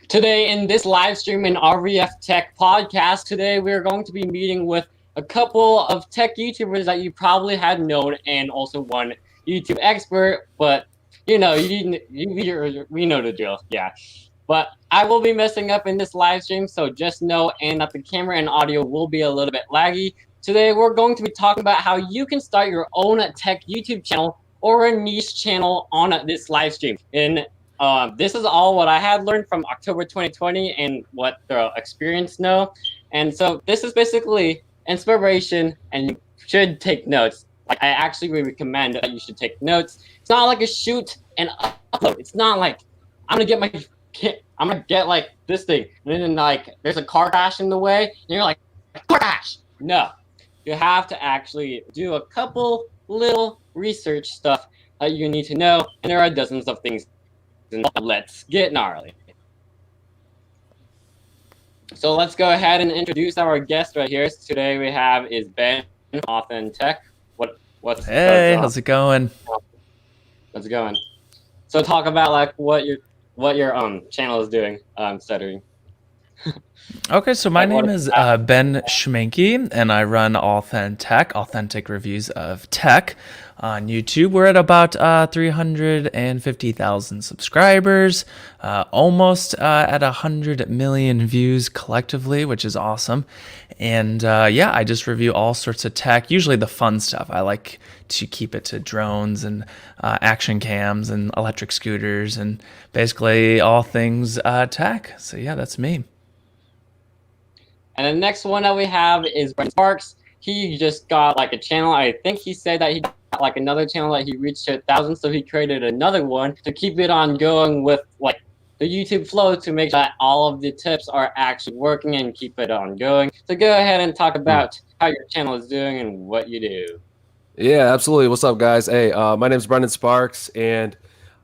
Today in this live stream in RVF Tech podcast, today we're going to be meeting with a couple of tech YouTubers that you probably had known, and also one YouTube expert. But we know the drill, yeah. But I will be messing up in this live stream, so just know and that the camera and audio will be a little bit laggy. Today we're going to be talking about how you can start your own tech YouTube channel or a niche channel on this live stream. This is all what I had learned from October 2020 and what the experience know. And so this is basically inspiration, and you should take notes. Like, I actually recommend that you should take notes. It's not like a shoot and upload. It's not like I'm gonna get like this thing, and then like there's a car crash in the way, and you're like, car crash. No, you have to actually do a couple little research stuff that you need to know, and there are dozens of things. Let's get gnarly. So let's go ahead and introduce our guest right here. Today we have is Ben Authentic. Hey, how's it going? How's it going? So talk about like what your channel is doing. Stuttering. Okay, so my name is Ben Schmenke, and I run authentic reviews of tech on YouTube. We're at about 350,000 subscribers, almost at 100 million views collectively, which is awesome. And yeah, I just review all sorts of tech, usually the fun stuff. I like to keep it to drones and action cams and electric scooters and basically all things tech. So yeah, that's me. And the next one that we have is Brent Sparks. He just got like a channel. I think he said that he got like another channel that he reached 1,000, so he created another one to keep it on going with like the YouTube flow to make sure that all of the tips are actually working and keep it on going. So go ahead and talk about how your channel is doing and what you do. Yeah, absolutely. What's up, guys? Hey, my name is Brendan Sparks, and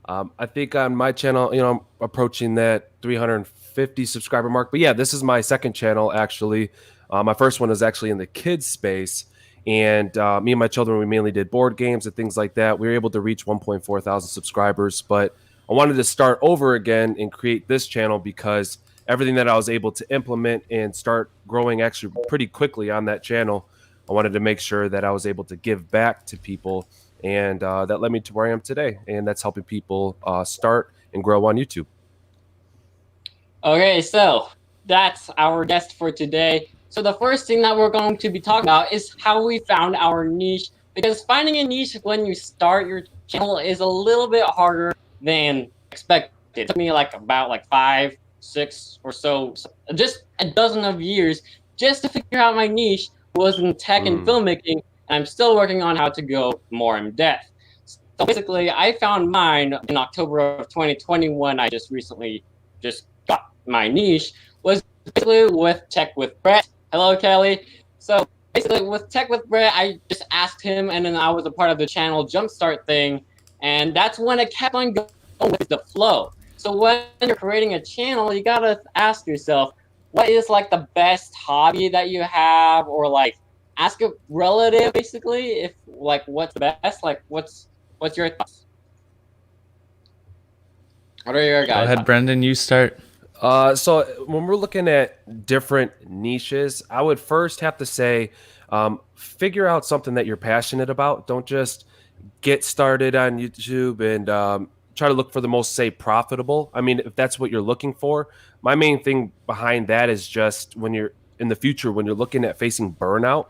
I think on my channel, I'm approaching that 350 subscriber mark. But yeah, this is my second channel, actually. My first one is actually in the kids space, and me and my children, we mainly did board games and things like that. We were able to reach 1.4 thousand subscribers, but I wanted to start over again and create this channel because everything that I was able to implement and start growing actually pretty quickly on that channel, I wanted to make sure that I was able to give back to people, and that led me to where I am today, and that's helping people start and grow on YouTube. Okay, so that's our guest for today. So the first thing that we're going to be talking about is how we found our niche, because finding a niche when you start your channel is a little bit harder than expected. It took me like about 5, 6 or so, just a dozen of years just to figure out my niche was in tech and filmmaking, and I'm still working on how to go more in depth. So basically, I found mine in October of 2021. I just recently got my niche, was basically with Tech with Brett. Hello, Kelly. So basically, with Tech with Brett, I just asked him, and then I was a part of the channel Jumpstart thing, and that's when it kept on going with the flow. So when you're creating a channel, you gotta ask yourself, what is like the best hobby that you have, or like ask a relative basically if like what's the best, like what's your thoughts? What are your guys? Go ahead, Brendan, you start. So when we're looking at different niches, I would first have to say, figure out something that you're passionate about. Don't just get started on YouTube and try to look for the most, say, profitable. I mean, if that's what you're looking for, my main thing behind that is just when you're in the future, when you're looking at facing burnout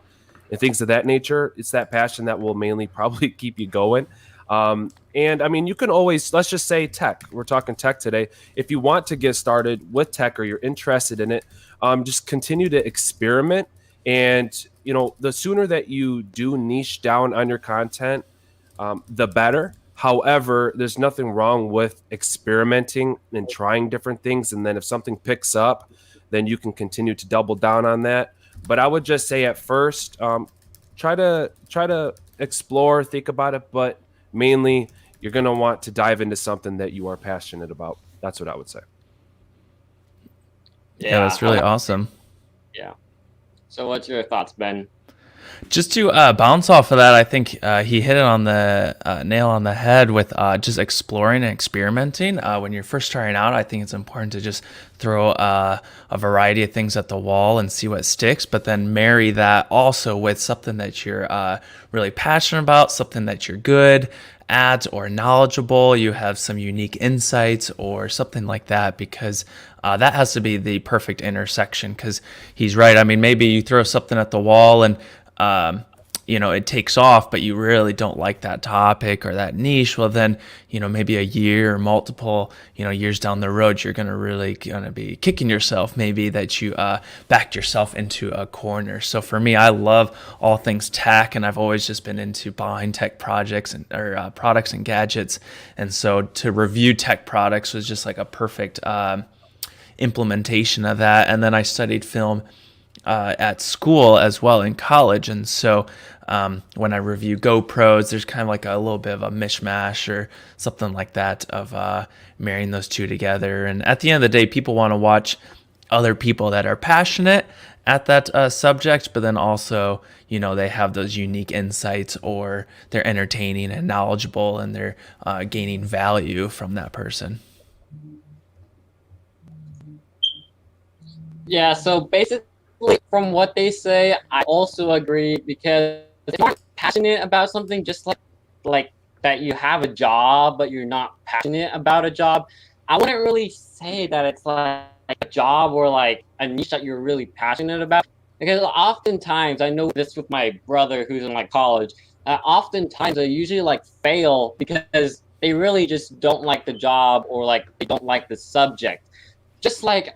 and things of that nature, it's that passion that will mainly probably keep you going. And I mean, you can always, let's just say tech. We're talking tech today. If you want to get started with tech or you're interested in it, just continue to experiment. And, the sooner that you do niche down on your content, the better. However, there's nothing wrong with experimenting and trying different things. And then if something picks up, then you can continue to double down on that. But I would just say at first, try to explore, think about it, but mainly you're going to want to dive into something that you are passionate about. That's what I would say. Yeah, that's really awesome. Yeah. So what's your thoughts, Ben? Just to bounce off of that, I think he hit it on the nail on the head with just exploring and experimenting. When you're first starting out, I think it's important to just throw a variety of things at the wall and see what sticks, but then marry that also with something that you're really passionate about, something that you're good at or knowledgeable, you have some unique insights or something like that, because that has to be the perfect intersection. Because he's right. I mean, maybe you throw something at the wall and it takes off, but you really don't like that topic or that niche. Well, then, maybe a year or multiple, years down the road, you're going to be kicking yourself maybe that you backed yourself into a corner. So for me, I love all things tech, and I've always just been into buying tech projects or products and gadgets. And so to review tech products was just like a perfect implementation of that. And then I studied film at school as well in college, and so when I review GoPros, there's kind of like a little bit of a mishmash or something like that of marrying those two together. And at the end of the day, people want to watch other people that are passionate at that subject, but then also they have those unique insights, or they're entertaining and knowledgeable, and they're gaining value from that person. Yeah, so basically, from what they say, I also agree, because if you're passionate about something, just like that you have a job but you're not passionate about a job, I wouldn't really say that it's like a job or like a niche that you're really passionate about. Because oftentimes, I know this with my brother who's in like college, oftentimes they usually like fail because they really just don't like the job, or like they don't like the subject. Just like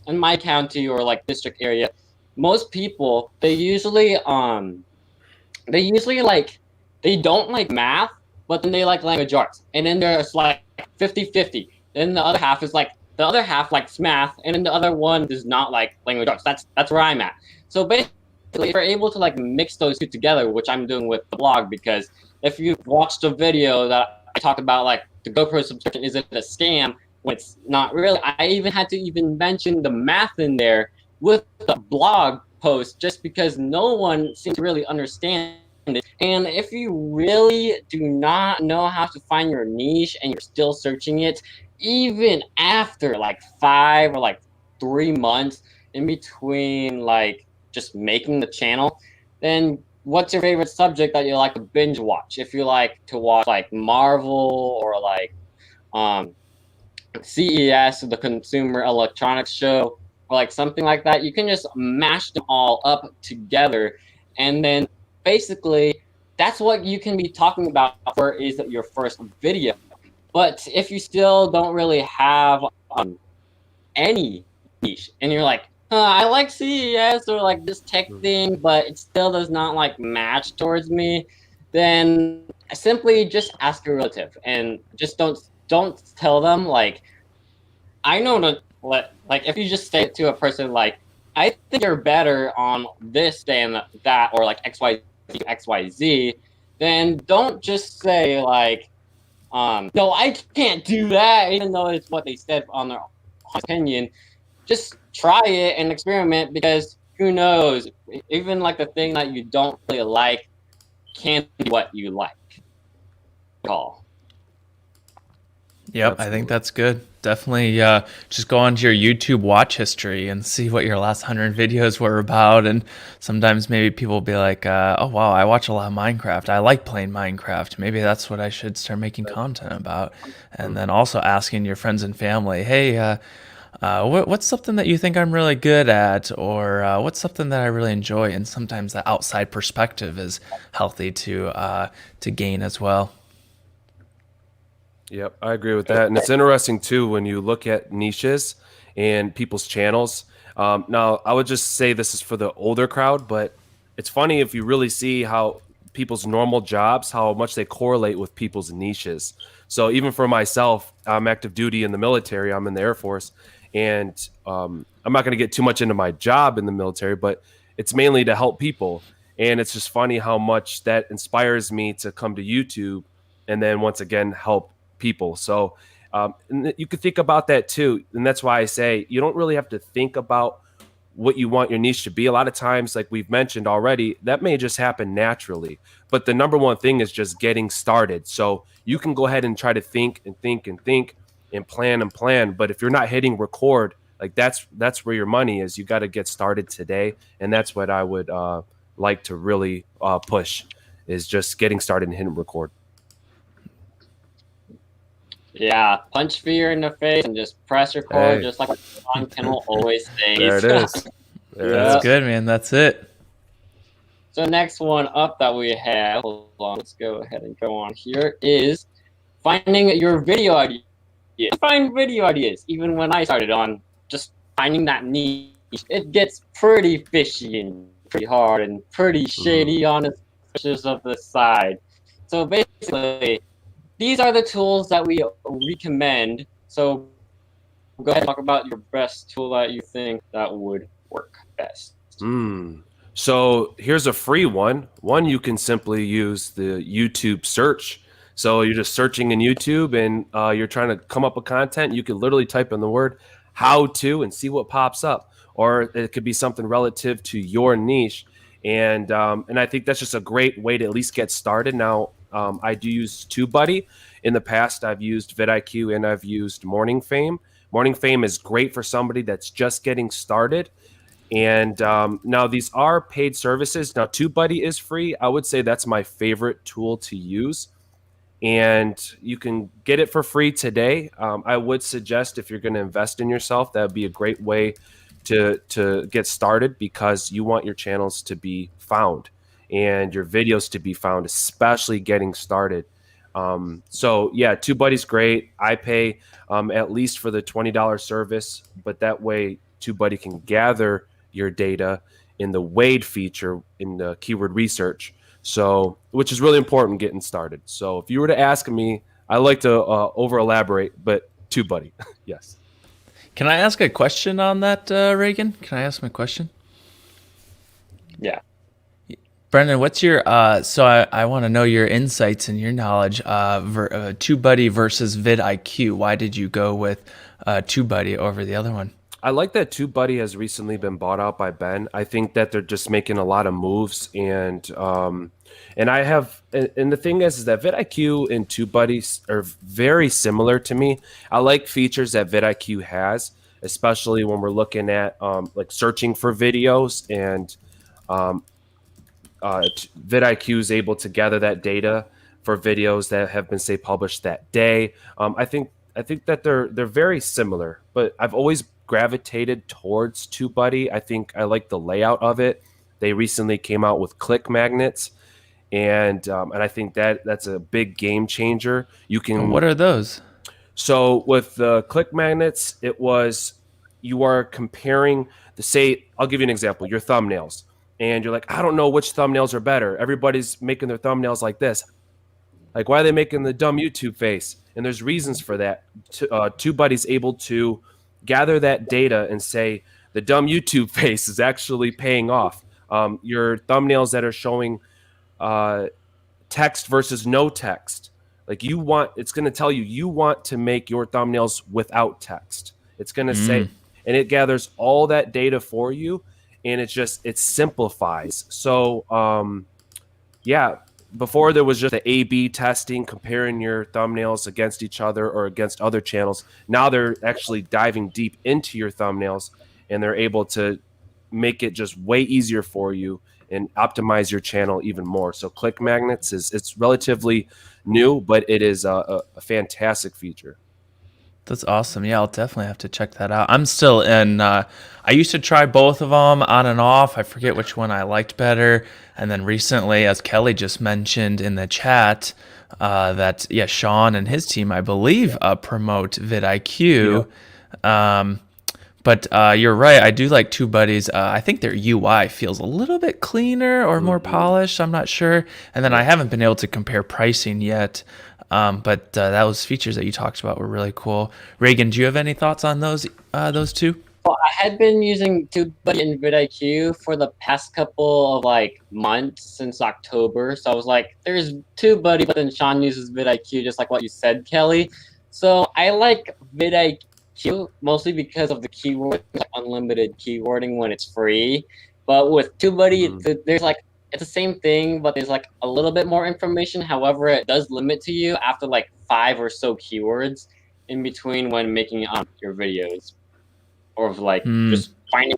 in my county or like district area, most people they don't like math, but then they like language arts, and then there's like 50-50. Then the other half likes math, and then the other one does not like language arts. That's where I'm at. So basically, if you're able to like mix those two together, which I'm doing with the blog, because if you watched the video that I talked about, like the GoPro subscription, is it a scam? When it's not really. I even had to mention the math in there with the blog post, just because no one seems to really understand it. And if you really do not know how to find your niche and you're still searching it, even after like 5 or like 3 months in between like just making the channel, then what's your favorite subject that you like to binge watch? If you like to watch like Marvel or like CES, the Consumer Electronics Show, or like something like that, you can just mash them all up together, and then basically that's what you can be talking about for is your first video. But if you still don't really have any niche, and you're like, I like CES or like this tech thing, but it still does not like match towards me, then simply just ask your relative, and just don't tell them like, I know to like if you just say it to a person like, I think you're better on this than that, or like XYZ, then don't just say like, no, I can't do that, even though it's what they said on their opinion. Just try it and experiment, because who knows, even like the thing that you don't really like can be what you like. Call. Yep, I think that's good. Definitely just go onto your YouTube watch history and see what your last 100 videos were about. And sometimes maybe people will be like, oh, wow, I watch a lot of Minecraft. I like playing Minecraft. Maybe that's what I should start making content about. And then also asking your friends and family, hey, what's something that you think I'm really good at? Or what's something that I really enjoy? And sometimes the outside perspective is healthy to gain as well. Yep, I agree with that. And it's interesting too when you look at niches and people's channels. Now, I would just say this is for the older crowd, but it's funny if you really see how people's normal jobs, how much they correlate with people's niches. So even for myself, I'm active duty in the military. I'm in the Air Force, and I'm not going to get too much into my job in the military, but it's mainly to help people. And it's just funny how much that inspires me to come to YouTube and then once again help people. So and you could think about that too. And that's why I say you don't really have to think about what you want your niche to be. A lot of times, like we've mentioned already, that may just happen naturally. But the number one thing is just getting started. So you can go ahead and try to think and think and think and plan and plan. But if you're not hitting record, like that's where your money is. You got to get started today. And that's what I would like to really push, is just getting started and hitting record. Yeah, punch fear in the face and just press record, just like John Cannell always says. There it is. That's good, man. That's it. So next one up that we have, hold on, let's go ahead and go on here, is finding your video ideas. Find video ideas. Even when I started on just finding that niche, it gets pretty fishy and pretty hard and pretty shady on the switches of the side. So basically, these are the tools that we recommend. So go ahead and talk about your best tool that you think that would work best. So here's a free one. One, you can simply use the YouTube search. So you're just searching in YouTube and you're trying to come up with content. You can literally type in the word "how to" and see what pops up. Or it could be something relative to your niche. And I think that's just a great way to at least get started. Now, I do use TubeBuddy. In the past, I've used vidIQ and I've used Morning Fame. Morning Fame is great for somebody that's just getting started. And now these are paid services. Now, TubeBuddy is free. I would say that's my favorite tool to use. And you can get it for free today. I would suggest, if you're going to invest in yourself, that would be a great way to get started, because you want your channels to be found and your videos to be found, especially getting started. So yeah, TubeBuddy's great. I pay at least for the $20 service, but that way TubeBuddy can gather your data in the Wade feature in the keyword research. So, which is really important getting started. So if you were to ask me, I like to over elaborate, but TubeBuddy, yes. Can I ask a question on that, Reagan? Can I ask my question? Yeah. Brendan, what's your, so I want to know your insights and your knowledge, TubeBuddy versus vidIQ. Why did you go with TubeBuddy over the other one? I like that TubeBuddy has recently been bought out by Ben. I think that they're just making a lot of moves, and I have, and the thing is that vidIQ and TubeBuddy are very similar to me. I like features that vidIQ has, especially when we're looking at like searching for videos, and vidIQ is able to gather that data for videos that have been, say, published that day. I think that they're very similar, but I've always gravitated towards TubeBuddy. I think I like the layout of it. They recently came out with click magnets, and I think that's a big game changer. You can. What are those? So with the click magnets, it was, you are comparing the, say, I'll give you an example, your thumbnails, and you're like, I don't know which thumbnails are better. Everybody's making their thumbnails like this. Like, why are they making the dumb YouTube face? And there's reasons for that. TubeBuddy's able to gather that data and say the dumb YouTube face is actually paying off. Your thumbnails that are showing text versus no text, like it's going to tell you want to make your thumbnails without text. It's going to say, and it gathers all that data for you, and it simplifies. So yeah, before there was just the A/B testing, comparing your thumbnails against each other or against other channels. Now they're actually diving deep into your thumbnails, and they're able to make it just way easier for you and optimize your channel even more. So click magnets it's relatively new, but it is a fantastic feature. That's awesome. Yeah, I'll definitely have to check that out. I'm still in, I used to try both of them on and off. I forget which one I liked better. And then recently, as Kelly just mentioned in the chat, that, yeah, Sean and his team, I believe, promote vidIQ. Yeah. But you're right. I do like TubeBuddy's. I think their UI feels a little bit cleaner or more polished. I'm not sure. And then I haven't been able to compare pricing yet. But those features that you talked about were really cool. Reagan, do you have any thoughts on those two? Well, I had been using TubeBuddy and vidIQ for the past couple of months since October. So I was like, there's TubeBuddy, but then Sean uses vidIQ, just like what you said, Kelly. So I like vidIQ Q, mostly because of the keyword, like unlimited keywording when it's free. But with TubeBuddy, there's like, it's the same thing, but there's like a little bit more information. However, it does limit to you after like 5 or so keywords in between when making your videos, or like just finding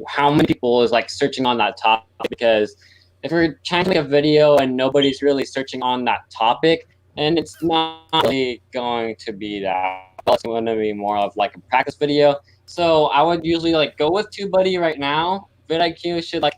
how many people is like searching on that topic. Because if you're trying to make a video and nobody's really searching on that topic, and it's not really going to be that. It's going to be more of like a practice video. So I would usually like go with TubeBuddy right now. vidIQ should like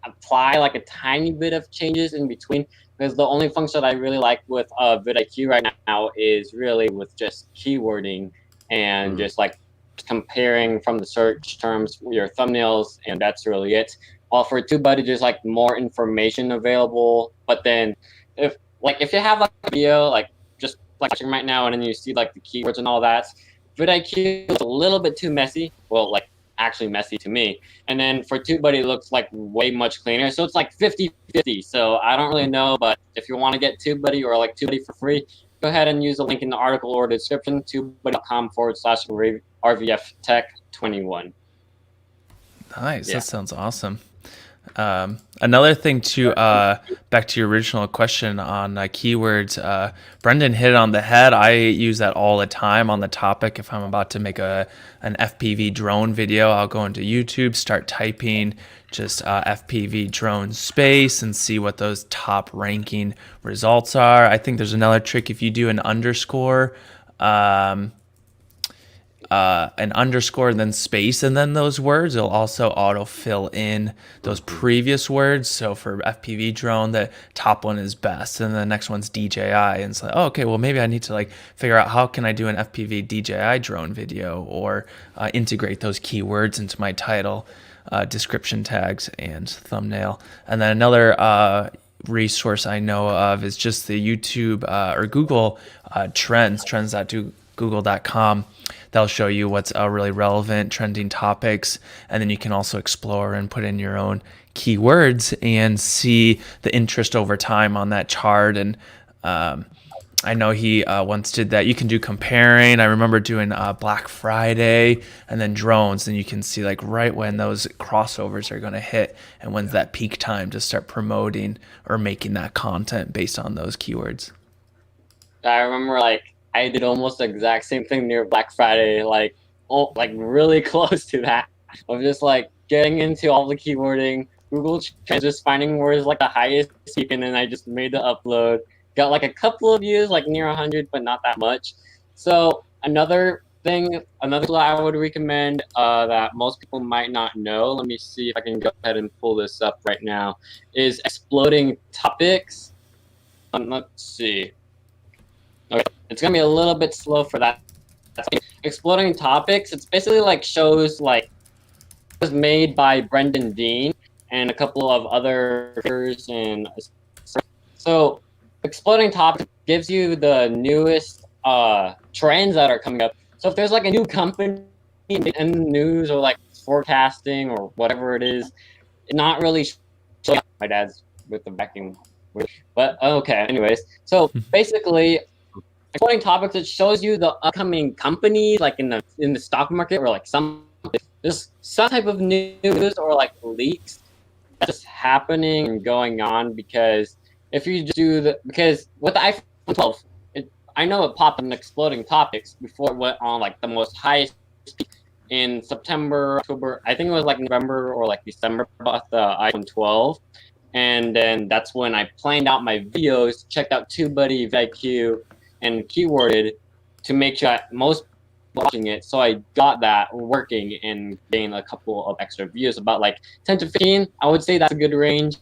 apply like a tiny bit of changes in between, because the only function that I really like with vidIQ right now is really with just keywording and just like comparing from the search terms your thumbnails, and that's really it. While for TubeBuddy, there's like more information available. But then if you have like a video like just like watching right now, and then you see like the keywords and all that, vidIQ is a little bit too messy. Well, like actually messy to me. And then for TubeBuddy, it looks like way much cleaner. So it's like 50-50. So I don't really know, but if you want to get TubeBuddy or like TubeBuddy for free, go ahead and use the link in the article or the description, tubebuddy.com/ReaganVFTech21. Nice. That sounds awesome. Another thing to back to your original question on keywords, Brendan hit it on the head. I use that all the time on the topic. If I'm about to make an FPV drone video, I'll go into YouTube, start typing just FPV drone space, and see what those top ranking results are. I think there's another trick. If you do an underscore and then space and then those words, it'll also auto fill in those previous words. So for FPV drone, the top one is best, and the next one's DJI, and it's like, oh, okay, well maybe I need to like figure out how can I do an FPV DJI drone video, or integrate those keywords into my title, description tags, and thumbnail. And then another resource I know of is just the YouTube or Google trends.google.com. They'll show you what's really relevant, trending topics, and then you can also explore and put in your own keywords and see the interest over time on that chart. And I know he once did that. You can do comparing. I remember doing Black Friday and then drones, and you can see like right when those crossovers are going to hit and when's that peak time to start promoting or making that content based on those keywords. I remember like I did almost the exact same thing near Black Friday, like really close to that. Of just like getting into all the keywording, Google Trends, just finding words like the highest peak, and then I just made the upload. Got like a couple of views, like near 100, but not that much. So another tool I would recommend that most people might not know, let me see if I can go ahead and pull this up right now, is Exploding Topics. Let's see. Okay, it's gonna be a little bit slow for that. Exploding Topics, it's basically like shows like it was made by Brendan Dean and a couple of other creators. And so Exploding Topics gives you the newest trends that are coming up. So if there's like a new company in the news, or like forecasting or whatever it is, not really showing up. My dad's with the vacuum, but okay, anyways, so basically Exploding Topics, it shows you the upcoming companies like in the stock market, or like some type of news or like leaks that's happening and going on. Because if you just do because with the iPhone 12, I know it popped in Exploding Topics before it went on like the most highest peak in September, October. I think it was like November or like December about the iPhone 12. And then that's when I planned out my videos, checked out TubeBuddy, vidIQ, and keyworded to make sure most people watching it. So I got that working and gained a couple of extra views, about like 10 to 15. I would say that's a good range.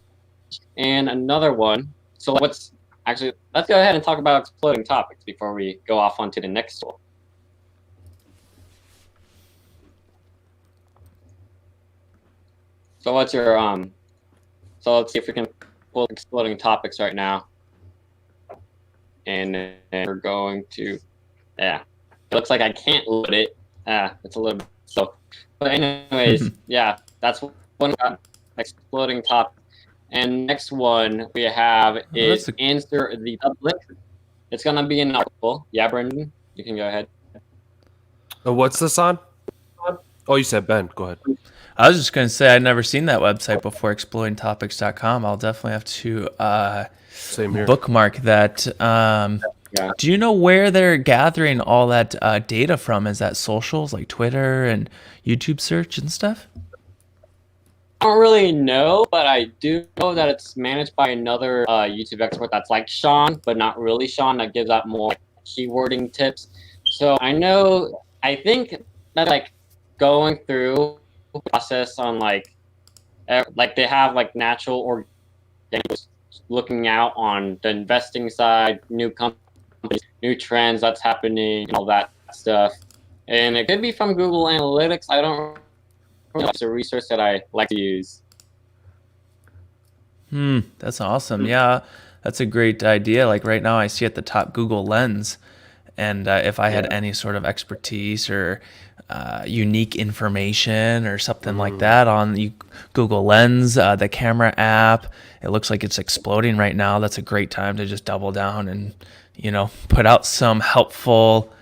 And another one. So let's go ahead and talk about Exploding Topics before we go off onto the next tool. So what's your so let's see if we can pull Exploding Topics right now. And then we're going to, it looks like I can't load it. It's a little bit slow. But anyways, yeah, that's one about Exploding Topics. And next one we have is Answer the Public. It's going to be an article. Yeah, Brendan, you can go ahead. What's this on? Oh, you said Ben. Go ahead. I was just going to say I'd never seen that website before, exploringtopics.com. I'll definitely have to Same here. bookmark that. Yeah. Do you know where they're gathering all that data from? Is that socials like Twitter and YouTube search and stuff? I don't really know, but I do know that it's managed by another YouTube expert that's like Sean, but not really Sean, that gives out more keywording tips. So I think that like going through the process on like they have like natural organic looking out on the investing side, new companies, new trends that's happening, and all that stuff. And it could be from Google Analytics. I don't know. It's a resource that I like to use. That's awesome. Yeah, that's a great idea. Like right now, I see at the top Google Lens, and if I had any sort of expertise or unique information or something like that on Google Lens, the camera app, it looks like it's exploding right now. That's a great time to just double down and put out some helpful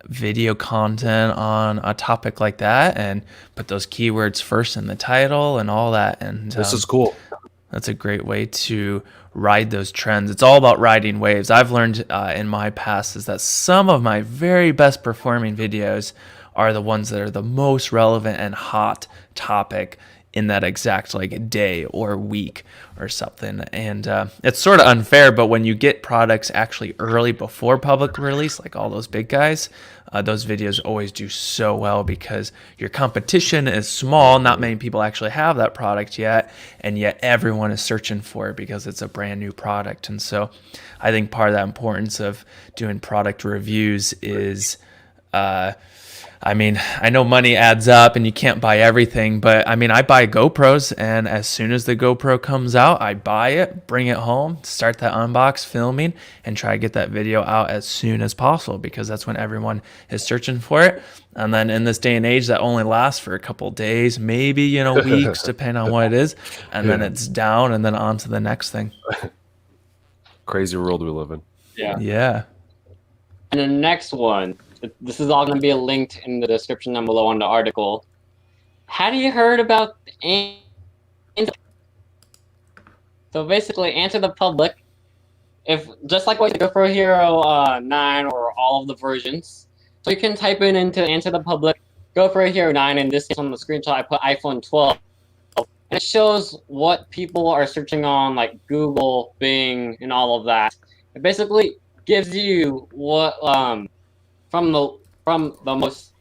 video content on a topic like that and put those keywords first in the title and all that. And This is cool. that's a great way to ride those trends. It's all about riding waves. I've learned in my past is that some of my very best performing videos are the ones that are the most relevant and hot topic in that exact like day or week or something. And it's sort of unfair, but when you get products actually early before public release, like all those big guys, those videos always do so well because your competition is small. Not many people actually have that product yet, and yet everyone is searching for it because it's a brand new product. And so I think part of that importance of doing product reviews is I know money adds up and you can't buy everything, but I buy GoPros, and as soon as the GoPro comes out, I buy it, bring it home, start that unbox filming, and try to get that video out as soon as possible because that's when everyone is searching for it. And then in this day and age, that only lasts for a couple days, maybe, weeks, depending on what it is. And then it's down and then on to the next thing. Crazy world we live in. Yeah. And the next one, this is all going to be linked in the description down below on the article. Have you heard about So basically, answer the public. If just like what you go for Hero 9 or all of the versions, so you can type it into answer the public. Go for Hero 9, and this is on the screenshot. I put iPhone 12. And it shows what people are searching on, like Google, Bing, and all of that. It basically gives you what from the most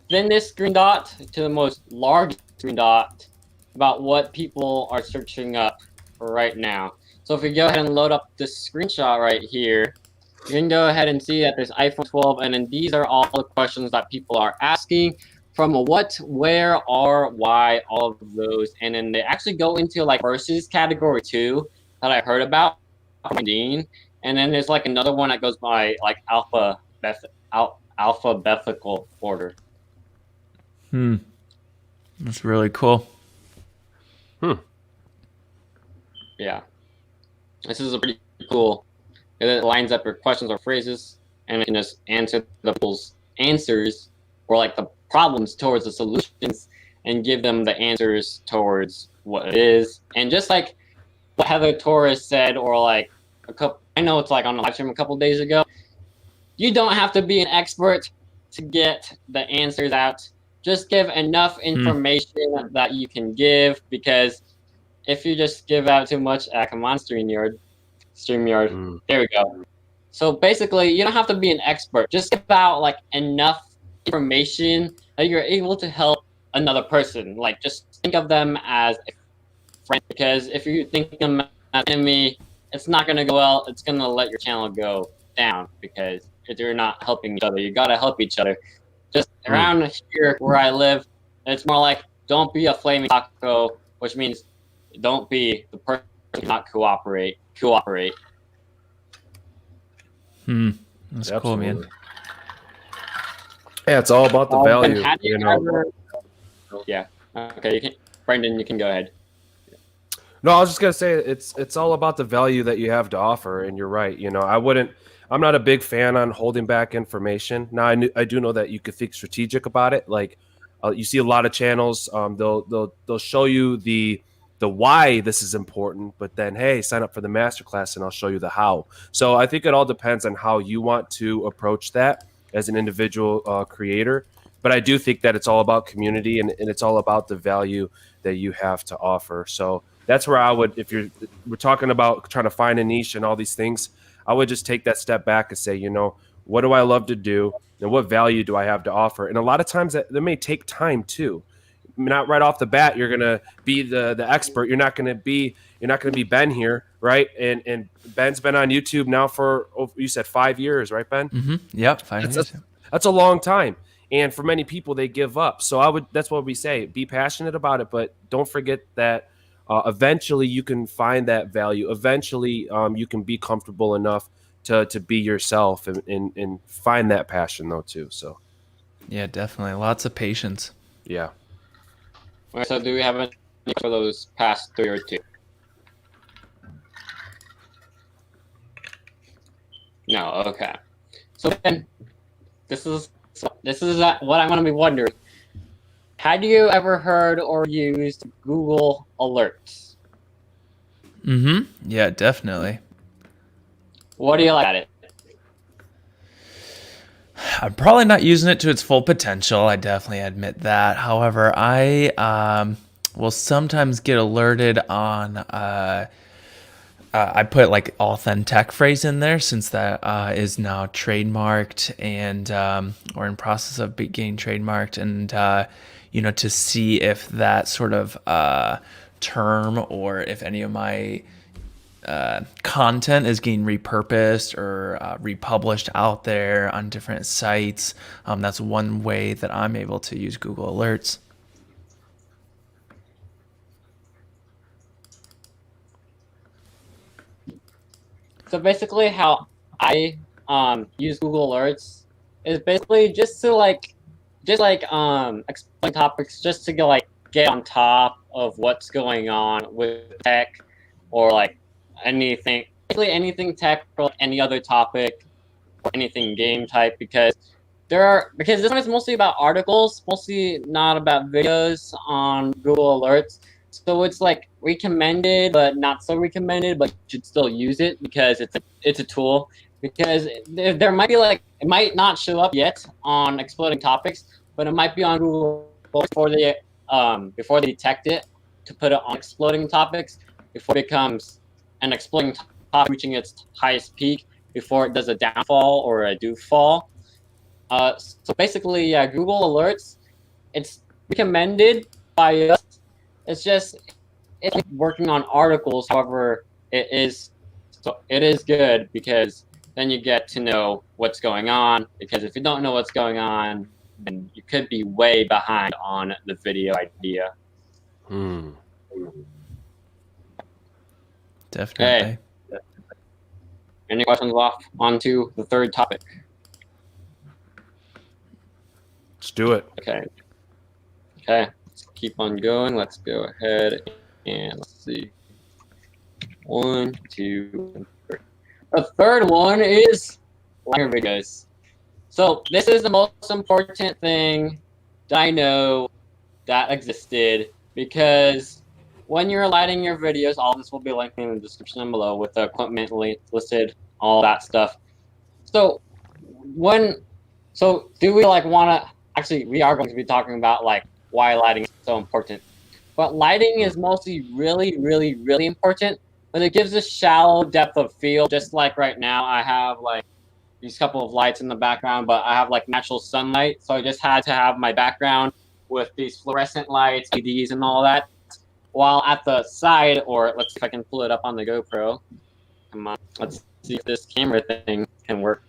thinnest screen dot to the most large screen dot about what people are searching up right now. So if you go ahead and load up this screenshot right here, you can go ahead and see that there's iPhone 12, and then these are all the questions that people are asking from what, where, are, why, all of those. And then they actually go into like versus category 2 that I heard about from Dean. And then there's like another one that goes by like alphabetical order. That's really cool. Yeah. This is a pretty cool. It lines up your questions or phrases, and it can just answer the people's answers or like the problems towards the solutions and give them the answers towards what it is. And just like what Heather Torres said, or like I know it's like on the live stream a couple days ago, you don't have to be an expert to get the answers out. Just give enough information that you can give, because if you just give out too much, come on, StreamYard. There we go. So basically, you don't have to be an expert. Just give out like enough information that you're able to help another person. Like, just think of them as a friend, because if you think of them as an enemy, it's not going to go well. It's going to let your channel go down, because if you're not helping each other, you got to help each other. Just around here where I live, it's more like, don't be a flaming taco, which means don't be the person who not cooperate. That's cool, man. Yeah, it's all about the value. Yeah. Okay, you can, Brendan, you can go ahead. No, I was just gonna say it's all about the value that you have to offer, and you're right. I I'm not a big fan on holding back information. Now I do know that you could think strategic about it. Like you see a lot of channels, they'll show you the why this is important, but then hey, sign up for the masterclass and I'll show you the how. So I think it all depends on how you want to approach that as an individual creator. But I do think that it's all about community, and it's all about the value that you have to offer. So that's where I would, if we're talking about trying to find a niche and all these things, I would just take that step back and say, you know, what do I love to do and what value do I have to offer? And a lot of times that may take time too. Not right off the bat you're gonna be the expert. You're not gonna be Ben here, right? And Ben's been on YouTube now for, you said 5 years, right, Ben? Mm-hmm. Yep, 5 years. That's a long time. And for many people, they give up. So that's what we say: be passionate about it, but don't forget that eventually you can find that value. Eventually, you can be comfortable enough to be yourself and find that passion though too. So yeah, definitely lots of patience. Yeah. All right, so do we have any for those past 3 or 2? No. Okay. So then, this is what I'm going to be wondering. Had you ever heard or used Google Alerts? Mm-hmm. Yeah, definitely. What do you like about it? I'm probably not using it to its full potential. I definitely admit that. However, I will sometimes get alerted on. I put like authentic phrase in there since that is now trademarked and or in process of getting trademarked, and you know, to see if that sort of term or if any of my content is getting repurposed or republished out there on different sites. That's one way that I'm able to use Google Alerts. So basically, how I use Google Alerts is basically just to explain topics, just to get on top of what's going on with tech, or like anything, basically anything tech, or any other topic, or anything game type, because this one is mostly about articles, mostly not about videos on Google Alerts. So it's like recommended, but not so recommended, but you should still use it because it's a tool. Because there might be it might not show up yet on exploding topics, but it might be on Google before they detect it, to put it on exploding topics before it becomes an exploding topic reaching its highest peak, before it does a downfall or a do fall. So basically, yeah, Google Alerts, it's recommended by us. It's working on articles. However, it is good because then you get to know what's going on. Because if you don't know what's going on, then you could be way behind on the video idea. Definitely. Okay. Any questions on to the third topic? Let's do it. Okay. Let's keep on going. Let's go ahead and let's see. 1, 2, 3. The third one is lighting videos. So this is the most important thing that I know that existed, because when you're lighting your videos, all this will be linked in the description below with the equipment listed, all that stuff. So do we want to, actually we are going to be talking about why lighting is so important. But lighting is mostly really, really, really important, but it gives a shallow depth of field. Just like right now, I have these couple of lights in the background, but I have natural sunlight, so I just had to have my background with these fluorescent lights, LEDs, and all that. While at the side, or let's see if I can pull it up on the GoPro. Come on, let's see if this camera thing can work.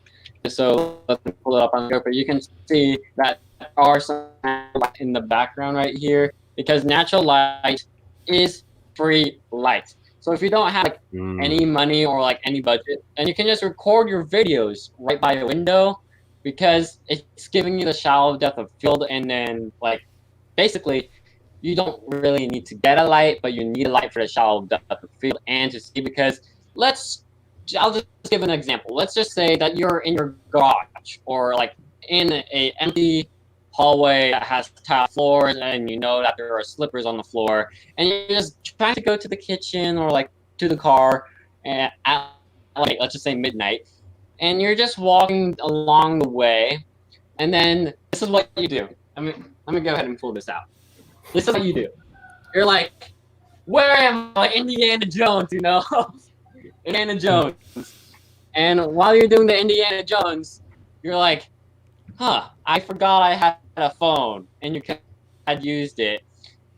So let's pull it up on the GoPro. You can see that there are some light in the background right here, because natural light is free light. So if you don't have any money or any budget, then you can just record your videos right by a window, because it's giving you the shallow depth of field, and then basically you don't really need to get a light, but you need a light for the shallow depth of field and to see, because let's I'll just give an example. Let's just say that you're in your garage or like in a empty hallway that has tile floors, and you know that there are slippers on the floor, and you're just trying to go to the kitchen or like to the car and at like, let's just say midnight, and you're just walking along the way, and then this is what you do. Let me go ahead and pull this out. This is what you do. You're like, where am I? Like Indiana Jones, you know? Indiana Jones. And while you're doing the Indiana Jones, you're like, huh, I forgot I had a phone, and you had used it.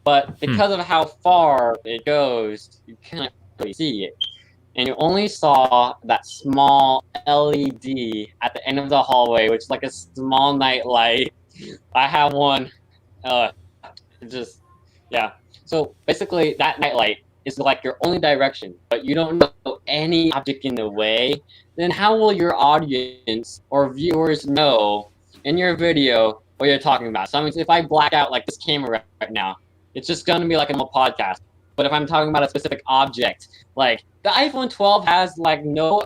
But because of how far it goes, you can't really see it. And you only saw that small LED at the end of the hallway, which is like a small night light. I have one. Just, yeah. So basically, that night light is like your only direction, but you don't know any object in the way. Then how will your audience or viewers know in your video what you're talking about? So I mean, if I black out like this camera right now, it's just going to be like a normal podcast. But if I'm talking about a specific object, like the iPhone 12 has like no,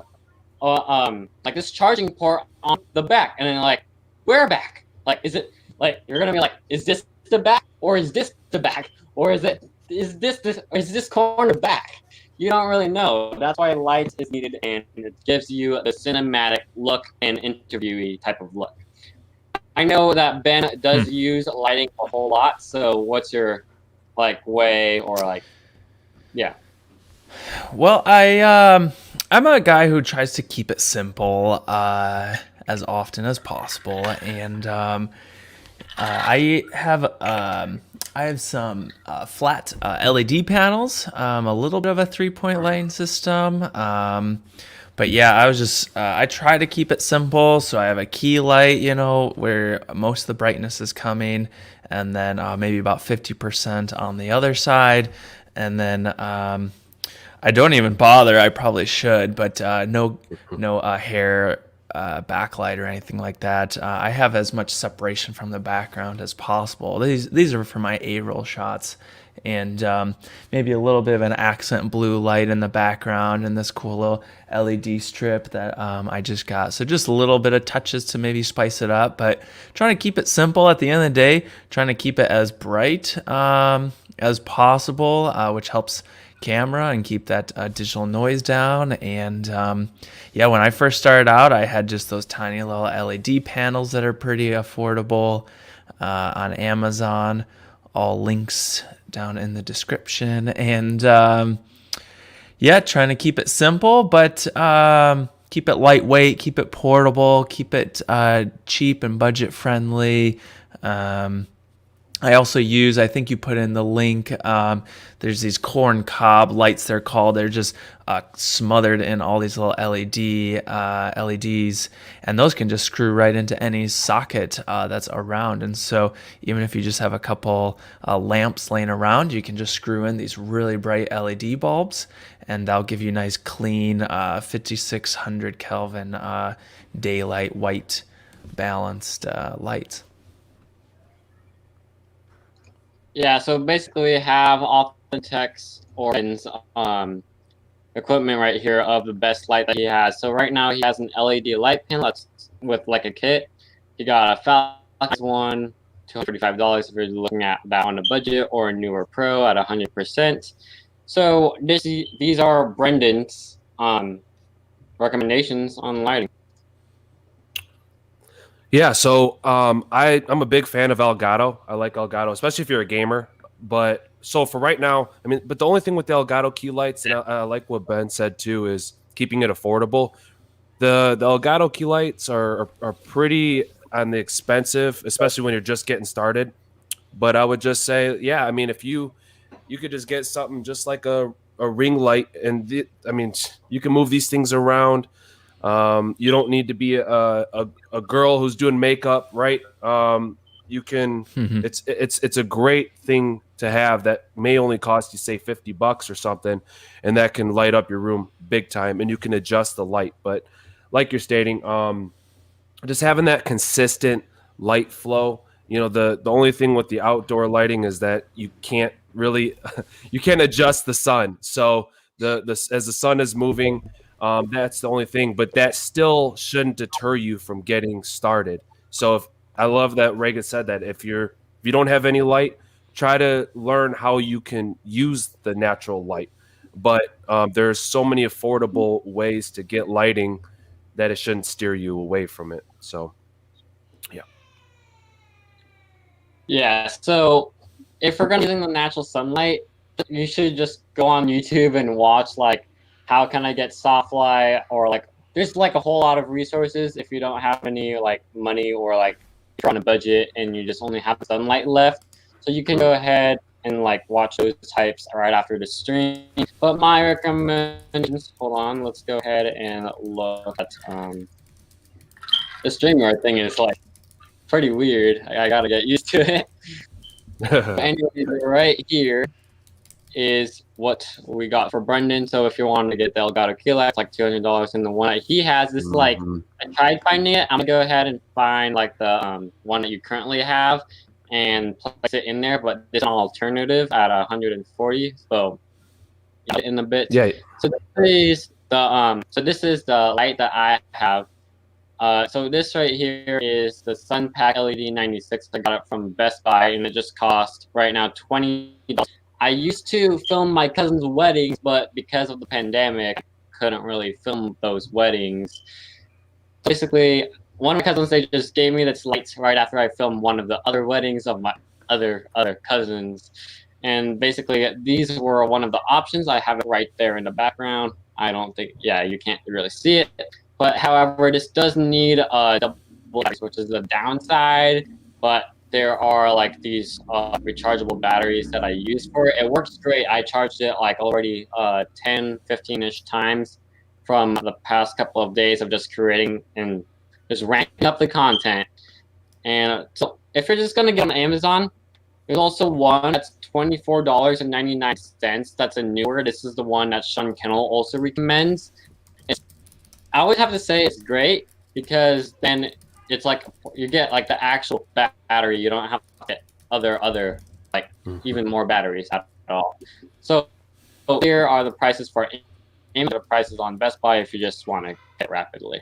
like this charging port on the back, and then like, where back? Like, is it like you're gonna be like, is this the back, or is this the back, or is this corner back? You don't really know. That's why light is needed, and it gives you the cinematic look and interviewee type of look. I know that Ben does use lighting a whole lot. So what's your like way or like, yeah? Well, I'm a guy who tries to keep it simple as often as possible, and I have some flat LED panels, a little bit of a 3-point lighting system. But yeah, I try to keep it simple. So I have a key light, you know, where most of the brightness is coming, and then maybe about 50% on the other side. And then I don't even bother. I probably should, but no hair backlight or anything like that. I have as much separation from the background as possible. These are for my A-roll shots, and maybe a little bit of an accent blue light in the background, and this cool little LED strip that I just got. So just a little bit of touches to maybe spice it up, but trying to keep it simple at the end of the day, trying to keep it as bright as possible, which helps camera and keep that digital noise down. And yeah, when I first started out, I had just those tiny little LED panels that are pretty affordable on Amazon. All links down in the description. And yeah, trying to keep it simple, but keep it lightweight, keep it portable, keep it cheap and budget friendly. I also use, I think you put in the link, there's these corn cob lights, they're called. They're just smothered in all these little LEDs, and those can just screw right into any socket that's around. And so even if you just have a couple lamps laying around, you can just screw in these really bright LED bulbs, and that'll give you nice, clean 5600 Kelvin daylight, white, balanced lights. Yeah, so basically we have Authentic's Oren's equipment right here of the best light that he has. So right now he has an LED light panel that's with like a kit. He got a Falcon one, $235 if you're looking at that on a budget, or a newer Pro at 100%. So these are Brendan's recommendations on lighting. Yeah, so I'm a big fan of Elgato. I like Elgato, especially if you're a gamer. But so for right now, I mean, but the only thing with the Elgato key lights, and I like what Ben said too, is keeping it affordable. The Elgato key lights are pretty on the expensive, especially when you're just getting started. But I would just say, yeah, I mean, if you could just get something just like a ring light, and I mean, you can move these things around. You don't need to be a girl who's doing makeup, right? You can. It's a great thing to have that may only cost you, say, $50 or something, and that can light up your room big time. And you can adjust the light. But like you're stating, just having that consistent light flow. You know, the only thing with the outdoor lighting is that you can't really you can't adjust the sun. So as the sun is moving, That's the only thing, but that still shouldn't deter you from getting started. So if I love that Reagan said that if you don't have any light, try to learn how you can use the natural light. But there's so many affordable ways to get lighting that it shouldn't steer you away from it. So, yeah. Yeah, so if we're gonna be using the natural sunlight, you should just go on YouTube and watch like how can I get soft light, or like there's like a whole lot of resources if you don't have any like money, or like you're on a budget and you just only have sunlight left. So you can go ahead and like watch those types right after the stream. But my recommendations, hold on, let's go ahead and look at the StreamYard thing is like pretty weird. I gotta get used to it. Anyway, right here is what we got for Brendan. So if you want to get the Elgato Killer, it's like $200. And the one that he has, this is like, I tried finding it. I'm gonna go ahead and find like the one that you currently have and place it in there. But this is an alternative at 140. So in a bit. Yeah. So this is the light that I have. So this right here is the SunPack LED 96. I got it from Best Buy, and it just cost right now $20. I used to film my cousin's weddings, but because of the pandemic, I couldn't really film those weddings. Basically, one of my cousins, they just gave me this lights right after I filmed one of the other weddings of my other cousins. And basically, these were one of the options. I have it right there in the background. I don't think, yeah, you can't really see it. But however, this does need a double battery, which is the downside. But there are like these rechargeable batteries that I use for it. It works great. I charged it like already 10, 15-ish times from the past couple of days of just creating and just ramping up the content. And so if you're just going to get on Amazon, there's also one that's $24.99. That's a newer. This is the one that Sean Cannell also recommends. I always have to say it's great because then it's like you get like the actual battery. You don't have to get other like even more batteries at all. So here are the prices for the prices on Best Buy if you just want to get rapidly.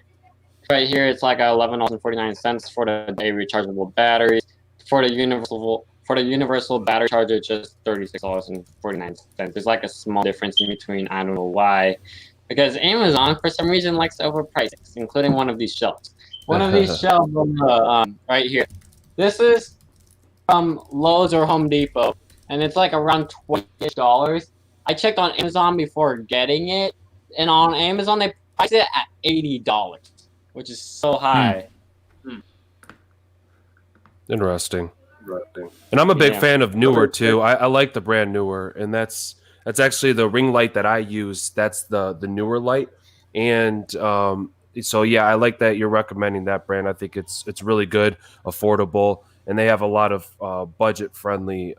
Right here it's like $11.49 for the day rechargeable batteries. For the universal battery charger, it's just $36.49. There's like a small difference in between. I don't know why. Because Amazon, for some reason, likes to overprice things, including one of these shelves. One of these shelves right here. This is from Lowe's or Home Depot, and it's like around $20. I checked on Amazon before getting it, and on Amazon they price it at $80, which is so high. Interesting. And I'm a big fan of Newer too. I like the brand Newer, and that's actually the ring light that I use. That's the Newer light, and so yeah, I like that you're recommending that brand. I think it's really good, affordable, and they have a lot of budget friendly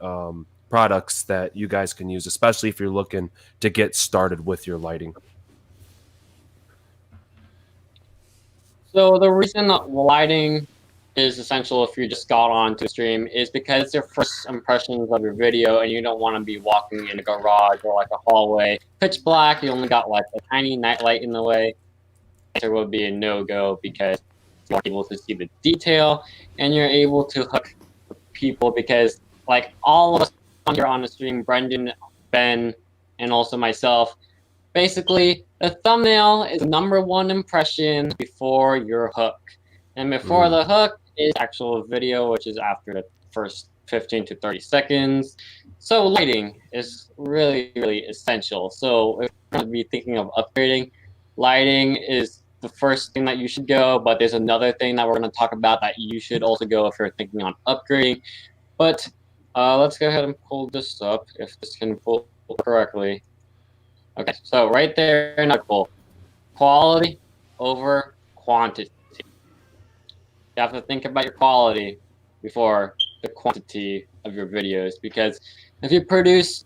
products that you guys can use, especially if you're looking to get started with your lighting. So the reason that lighting is essential if you just got on to stream is because it's your first impressions of your video, and you don't want to be walking in a garage or like a hallway, pitch black. You only got like a tiny night light in the way. There will be a no-go because you're able to see the detail and you're able to hook people, because like all of us here on the stream, Brendan, Ben, and also myself, basically the thumbnail is the #1 impression before your hook. And before the hook is actual video, which is after the first 15 to 30 seconds. So lighting is really, really essential. So if you're going to be thinking of upgrading, lighting is the first thing that you should go. But there's another thing that we're going to talk about that you should also go if you're thinking on upgrading. But let's go ahead and pull this up if this can pull correctly. Okay, so right there, pull quality over quantity. You have to think about your quality before the quantity of your videos, because if you produce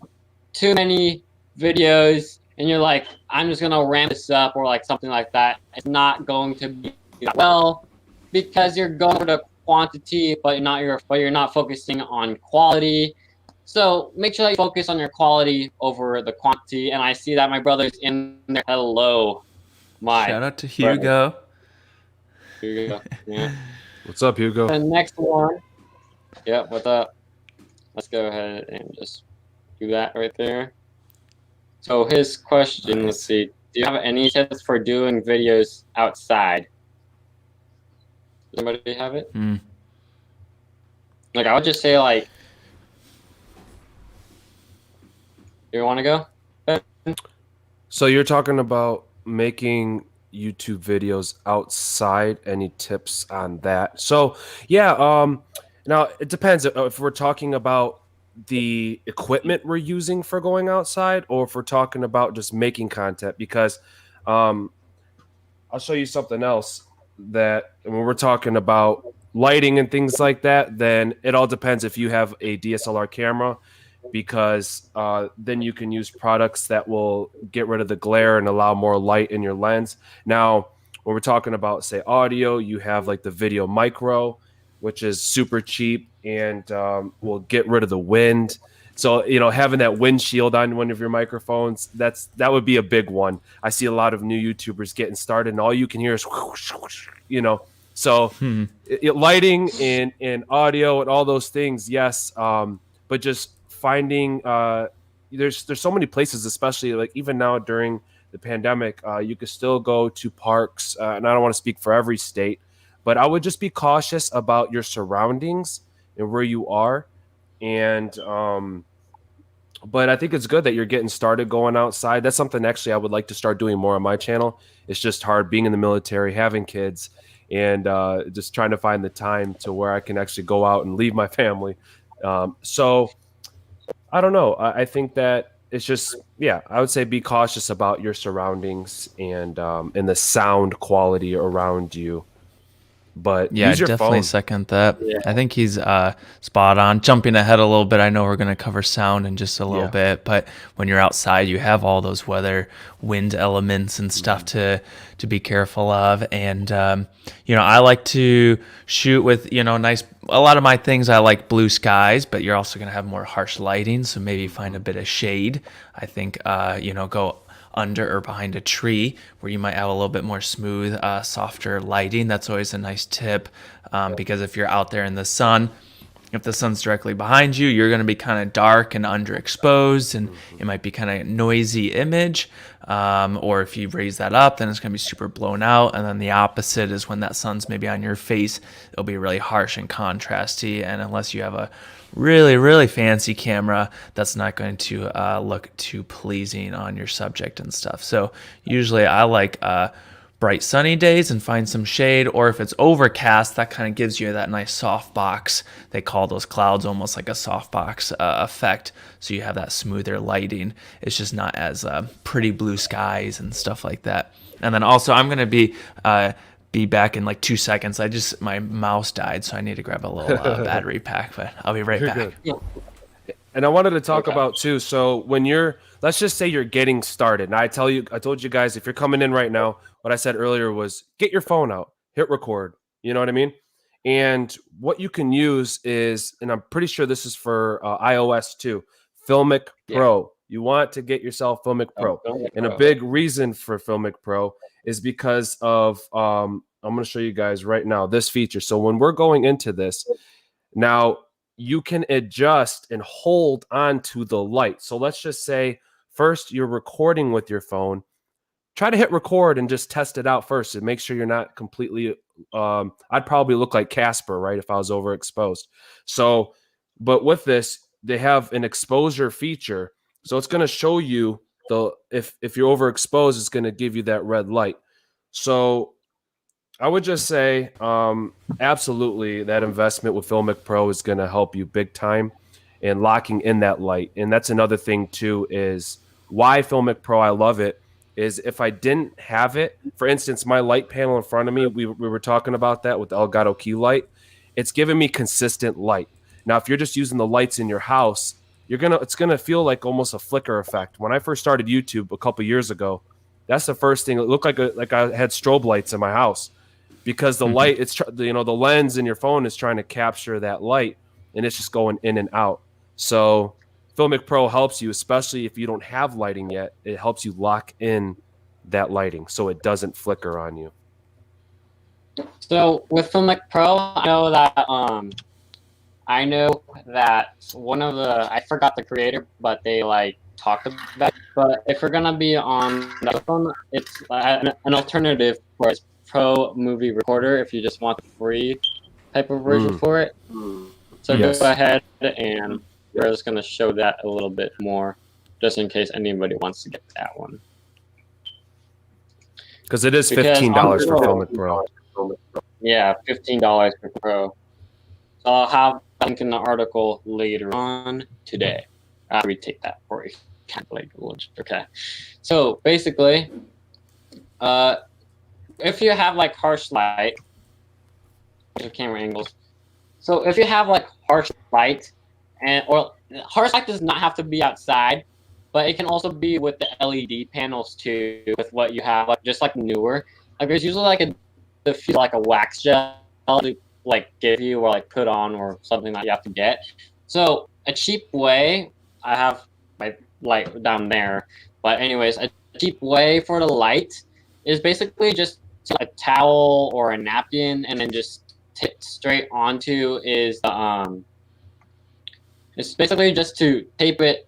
too many videos and you're like, I'm just gonna ramp this up or like something like that, it's not going to be well, because you're going for the quantity, but you're not focusing on quality. So make sure that you focus on your quality over the quantity. And I see that my brother's in there. Hello. Shout out to Hugo. Hugo. Yeah. What's up, Hugo? The next one. Yeah, what's up? Let's go ahead and just do that right there. So his question, let's see. Do you have any tips for doing videos outside? Does anybody have it? Like, I would just say, like, you want to go? So you're talking about making YouTube videos outside. Any tips on that? So yeah, now it depends if we're talking about the equipment we're using for going outside, or if we're talking about just making content. Because I'll show you something else that when we're talking about lighting and things like that, then it all depends if you have a DSLR camera, because then you can use products that will get rid of the glare and allow more light in your lens. Now, when we're talking about, say, audio, you have like the Video Micro, which is super cheap and will get rid of the wind. So, you know, having that windshield on one of your microphones, that would be a big one. I see a lot of new YouTubers getting started, and all you can hear is, whoosh, whoosh, you know. So lighting and audio and all those things, yes, but just finding there's so many places, especially like even now during the pandemic, you could still go to parks, and I don't want to speak for every state, but I would just be cautious about your surroundings and where you are. And but I think it's good that you're getting started going outside. That's something actually I would like to start doing more on my channel. It's just hard being in the military, having kids, and just trying to find the time to where I can actually go out and leave my family. So I don't know. I think that it's just, yeah, I would say be cautious about your surroundings and the sound quality around you. But Yeah, I use your definitely phone. second that. Yeah. I think he's spot on. Jumping ahead a little bit, I know we're going to cover sound in just a little bit, but when you're outside, you have all those weather, wind elements and stuff to be careful of. And you know, I like to shoot with, you know, a lot of my things I like blue skies, but you're also going to have more harsh lighting, so maybe find a bit of shade. I think you know, go under or behind a tree where you might have a little bit more smooth, softer lighting. That's always a nice tip, because if you're out there in the sun, if the sun's directly behind you, you're going to be kind of dark and underexposed, and it might be kind of noisy image. Or if you raise that up, then it's going to be super blown out. And then the opposite is when that sun's maybe on your face, it'll be really harsh and contrasty. And unless you have a really fancy camera, that's not going to look too pleasing on your subject and stuff. So usually I like bright sunny days and find some shade, or if it's overcast, that kind of gives you that nice softbox. They call those clouds almost like a softbox effect, so you have that smoother lighting. It's just not as pretty blue skies and stuff like that. And then also I'm going to be back in like 2 seconds. My mouse died, so I need to grab a little battery pack, but I'll be right back. Good. And I wanted to talk about too, so when let's just say you're getting started, and I told you guys, if you're coming in right now, what I said earlier was get your phone out, hit record, you know what I mean? And what you can use is, and I'm pretty sure this is for iOS too, Filmic Pro. You want to get yourself Filmic Pro. And a big reason for Filmic Pro is because of, I'm going to show you guys right now this feature. So when we're going into this, now you can adjust and hold on to the light. So let's just say first you're recording with your phone. Try to hit record and just test it out first and make sure you're not completely, I'd probably look like Casper, right, if I was overexposed. So, but with this, they have an exposure feature. So it's going to show you if you're overexposed, it's going to give you that red light. So I would just say absolutely that investment with Filmic Pro is going to help you big time in locking in that light. And that's another thing too, is why Filmic Pro, I love it, is if I didn't have it, for instance, my light panel in front of me, we were talking about that with the Elgato key light. It's giving me consistent light. Now, if you're just using the lights in your house, it's gonna feel like almost a flicker effect. When I first started YouTube a couple years ago, that's the first thing. It looked like I had strobe lights in my house, because the light, the lens in your phone is trying to capture that light, and it's just going in and out. So Filmic Pro helps you, especially if you don't have lighting yet. It helps you lock in that lighting so it doesn't flicker on you? So with Filmic Pro, I know that one of the, I forgot the creator, but they like talked about it. But if you're gonna be on the phone, it's an alternative for its Pro movie recorder if you just want the free type of version for it. So Yes. go ahead, and we're just gonna show that a little bit more, just in case anybody wants to get that one. Because it is Because $15 for Pro- Filmic Pro. Yeah, $15 for Pro. So I'll have a link in the article later on today. After we take that for you. Okay. So basically, if you have like harsh light, camera angles. So if you have like harsh light, or harsh light does not have to be outside, but it can also be with the LED panels too. With what you have, like just like newer, like there's usually like a diffuse, like a wax gel to like give you or like put on or something that you have to get. So a cheap way, I have my light down there, but anyways, a cheap way for the light is basically just a towel or a napkin and then just tip straight onto is it's basically just to tape it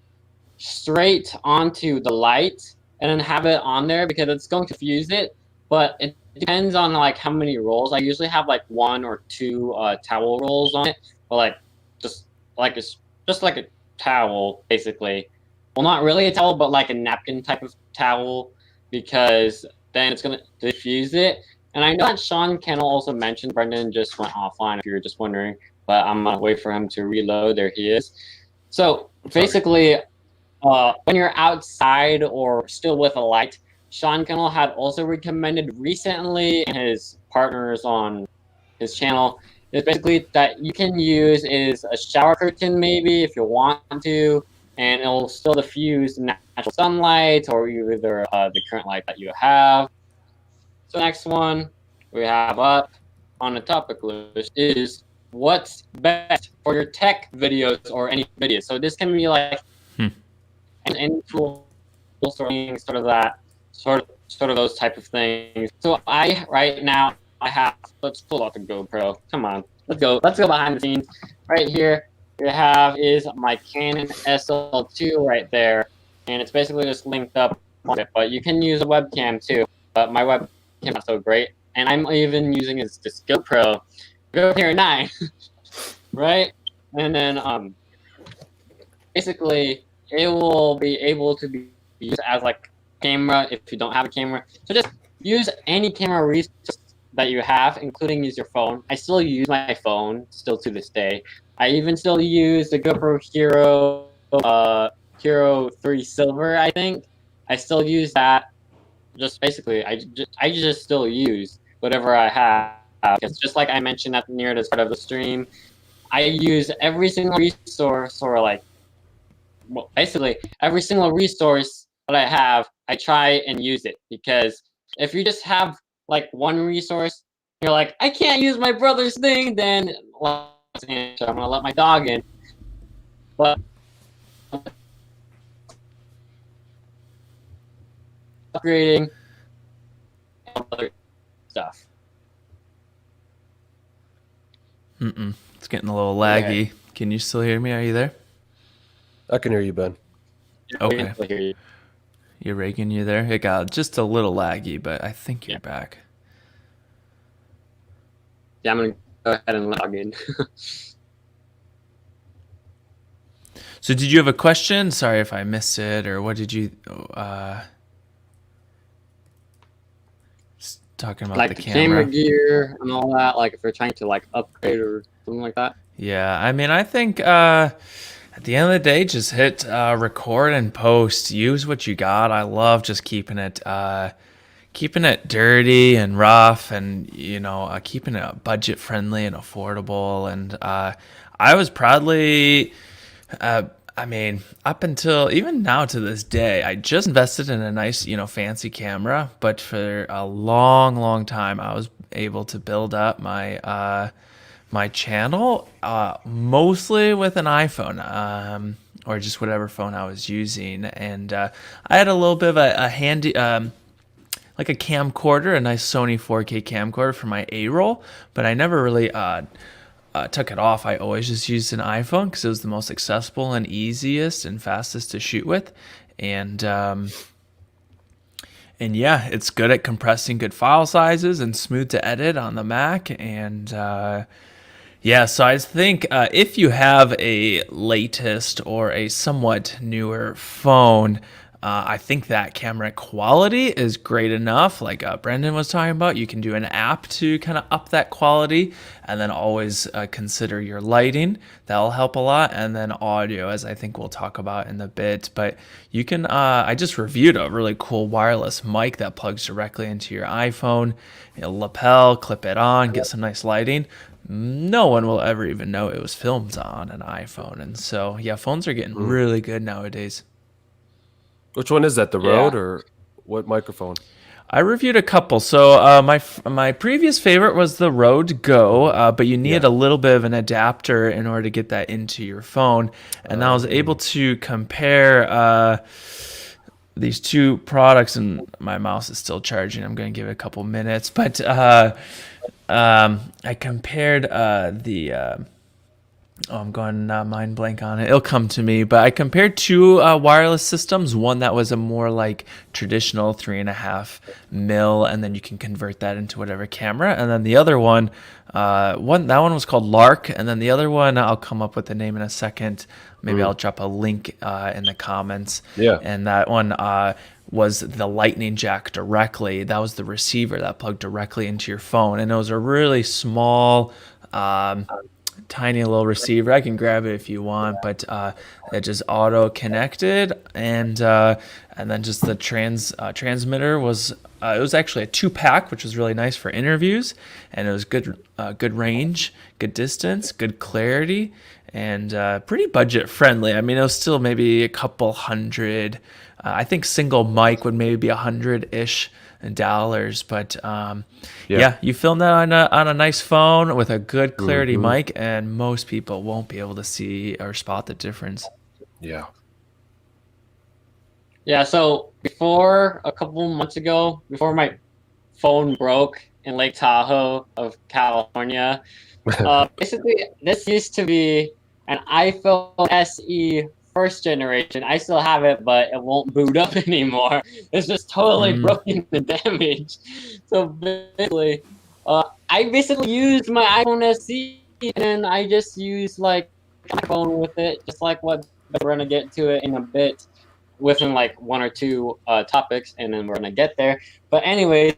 straight onto the light and then have it on there because it's going to fuse it, but it depends on like how many rolls. I usually have like 1 or 2 towel rolls on it, but like just like it's just like a towel basically. Well, not really a towel, but like a napkin type of towel, because then it's gonna diffuse it. And I know that Sean Cannell also mentioned, Brendan just went offline if you were just wondering, but I'm gonna wait for him to reload. There he is. So basically, when you're outside or still with a light, Sean Cannell had also recommended recently, and his partners on his channel, is basically that you can use is a shower curtain maybe if you want to, and it'll still diffuse natural sunlight or either the current light that you have. So next one we have up on the topic list is what's best for your tech videos or any videos. So this can be like any tool, sort of that, sort of those type of things. So right now I have, let's pull out the GoPro. Come on, let's go behind the scenes. Right here we have is my Canon SL2 right there, and it's basically just linked up on it. But you can use a webcam too. But my webcam is not so great, and I'm even using this GoPro Hero 9, right? And then basically it will be able to be used as like camera if you don't have a camera. So just use any camera resource that you have, including use your phone. I still use my phone still to this day. I even still use the GoPro Hero 3 Silver, I think. I still use that. Just basically, I just still use whatever I have. It's just like I mentioned near the start of the stream. I use every single resource, or like, well, basically every single resource that I have, I try and use it, because if you just have like one resource, you're like, I can't use my brother's thing, then I'm gonna let my dog in. But upgrading and other stuff. It's getting a little laggy. Can you still hear me? Are you there? I can hear you, Ben. Okay. You're Reagan, you there? It got just a little laggy, but I think you're back. Yeah, I'm gonna go ahead and log in. So did you have a question? Sorry if I missed it, or what did you talking about like the camera gear and all that, like if you're trying to like upgrade or something like that? Yeah, I mean, I think at the end of the day, just hit record and post. Use what you got. I love just keeping it dirty and rough, and keeping it budget friendly and affordable. And I was proudly, I mean, up until even now to this day, I just invested in a nice, fancy camera. But for a long, long time, I was able to build up my my channel mostly with an iPhone, or just whatever phone I was using. And I had a little bit of a handy like a camcorder, a nice Sony 4K camcorder for my A-roll, but I never really took it off. I always just used an iPhone because it was the most accessible and easiest and fastest to shoot with. And yeah, it's good at compressing good file sizes and smooth to edit on the Mac. And yeah, so I think if you have a latest or a somewhat newer phone, I think that camera quality is great enough. Like Brendan was talking about, you can do an app to kind of up that quality, and then always consider your lighting. That'll help a lot. And then audio, as I think we'll talk about in a bit. But you can, I just reviewed a really cool wireless mic that plugs directly into your iPhone. Lapel, clip it on, get some nice lighting. No one will ever even know it was filmed on an iPhone. And so, yeah, phones are getting really good nowadays. Which one is that? The Rode or what microphone? I reviewed a couple. So my previous favorite was the Rode Go, but you needed a little bit of an adapter in order to get that into your phone. And I was able to compare these two products, and my mouse is still charging. I'm going to give it a couple minutes. But I compared I'm going mind blank on it. It'll come to me. But I compared two wireless systems. One that was a more like traditional 3.5 mil, and then you can convert that into whatever camera. And then the other one, that one was called Lark. And then the other one, I'll come up with the name in a second. Maybe I'll drop a link in the comments. Yeah. And that one was the lightning jack directly. That was the receiver that plugged directly into your phone. And it was a really small, tiny little receiver. I can grab it if you want, but it just auto connected, and then just the transmitter was it was actually a 2-pack, which was really nice for interviews, and it was good range, good distance, good clarity, and pretty budget friendly. I mean, it was still maybe a couple hundred. I think single mic would maybe be $100-ish, but yeah, you film that on a nice phone with a good clarity mic, and most people won't be able to see or spot the difference. Yeah. Yeah, so before a couple months ago, before my phone broke in Lake Tahoe of California, basically this used to be an iPhone SE first generation. I still have it, but it won't boot up anymore. It's just totally broken and damaged. So basically, I basically used my iPhone SE, and I just used like my phone with it, just like what we're gonna get to it in a bit, within like one or two topics, and then we're gonna get there. But anyways,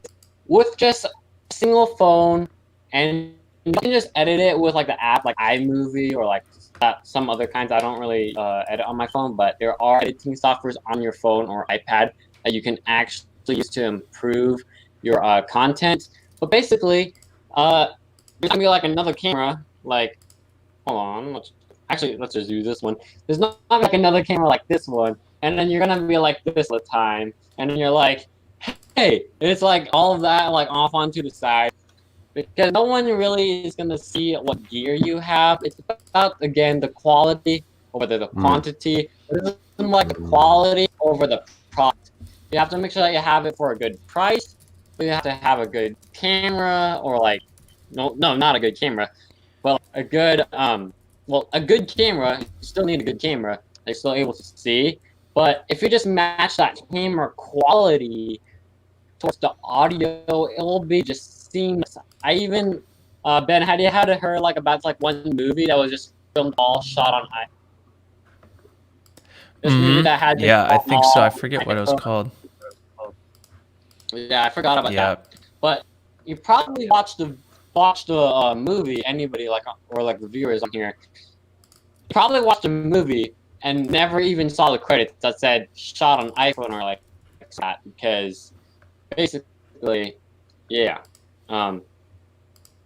with just a single phone, and you can just edit it with like the app like iMovie or like some other kinds. I don't really edit on my phone, but there are editing softwares on your phone or iPad that you can actually use to improve your content. But basically, there's gonna be like another camera. Like, hold on, let's just use this one. There's not like another camera like this one, and then you're gonna be like this all the time, and then you're like, hey, it's like all of that like off onto the side. Because no one really is going to see what gear you have. It's about, again, the quality over the quantity. It isn't like the quality over the product. You have to make sure that you have it for a good price. But you have to have a good camera, or like, no, not a good camera. Well, a good camera. You still need a good camera. They're still able to see. But if you just match that camera quality towards the audio, it will be just seamless. I even, Ben, have you heard like about like one movie that was just filmed all shot on this movie that had I think so. I forget what it was called. Yeah, I forgot about that. But you probably watched the movie. Anybody like or like the viewers on here probably watched a movie and never even saw the credits that said shot on iPhone or like that, because basically,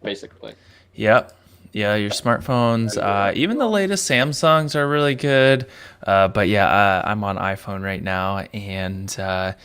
basically. Yep. Yeah, your smartphones, even the latest Samsungs are really good. But yeah, I'm on iPhone right now, and I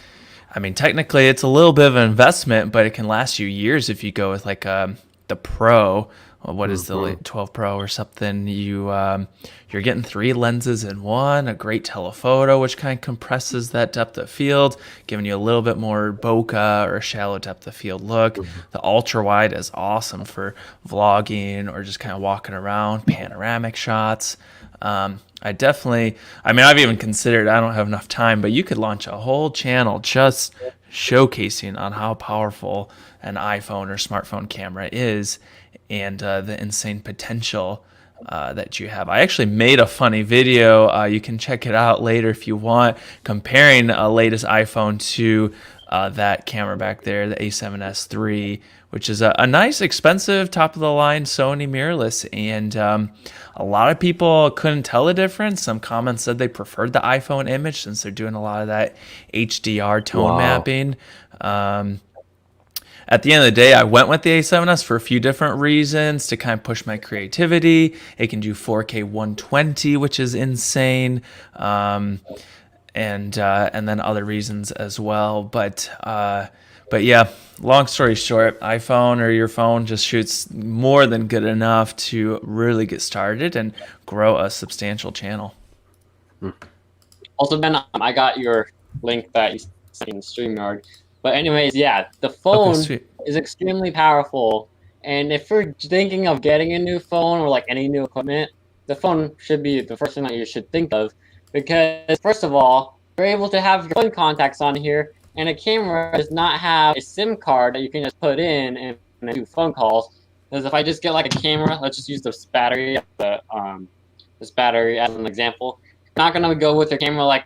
mean, technically it's a little bit of an investment, but it can last you years if you go with like the Pro, what is the 12 Pro or something, you're getting 3 lenses in one, a great telephoto, which kind of compresses that depth of field, giving you a little bit more bokeh or shallow depth of field look. The ultra wide is awesome for vlogging or just kind of walking around, panoramic shots. I've even considered, I don't have enough time, but you could launch a whole channel just showcasing on how powerful an iPhone or smartphone camera is, and the insane potential that you have. I actually made a funny video. You can check it out later if you want, comparing a latest iPhone to that camera back there, the A7S III, which is a nice, expensive, top-of-the-line Sony mirrorless. And a lot of people couldn't tell the difference. Some comments said they preferred the iPhone image since they're doing a lot of that HDR tone mapping. At the end of the day, I went with the A7S for a few different reasons to kind of push my creativity. It can do 4K 120, which is insane, and then other reasons as well. But yeah, long story short, iPhone or your phone just shoots more than good enough to really get started and grow a substantial channel. Also, Ben, I got your link that you sent in StreamYard. But anyways, yeah, the phone is extremely powerful. And if you're thinking of getting a new phone or like any new equipment, the phone should be the first thing that you should think of. Because first of all, you're able to have your phone contacts on here, and a camera does not have a SIM card that you can just put in and do phone calls. Because if I just get like a camera, let's just use this battery as an example. You're not gonna go with your camera like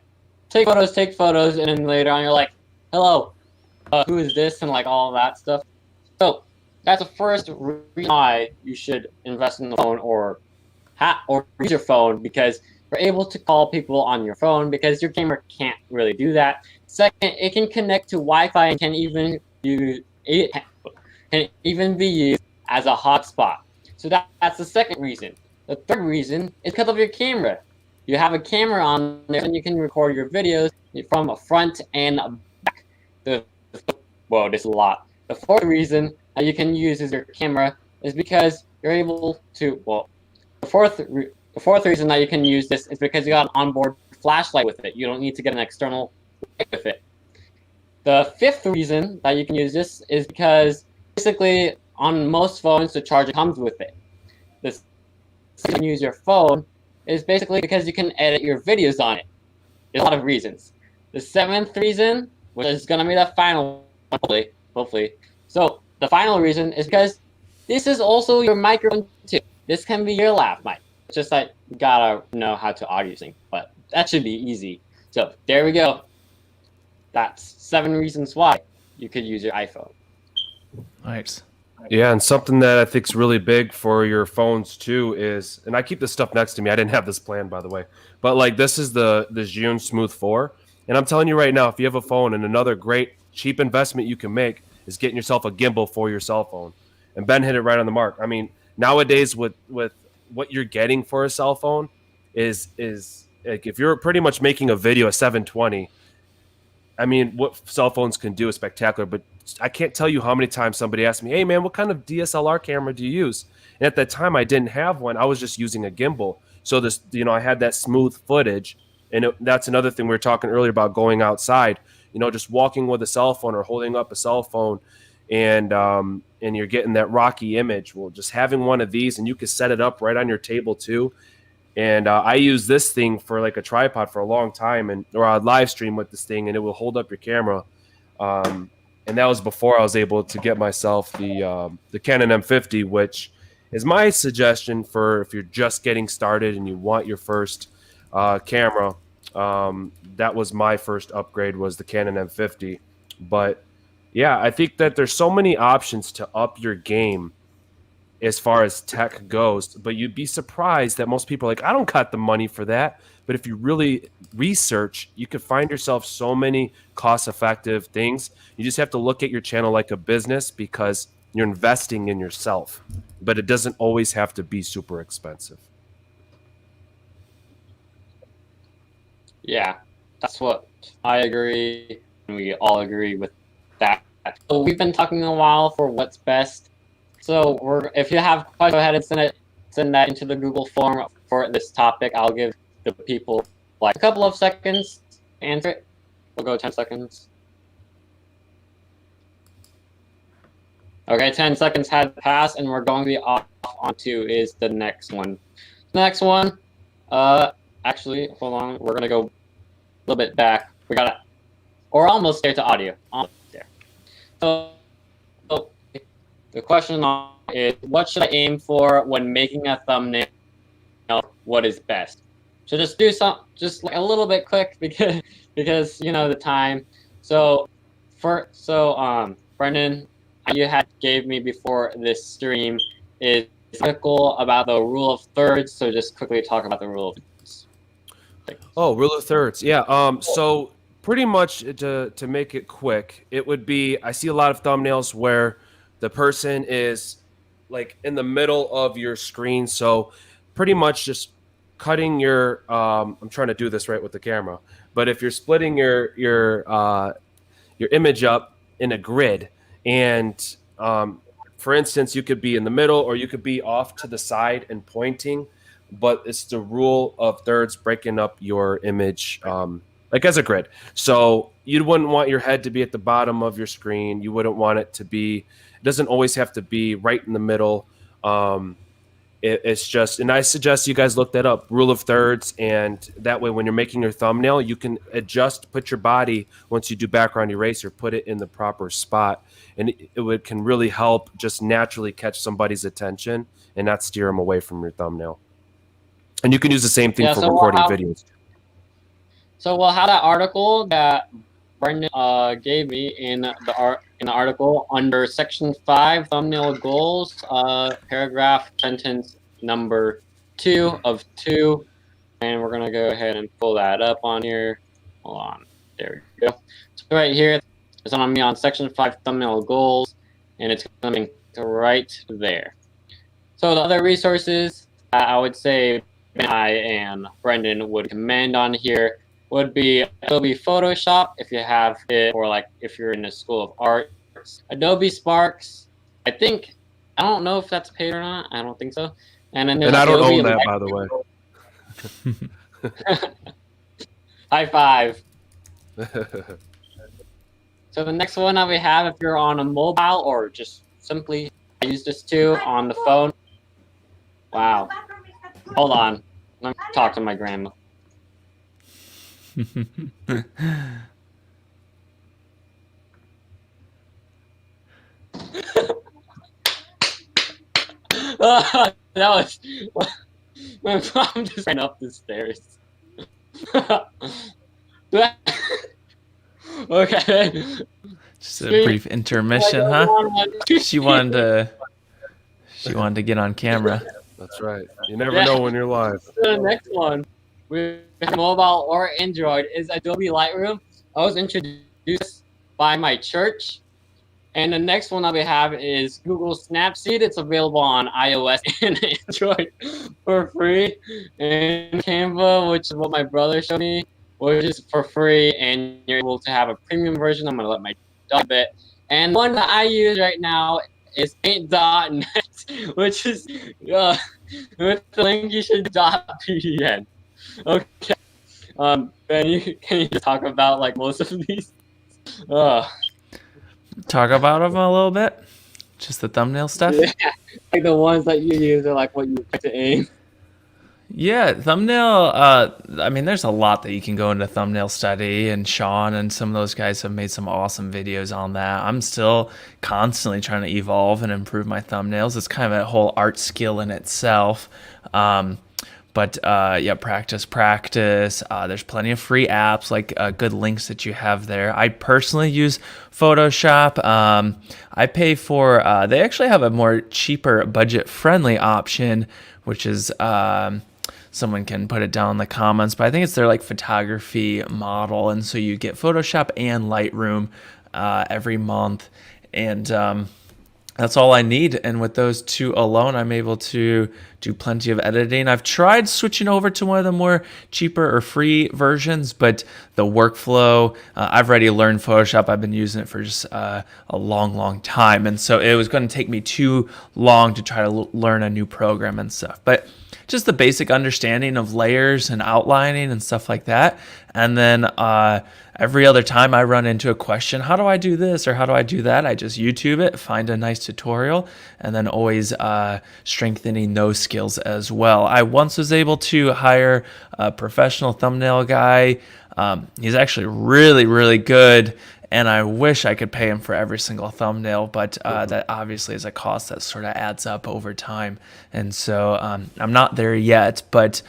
take photos, and then later on you're like, hello. Who is this, and like all of that stuff. So that's the first reason why you should invest in the phone or use your phone, because you're able to call people on your phone, because your camera can't really do that. Second, it can connect to Wi-Fi and can even be used as a hotspot. So that's the second reason. The third reason is because of your camera. You have a camera on there, and you can record your videos from a front and back. Whoa, there's a lot. The fourth reason that you can use your camera is because you're able to, the fourth reason that you can use this is because you got an onboard flashlight with it. You don't need to get an external light with it. The fifth reason that you can use this is because basically on most phones the charger comes with it. This you can use your phone is basically because you can edit your videos on it. There's a lot of reasons. The seventh reason, which is going to be the final one, hopefully. So the final reason is because this is also your microphone too. This can be your lav mic. It's just like you gotta know how to audio sync, but that should be easy. So there we go. That's 7 reasons why you could use your iPhone. Nice. Yeah, and something that I think is really big for your phones too is, and I keep this stuff next to me. I didn't have this planned, by the way, but like this is the Zhiyun Smooth 4, and I'm telling you right now, if you have a phone, and another great cheap investment you can make is getting yourself a gimbal for your cell phone. And Ben hit it right on the mark. I mean, nowadays with what you're getting for a cell phone is like if you're pretty much making a video at 720. I mean, what cell phones can do is spectacular, but I can't tell you how many times somebody asked me, hey, man, what kind of DSLR camera do you use? And at that time, I didn't have one. I was just using a gimbal. So this, I had that smooth footage. And that's another thing we were talking earlier about going outside, just walking with a cell phone or holding up a cell phone and you're getting that rocky image. Well, just having one of these, and you can set it up right on your table too. And I use this thing for like a tripod for a long time, or I'd live stream with this thing, and it will hold up your camera. And that was before I was able to get myself the Canon M50, which is my suggestion for if you're just getting started and you want your first camera. That was my first upgrade, was the Canon M50. But yeah, I think that there's so many options to up your game as far as tech goes, but you'd be surprised that most people are like, I don't got the money for that. But if you really research, you could find yourself so many cost-effective things. You just have to look at your channel like a business, because you're investing in yourself, but it doesn't always have to be super expensive. Yeah, that's what I agree, and we all agree with that. So we've been talking a while for what's best So if you have questions, go ahead and send that into the Google form for this topic. I'll give the people like a couple of seconds to answer it. We'll go 10 seconds. Okay, 10 seconds had passed, and we're going to be off onto is the next one. The next one, actually, hold on. We're gonna go a little bit back. We got it. Or almost there to audio. Almost there. So the question is, what should I aim for when making a thumbnail? What is best? So just do just like a little bit quick because you know the time. So Brendan, you had gave me before this stream is an article about the rule of thirds. So just quickly talk about the rule of thirds. Oh, rule of thirds. Yeah. So pretty much to make it quick, it would be, I see a lot of thumbnails where the person is like in the middle of your screen. So pretty much just cutting your, I'm trying to do this right with the camera, but if you're splitting your image up in a grid, and for instance, you could be in the middle or you could be off to the side and pointing, but it's the rule of thirds, breaking up your image like as a grid. So you wouldn't want your head to be at the bottom of your screen. You wouldn't want it to be, it doesn't always have to be right in the middle. It's just, and I suggest you guys look that up, rule of thirds, and that way when you're making your thumbnail, you can adjust, put your body, once you do background eraser, put it in the proper spot, and it can really help just naturally catch somebody's attention and not steer them away from your thumbnail. And you can use the same thing for recording videos. So we'll have that article that Brendan gave me in the article under section 5 thumbnail goals, paragraph sentence number 2 of 2, and we're gonna go ahead and pull that up on here. Hold on, there we go. So right here, it's gonna be on section 5 thumbnail goals, and it's coming right there. So the other resources I would say I and Brendan would commend on here would be Adobe Photoshop if you have it, or like if you're in the School of Arts. Adobe Sparks, I don't know if that's paid or not. I don't think so. And then I don't own that, by the way. High five. So the next one that we have, if you're on a mobile or just simply use this too on the phone. Wow. Hold on. Let me talk to my grandma. That was my mom just ran up the stairs. Okay. Just a brief intermission, huh? She wanted to get on camera. That's right. You never know when you're live. The next one, we have mobile or Android, is Adobe Lightroom. I was introduced by my church. And the next one that we have is Google Snapseed. It's available on iOS and Android for free. And Canva, which is what my brother showed me, which is for free. And you're able to have a premium version. I'm going to let my dog bit. And one that I use right now is paint.net, which is with the link you should .pdn. Okay. Ben, can you talk about like most of these? Talk about them a little bit. Just the thumbnail stuff. Yeah, like the ones that you use are like what you like to aim. Yeah, thumbnail. I mean, there's a lot that you can go into thumbnail study, and Sean and some of those guys have made some awesome videos on that. I'm still constantly trying to evolve and improve my thumbnails. It's kind of a whole art skill in itself. But yeah, practice. There's plenty of free apps, like good links that you have there. I personally use Photoshop. I pay for, they actually have a more cheaper, budget-friendly option, which is, someone can put it down in the comments, but I think it's their like photography model. And so you get Photoshop and Lightroom every month. And that's all I need, and with those two alone, I'm able to do plenty of editing. I've tried switching over to one of the more cheaper or free versions, but the workflow, I've already learned Photoshop. I've been using it for just a long time. And so it was going to take me too long to try to learn a new program and stuff. But just the basic understanding of layers and outlining and stuff like that. And then every other time I run into a question, how do I do this or how do I do that? I just YouTube it, find a nice tutorial, and then always strengthening those skills as well. I once was able to hire a professional thumbnail guy. He's actually really good, and I wish I could pay him for every single thumbnail, but that obviously is a cost that sort of adds up over time. And so I'm not there yet, but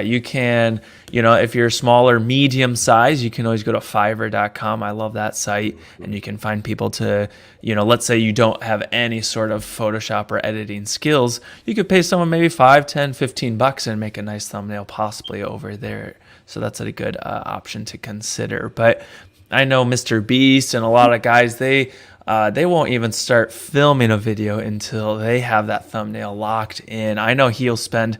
you can, if you're smaller, medium size, you can always go to Fiverr.com. I love that site, and you can find people to, let's say you don't have any sort of Photoshop or editing skills, you could pay someone maybe $5, $10, $15 and make a nice thumbnail possibly over there. So that's a good option to consider. But I know Mr. Beast and a lot of guys, they won't even start filming a video until they have that thumbnail locked in. I know he'll spend,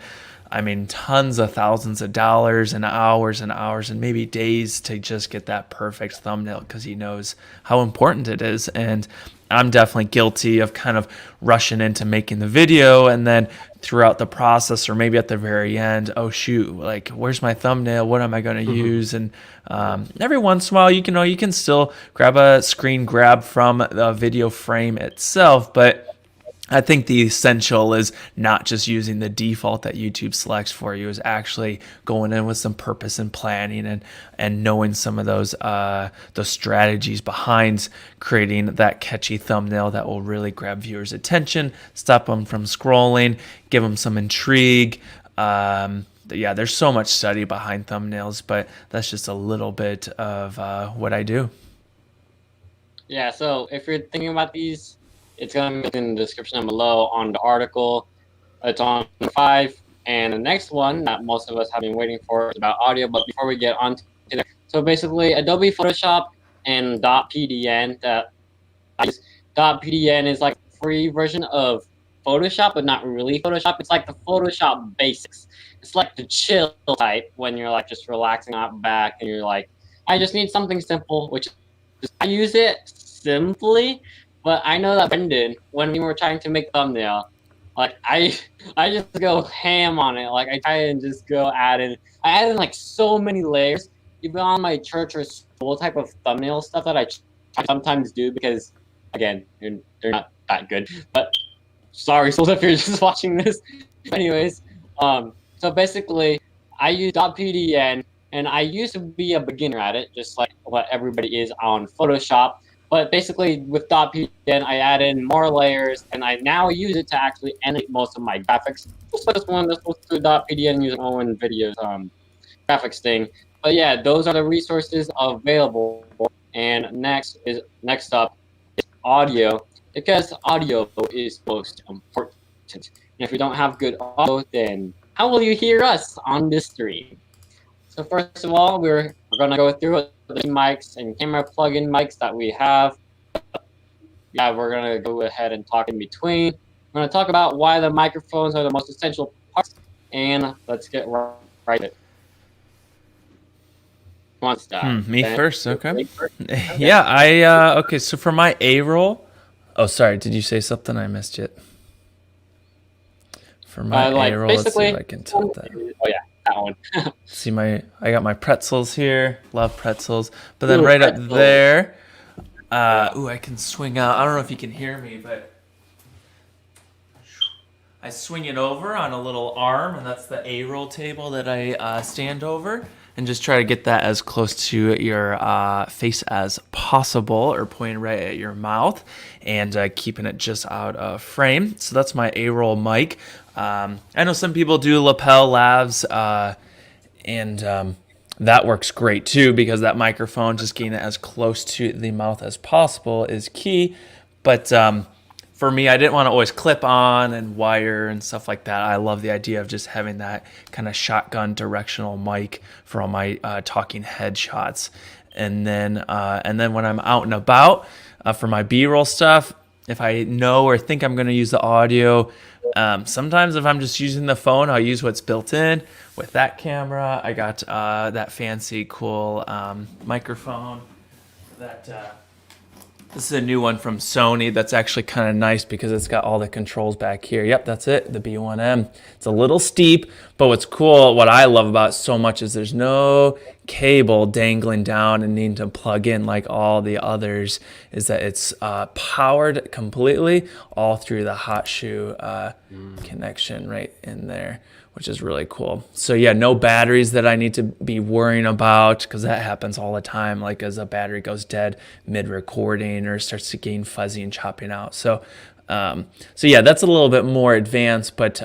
tons of thousands of dollars and hours and maybe days to just get that perfect thumbnail because he knows how important it is. And I'm definitely guilty of kind of rushing into making the video, and then throughout the process or maybe at the very end, oh shoot, like where's my thumbnail? What am I going to use? And every once in a while, you can still grab a screen grab from the video frame itself, but I think the essential is not just using the default that YouTube selects for you, is actually going in with some purpose and planning and knowing some of those strategies behind creating that catchy thumbnail that will really grab viewers' attention, stop them from scrolling, give them some intrigue. There's so much study behind thumbnails, but that's just a little bit of what I do. Yeah, so if you're thinking about these, it's going to be in the description down below on the article. It's on 5. And the next one that most of us have been waiting for is about audio. But before we get on to that, so basically Adobe Photoshop and .pdn, .pdn is like a free version of Photoshop, but not really Photoshop. It's like the Photoshop basics. It's like the chill type when you're like just relaxing out back and you're like, I just need something simple, which is, I use it simply. But I know that Brendan, when we were trying to make thumbnail, like I just go ham on it. Like I try and just go I add in like so many layers, even on my church or school type of thumbnail stuff that I sometimes do because, again, they're not that good. But sorry, schools, if you're just watching this. Anyways, so basically, I use .pdn, and I used to be a beginner at it, just like what everybody is on Photoshop. But basically, with .pdn, I add in more layers, and I now use it to actually animate most of my graphics. Just like this one that's supposed to do .pdn using Owen Video's graphics thing. But yeah, those are the resources available. And next up is audio, because audio is most important. And if you don't have good audio, then how will you hear us on this stream? So first of all, we're gonna go through the mics and camera plug-in mics that we have. Yeah, we're gonna go ahead and talk in between. We're gonna talk about why the microphones are the most essential parts, and let's get right to it. Who wants to start? Me Ben? first, okay. Okay. Yeah, okay, so for my A-roll, oh, sorry, did you say something? I missed it. For my A-roll, let's see if I can tilt that. Oh yeah, that one. See I got my pretzels here. Love pretzels. But then right up there, I can swing out. I don't know if you can hear me, but I swing it over on a little arm, and that's the A-roll table that I stand over, and just try to get that as close to your face as possible, or pointing right at your mouth, and keeping it just out of frame. So that's my A-roll mic. I know some people do lapel lavs, and that works great too, because that microphone, just getting it as close to the mouth as possible is key. But for me, I didn't want to always clip on and wire and stuff like that. I love the idea of just having that kind of shotgun directional mic for all my talking head shots. And then when I'm out and about for my B-roll stuff, if I know or think I'm going to use the audio, Sometimes if I'm just using the phone, I'll use what's built in. With that camera, I got that fancy, cool microphone. This is a new one from Sony that's actually kind of nice because it's got all the controls back here. Yep, that's it, the B1M. It's a little steep, but what's cool, what I love about it so much is there's no cable dangling down and needing to plug in like all the others, is that it's powered completely all through the hot shoe connection right in there, which is really cool. So yeah, no batteries that I need to be worrying about, because that happens all the time, like as a battery goes dead mid-recording or starts to gain fuzzy and chopping out. So yeah, that's a little bit more advanced, but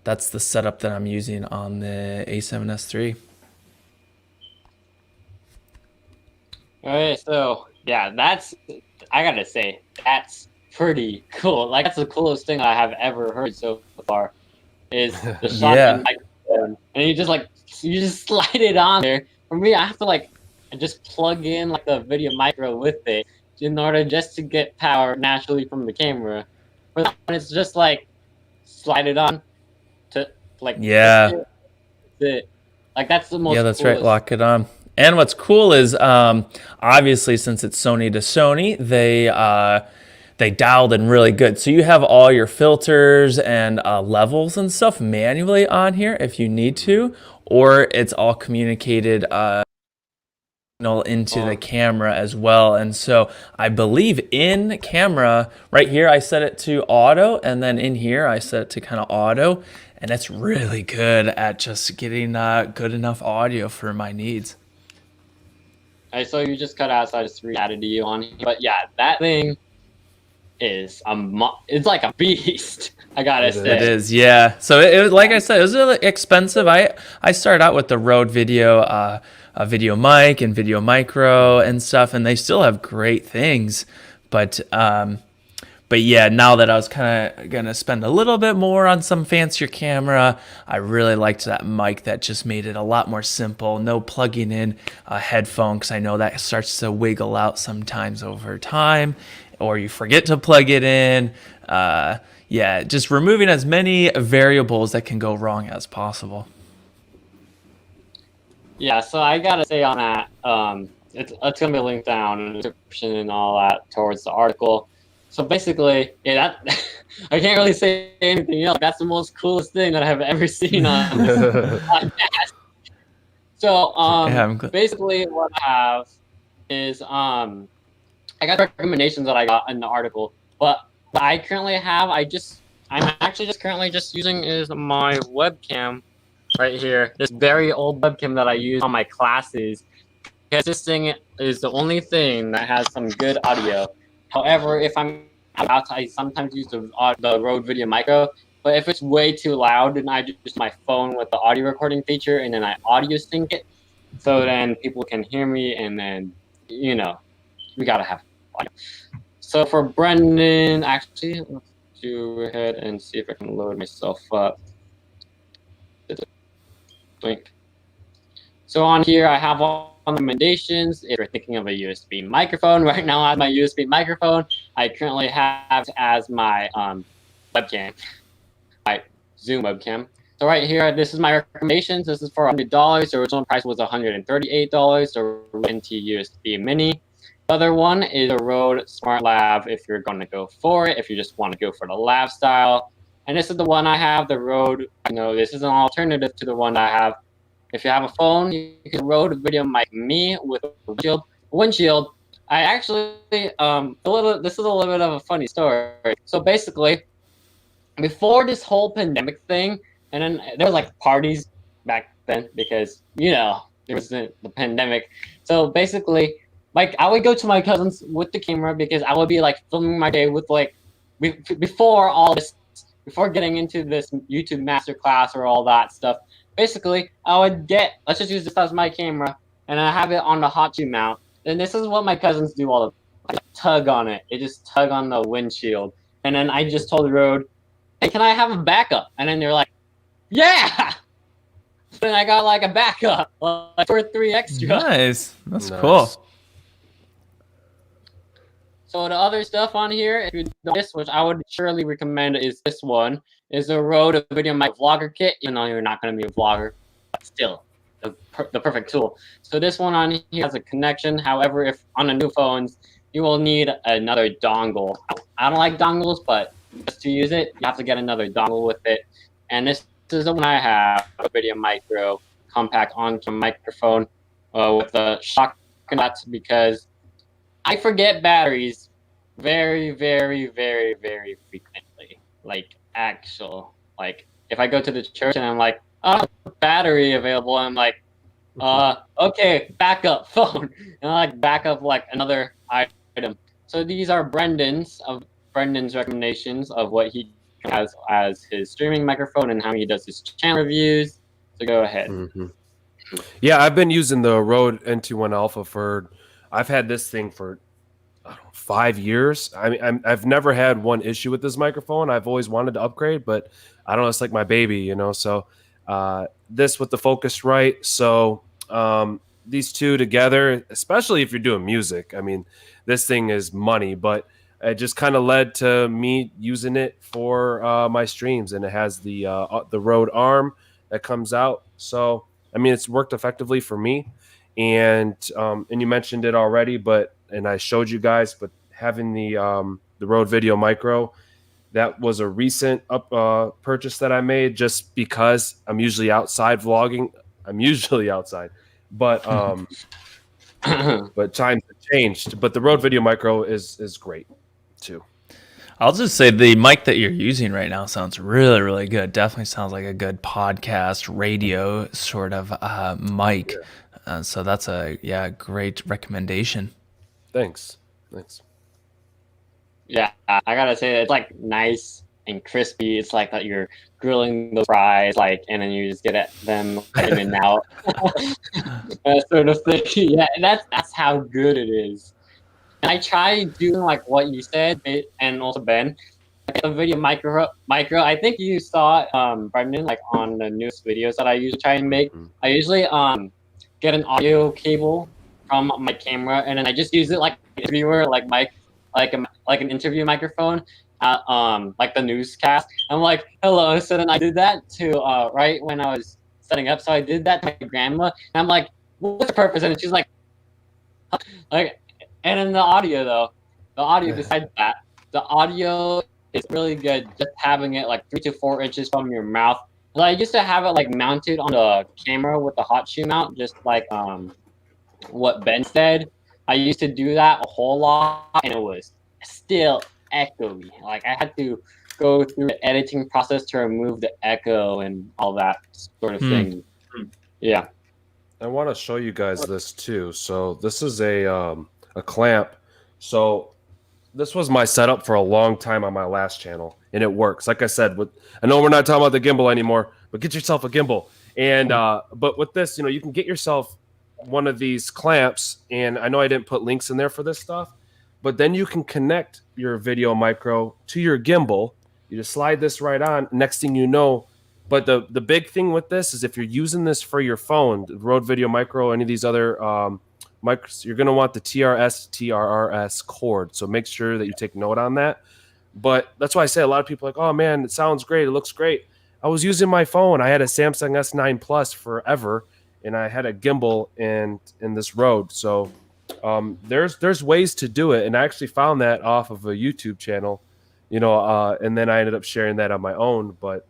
that's the setup that I'm using on the A7S III. All right, so yeah, I gotta say, that's pretty cool. Like, that's the coolest thing I have ever heard so far, is the shotgun microphone. And you just slide it on there. For me, I have to like just plug in like the video micro with it in order just to get power naturally from the camera. For that one, it's just like slide it on to like Yeah. Like, that's the most that's coolest. right, lock it on. And what's cool is obviously since it's Sony to Sony, they dialed in really good. So you have all your filters and levels and stuff manually on here if you need to, or it's all communicated into the camera as well. And so I believe in camera right here, I set it to auto, and then in here I set it to kind of auto, and it's really good at just getting good enough audio for my needs. I saw you just cut out, so I just re-added you on here. But yeah, that thing is it's like a beast. I gotta say. It is, yeah. So it like I said, it was really expensive. I started out with the Rode Video, a video mic and video micro and stuff, and they still have great things. But yeah, now that I was kind of gonna spend a little bit more on some fancier camera, I really liked that mic that just made it a lot more simple. No plugging in a headphone, because I know that starts to wiggle out sometimes over time, or you forget to plug it in. Yeah, just removing as many variables that can go wrong as possible. Yeah, so I gotta say on that, it's gonna be linked down in the description and all that towards the article. So basically, yeah, I can't really say anything else. That's the most coolest thing that I have ever seen on this podcast. So basically what I have is I got recommendations that I got in the article, but what I currently have, I'm actually just currently just using is my webcam right here. This very old webcam that I use on my classes, because this thing is the only thing that has some good audio. However, if I'm out, I sometimes use the Rode Video Micro. But if it's way too loud, then I just use my phone with the audio recording feature, and then I audio sync it, so then people can hear me, and then we gotta have audio. So for Brendan, actually, let's go ahead and see if I can load myself up. Link. So on here, I have all recommendations. If you're thinking of a USB microphone, right now I have my USB microphone. I currently have as my webcam, my Zoom webcam. So right here, this is my recommendations. This is for $100. The original price was $138. The NT USB Mini. The other one is a Rode Smart Lav if you're going to go for it, if you just want to go for the lav style. And this is the one I have, the Rode. This is an alternative to the one I have. If you have a phone, you can Rode Video Mic Me with a windshield. I actually, this is a little bit of a funny story. So basically, before this whole pandemic thing, and then there were like parties back then because, there was the pandemic. So basically, like, I would go to my cousins with the camera because I would be like filming my day with like, before all this, before getting into this YouTube masterclass or all that stuff. Basically, I would let's just use this as my camera, and I have it on the hot shoe mount. And this is what my cousins do all the time. Tug on it. They just tug on the windshield. And then I just told Rode, hey, can I have a backup? And then they're like, yeah! So then I got like a backup, like 2 or 3 extra. Nice. That's cool. So the other stuff on here, if you know this, which I would surely recommend, is this one. is the Rode Video Mic Vlogger Kit, even though you're not going to be a vlogger, but still the perfect tool. So this one on here has a connection. However, if on the new phones, you will need another dongle. I don't like dongles, but just to use it, you have to get another dongle with it. And this is the one I have, a Video Micro compact on-cam microphone with a shotgun nuts, because I forget batteries very, very, very, very frequently. Like if I go to the church and I'm like, oh, battery available, I'm like, okay, backup phone, and I like back up like another item. So these are Brendan's recommendations of what he has as his streaming microphone and how he does his channel reviews. So go ahead. Yeah, I've been using the Rode NT1 Alpha I've had this thing for 5 years. I mean, I've never had one issue with this microphone. I've always wanted to upgrade, but I don't know, it's like my baby, you know. So this with the Focusrite. So these two together, especially if you're doing music, I mean, this thing is money, but it just kind of led to me using it for my streams, and it has the Rode arm that comes out. So I mean, it's worked effectively for me. And you mentioned it already, and I showed you guys, but having the Rode Video Micro, that was a recent purchase that I made, just because I'm usually outside vlogging. I'm usually outside, but but times have changed. But the Rode Video Micro is great too. I'll just say the mic that you're using right now sounds really, really good. Definitely sounds like a good podcast, radio sort of mic. So that's a great recommendation. Thanks. Yeah, I gotta say, it's like nice and crispy. It's like that you're grilling the fries, like, and then you just get them in and out, that sort of thing. Yeah, that's how good it is. And I tried doing like what you said, and also Ben, like a video micro. I think you saw Brendan, like on the newest videos that I usually try and make. I usually get an audio cable from my camera, and then I just use it like an interviewer, like an interview microphone, like the newscast. I'm like, hello. So then I did that to right when I was setting up. So I did that to my grandma, and I'm like, what's the purpose? And she's like, and then the audio though, besides that, the audio is really good. Just having it like 3 to 4 inches from your mouth. And I used to have it like mounted on the camera with the hot shoe mount, just like what Ben said. I used to do that a whole lot, and it was still echoey. Like I had to go through the editing process to remove the echo and all that sort of thing. Yeah. I want to show you guys this too. So this is a clamp. So this was my setup for a long time on my last channel, and it works. Like I said, I know we're not talking about the gimbal anymore, but get yourself a gimbal. And but with this, you know, you can get yourself one of these clamps, and I know I didn't put links in there for this stuff, but then you can connect your Video Micro to your gimbal. You just slide this right on. Next thing you know, but the big thing with this is if you're using this for your phone, the Rode Video Micro, any of these other micros, you're going to want the TRRS cord. So make sure that you take note on that. But that's why I say a lot of people are like, oh man, it sounds great, it looks great. I was using my phone. I had a Samsung S9 Plus forever, and I had a gimbal in this Rode. So there's ways to do it, and I actually found that off of a YouTube channel, you know, and then I ended up sharing that on my own. But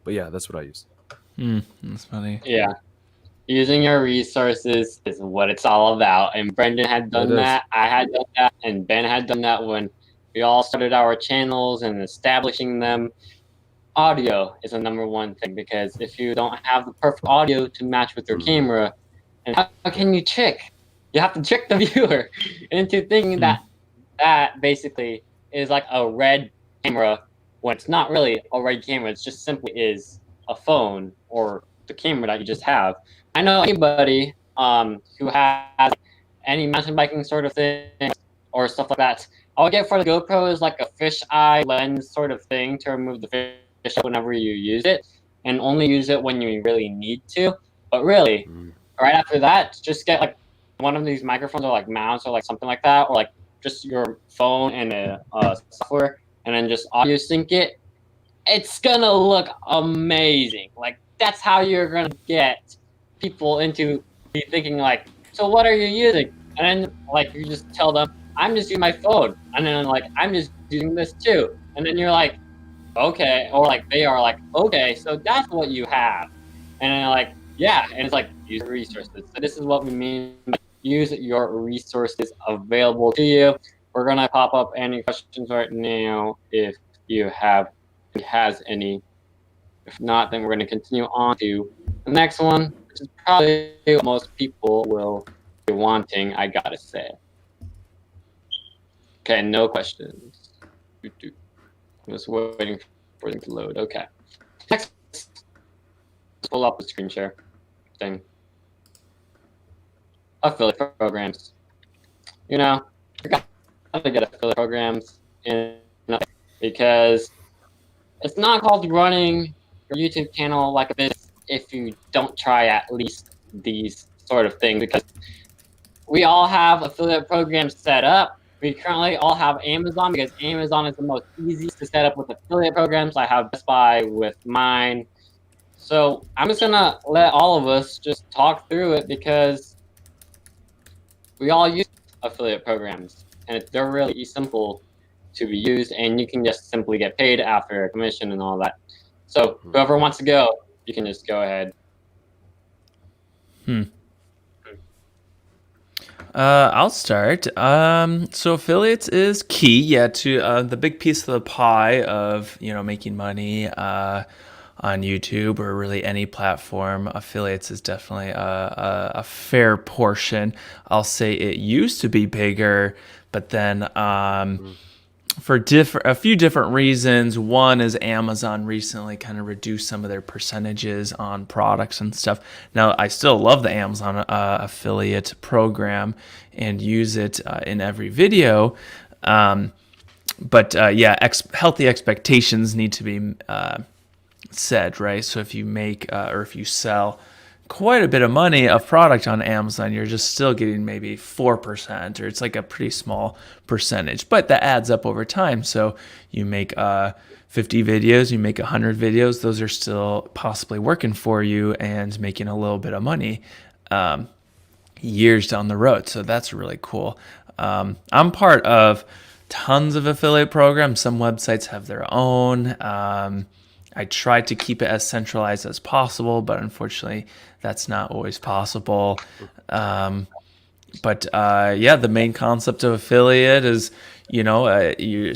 yeah, that's what I use. That's funny. Yeah, using your resources is what it's all about. And Brendan had done that. I had done that, and Ben had done that when we all started our channels and establishing them. Audio is the #1 thing, because if you don't have the perfect audio to match with your camera, and how can you trick? You have to trick the viewer into thinking that basically is like a red camera, when it's not really a red camera. It's just simply is a phone or the camera that you just have. I know anybody who has any mountain biking sort of thing or stuff like that. All I get for the GoPro is like a fisheye lens sort of thing to remove the fish whenever you use it, and only use it when you really need to. But really, right after that, just get like one of these microphones or like mounts or like something like that, or like just your phone and a software, and then just audio sync it. it's gonna look amazing. Like, that's how you're gonna get people into be thinking like, so what are you using? And then like you just tell them, I'm just using my phone. And then like, I'm just using this too. And then you're like, okay, or like they are like, okay, so that's what you have. And then like, yeah, and it's like use resources. So this is what we mean by use your resources available to you. We're gonna pop up any questions right now if you has any. If not, then we're gonna continue on to the next one, which is probably what most people will be wanting, I gotta say. Okay, no questions. I'm just waiting for them to load. Okay. Next, let's pull up the screen share thing. Affiliate programs. You know, you're gonna get affiliate programs in because it's not called running your YouTube channel like a business if you don't try at least these sort of things, because we all have affiliate programs set up. We currently all have Amazon because Amazon is the most easiest to set up with affiliate programs. I have Best Buy with mine. So I'm just gonna let all of us just talk through it because we all use affiliate programs and they're really simple to be used, and you can just simply get paid after a commission and all that. So whoever wants to go, you can just go ahead. I'll start. So affiliates is key, yeah, to the big piece of the pie of making money on YouTube or really any platform. Affiliates is definitely a fair portion. I'll say it used to be bigger, but then for a few different reasons. One is Amazon recently kind of reduced some of their percentages on products and stuff. Now, I still love the Amazon affiliate program and use it in every video. But healthy expectations need to be said, right? So if you make or if you sell quite a bit of money of product on Amazon, you're just still getting maybe 4%, or it's like a pretty small percentage, but that adds up over time. So you make 50 videos, you make 100 videos, those are still possibly working for you and making a little bit of money years down the road. So that's really cool. I'm part of tons of affiliate programs. Some websites have their own. I try to keep it as centralized as possible, but unfortunately, that's not always possible. The main concept of affiliate is,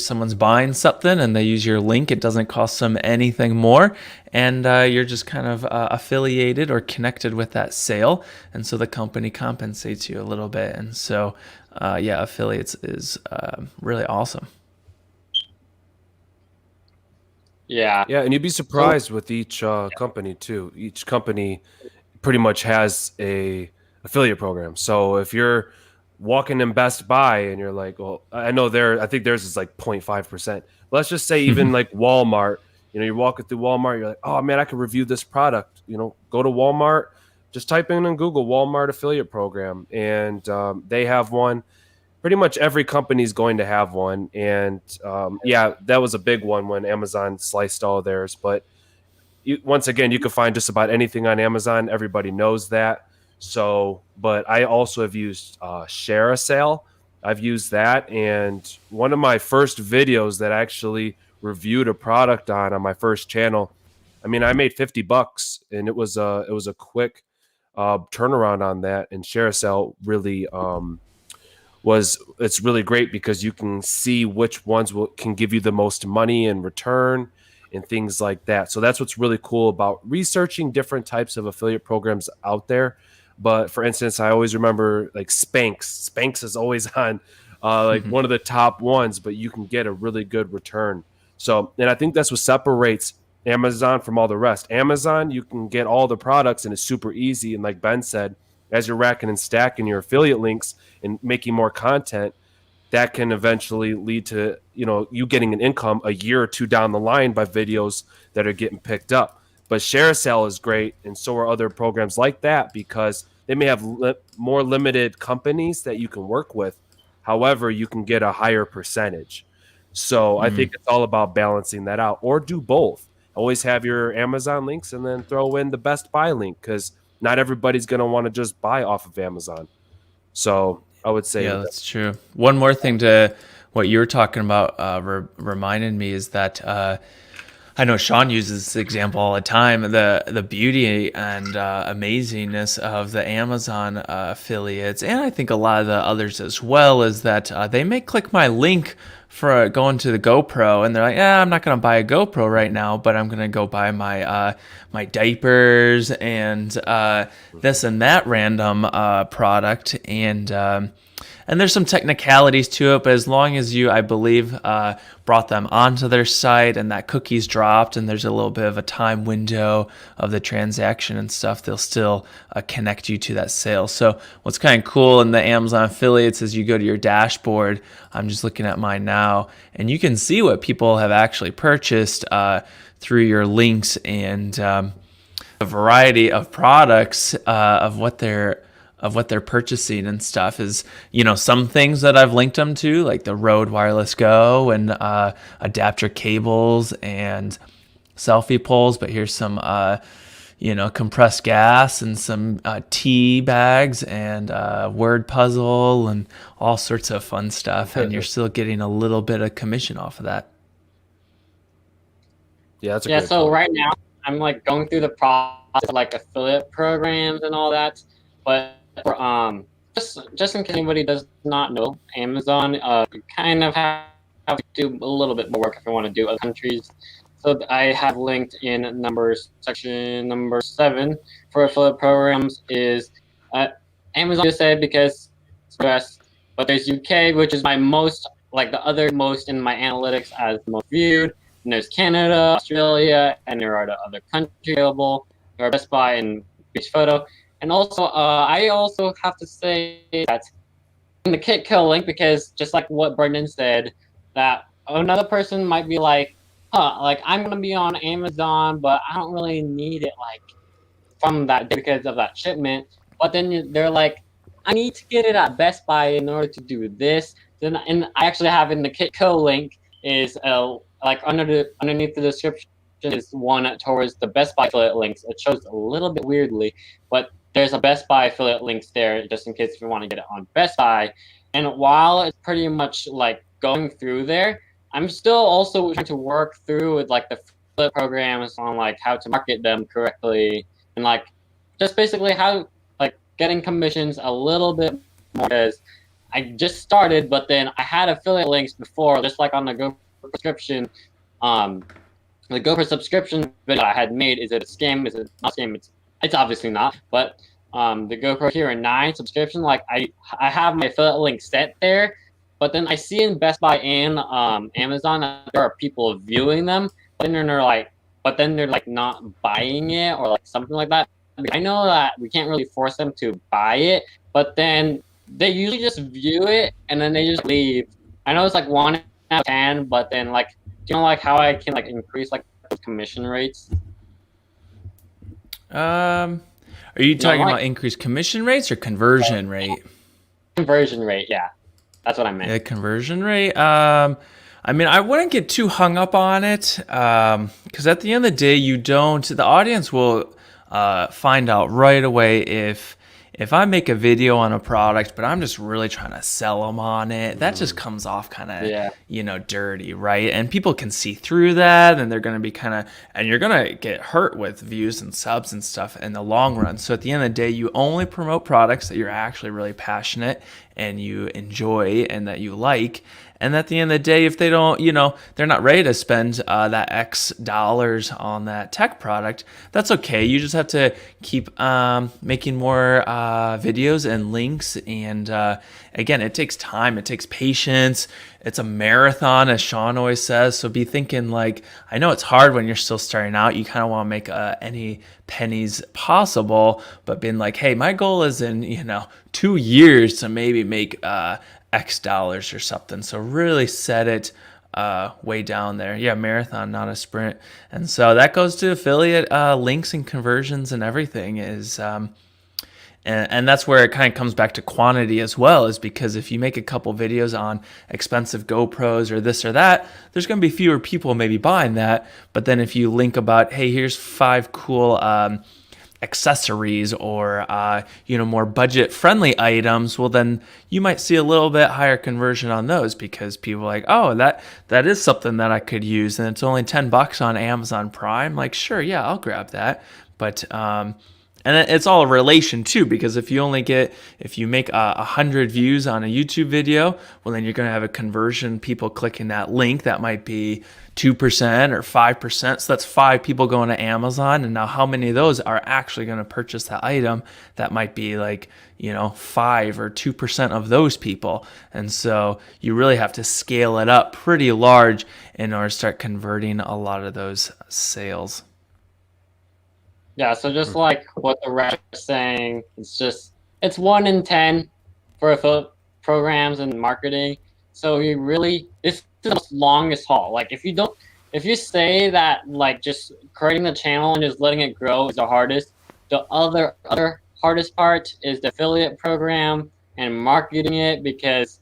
someone's buying something and they use your link. It doesn't cost them anything more, and you're just kind of affiliated or connected with that sale, and so the company compensates you a little bit. And so, affiliates is really awesome. Yeah, and you'd be surprised with each company too. Each company pretty much has a affiliate program. So if you're walking in Best Buy and you're like, well, I think theirs is like 0.5%. Let's just say even like Walmart, you're walking through Walmart, you're like, oh man, I could review this product. Go to Walmart, just type in on Google Walmart affiliate program, and they have one. Pretty much every company is going to have one. And that was a big one when Amazon sliced all theirs. But once again, you can find just about anything on Amazon. Everybody knows that. So, but I also have used Share a Sale. I've used that. And one of my first videos that I actually reviewed a product on my first channel, I made $50 and it was a quick turnaround on that. And Share a Sale really, it's really great because you can see which ones can give you the most money in return and things like that. So that's what's really cool about researching different types of affiliate programs out there. But for instance, I always remember like Spanx is always on one of the top ones, but you can get a really good return. So, and I think that's what separates Amazon from all the rest. Amazon, you can get all the products and it's super easy. And like Ben said, as you're racking and stacking your affiliate links and making more content, that can eventually lead to, you getting an income a year or two down the line by videos that are getting picked up. But Share a Sale is great, and so are other programs like that because they may have more limited companies that you can work with. However, you can get a higher percentage. So I think it's all about balancing that out, or do both. Always have your Amazon links and then throw in the Best Buy link, because not everybody's going to want to just buy off of Amazon. So I would say Yeah, that's true. One more thing to what you were talking about reminded me is that I know Sean uses this example all the time. The beauty and amazingness of the Amazon affiliates, and I think a lot of the others as well, is that they may click my link for going to the GoPro, and they're like, "Yeah, I'm not going to buy a GoPro right now, but I'm going to go buy my my diapers and this and that random product." And there's some technicalities to it, but as long as you, I believe, brought them onto their site and that cookie's dropped and there's a little bit of a time window of the transaction and stuff, they'll still connect you to that sale. So what's kind of cool in the Amazon affiliates is you go to your dashboard. I'm just looking at mine now, and you can see what people have actually purchased through your links and a variety of products of what they're purchasing and stuff is, some things that I've linked them to, like the Rode Wireless Go and adapter cables and selfie poles. But here's some, compressed gas and some tea bags and word puzzle and all sorts of fun stuff. And you're still getting a little bit of commission off of that. Yeah, that's a Yeah, great so point. right now I'm like going through the process of like affiliate programs and all that. But for just in case anybody does not know, Amazon you kind of have to do a little bit more work if you want to do other countries. So I have linked in section number 7 for affiliate programs is Amazon USA because it's US, but there's UK, which is my most, like the other most in my analytics as the most viewed. And there's Canada, Australia, and there are the other countries available. There are Best Buy and Beach Photo. And also, I also have to say that in the Kitco link, because just like what Brendan said, that another person might be like, like I'm gonna be on Amazon, but I don't really need it like from that day because of that shipment. But then they're like, I need to get it at Best Buy in order to do this. Then, and I actually have in the Kitco link is like underneath the description is one towards the Best Buy affiliate links. It shows a little bit weirdly, but there's a Best Buy affiliate links there just in case if you want to get it on Best Buy. And while it's pretty much like going through there, I'm still also trying to work through with like the affiliate programs on like how to market them correctly and like just basically how like getting commissions a little bit more, because I just started, but then I had affiliate links before, just like on the GoPro subscription. The GoPro subscription video I had made, is it a scam? Is it not a scam? It's obviously not. But the GoPro Hero 9 subscription, like I have my affiliate link set there, but then I see in Best Buy and Amazon that there are people viewing them, but then they're like not buying it or like something like that. I know that we can't really force them to buy it, but then they usually just view it and then they just leave. I know it's like 1 out of 10, but then like, do you know like how I can like increase like commission rates? Are you talking about increased commission rates or conversion rate? Conversion rate, yeah. That's what I meant. Yeah, conversion rate. I mean, I wouldn't get too hung up on it because at the end of the day, the audience will find out right away if I make a video on a product, but I'm just really trying to sell them on it, that just comes off kind of, dirty, right? And people can see through that, and they're going to be and you're going to get hurt with views and subs and stuff in the long run. So at the end of the day, you only promote products that you're actually really passionate and you enjoy and that you like. And at the end of the day, if they don't, they're not ready to spend that X dollars on that tech product, that's okay. You just have to keep making more videos and links. And again, it takes time. It takes patience. It's a marathon, as Sean always says. So be thinking like, I know it's hard when you're still starting out. You kind of want to make any pennies possible, but being like, hey, my goal is in, 2 years to maybe make X dollars or something. So really set it way down there. Yeah, marathon, not a sprint. And so that goes to affiliate links and conversions and everything is and And that's where it kind of comes back to quantity as well, is because if you make a couple videos on expensive GoPros or this or that, there's going to be fewer people maybe buying that. But then if you link about, hey, here's 5 cool accessories or more budget friendly items, well, then you might see a little bit higher conversion on those, because people are like, oh, that is something that I could use, and it's only $10 on Amazon Prime. Like, sure, yeah, I'll grab that. But and it's all a relation too, because if you make 100 views on a YouTube video, well, then you're going to have a conversion, people clicking that link, that might be 2% or 5%. So that's 5 people going to Amazon. And now how many of those are actually going to purchase that item? That might be like, 5 or 2% of those people. And so you really have to scale it up pretty large in order to start converting a lot of those sales. Yeah, so just like what the rep is saying, it's 1 in 10 for affiliate programs and marketing. So this is the longest haul. Like if you say that like just creating the channel and just letting it grow is the hardest, the other hardest part is the affiliate program and marketing it, because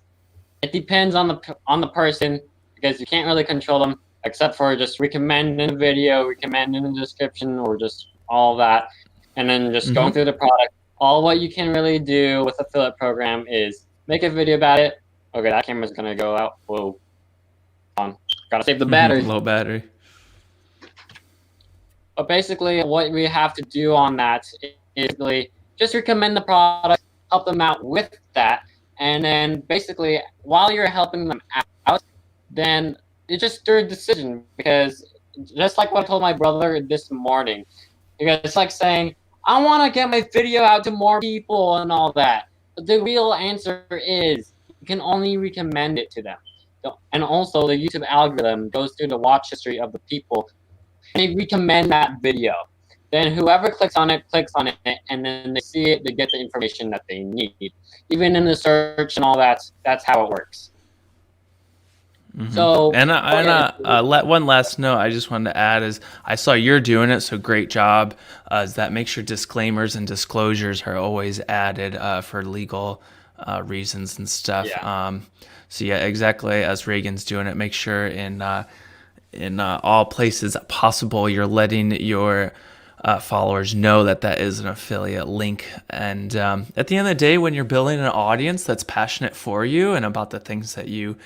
it depends on the person, because you can't really control them except for just recommend in the video, recommend in the description, or just all that, and then just going through the product. All what you can really do with affiliate program is make a video about it. Okay, that camera's gonna go out. Whoa, gotta save the battery. Low battery. But basically, what we have to do on that is really just recommend the product, help them out with that, and then basically while you're helping them out, then it's just their decision. Because just like what I told my brother this morning. Because it's like saying, I want to get my video out to more people and all that. But the real answer is you can only recommend it to them. And also the YouTube algorithm goes through the watch history of the people, and they recommend that video. Then whoever clicks on it, and then they see it, they get the information that they need. Even in the search and all that, that's how it works. So, one last note I just wanted to add is I saw you're doing it, so great job. Is that make sure disclaimers and disclosures are always added for legal reasons and stuff. Yeah. So yeah, exactly as Reagan's doing it. Make sure in all places possible you're letting your followers know that is an affiliate link. And at the end of the day, when you're building an audience that's passionate for you and about the things that you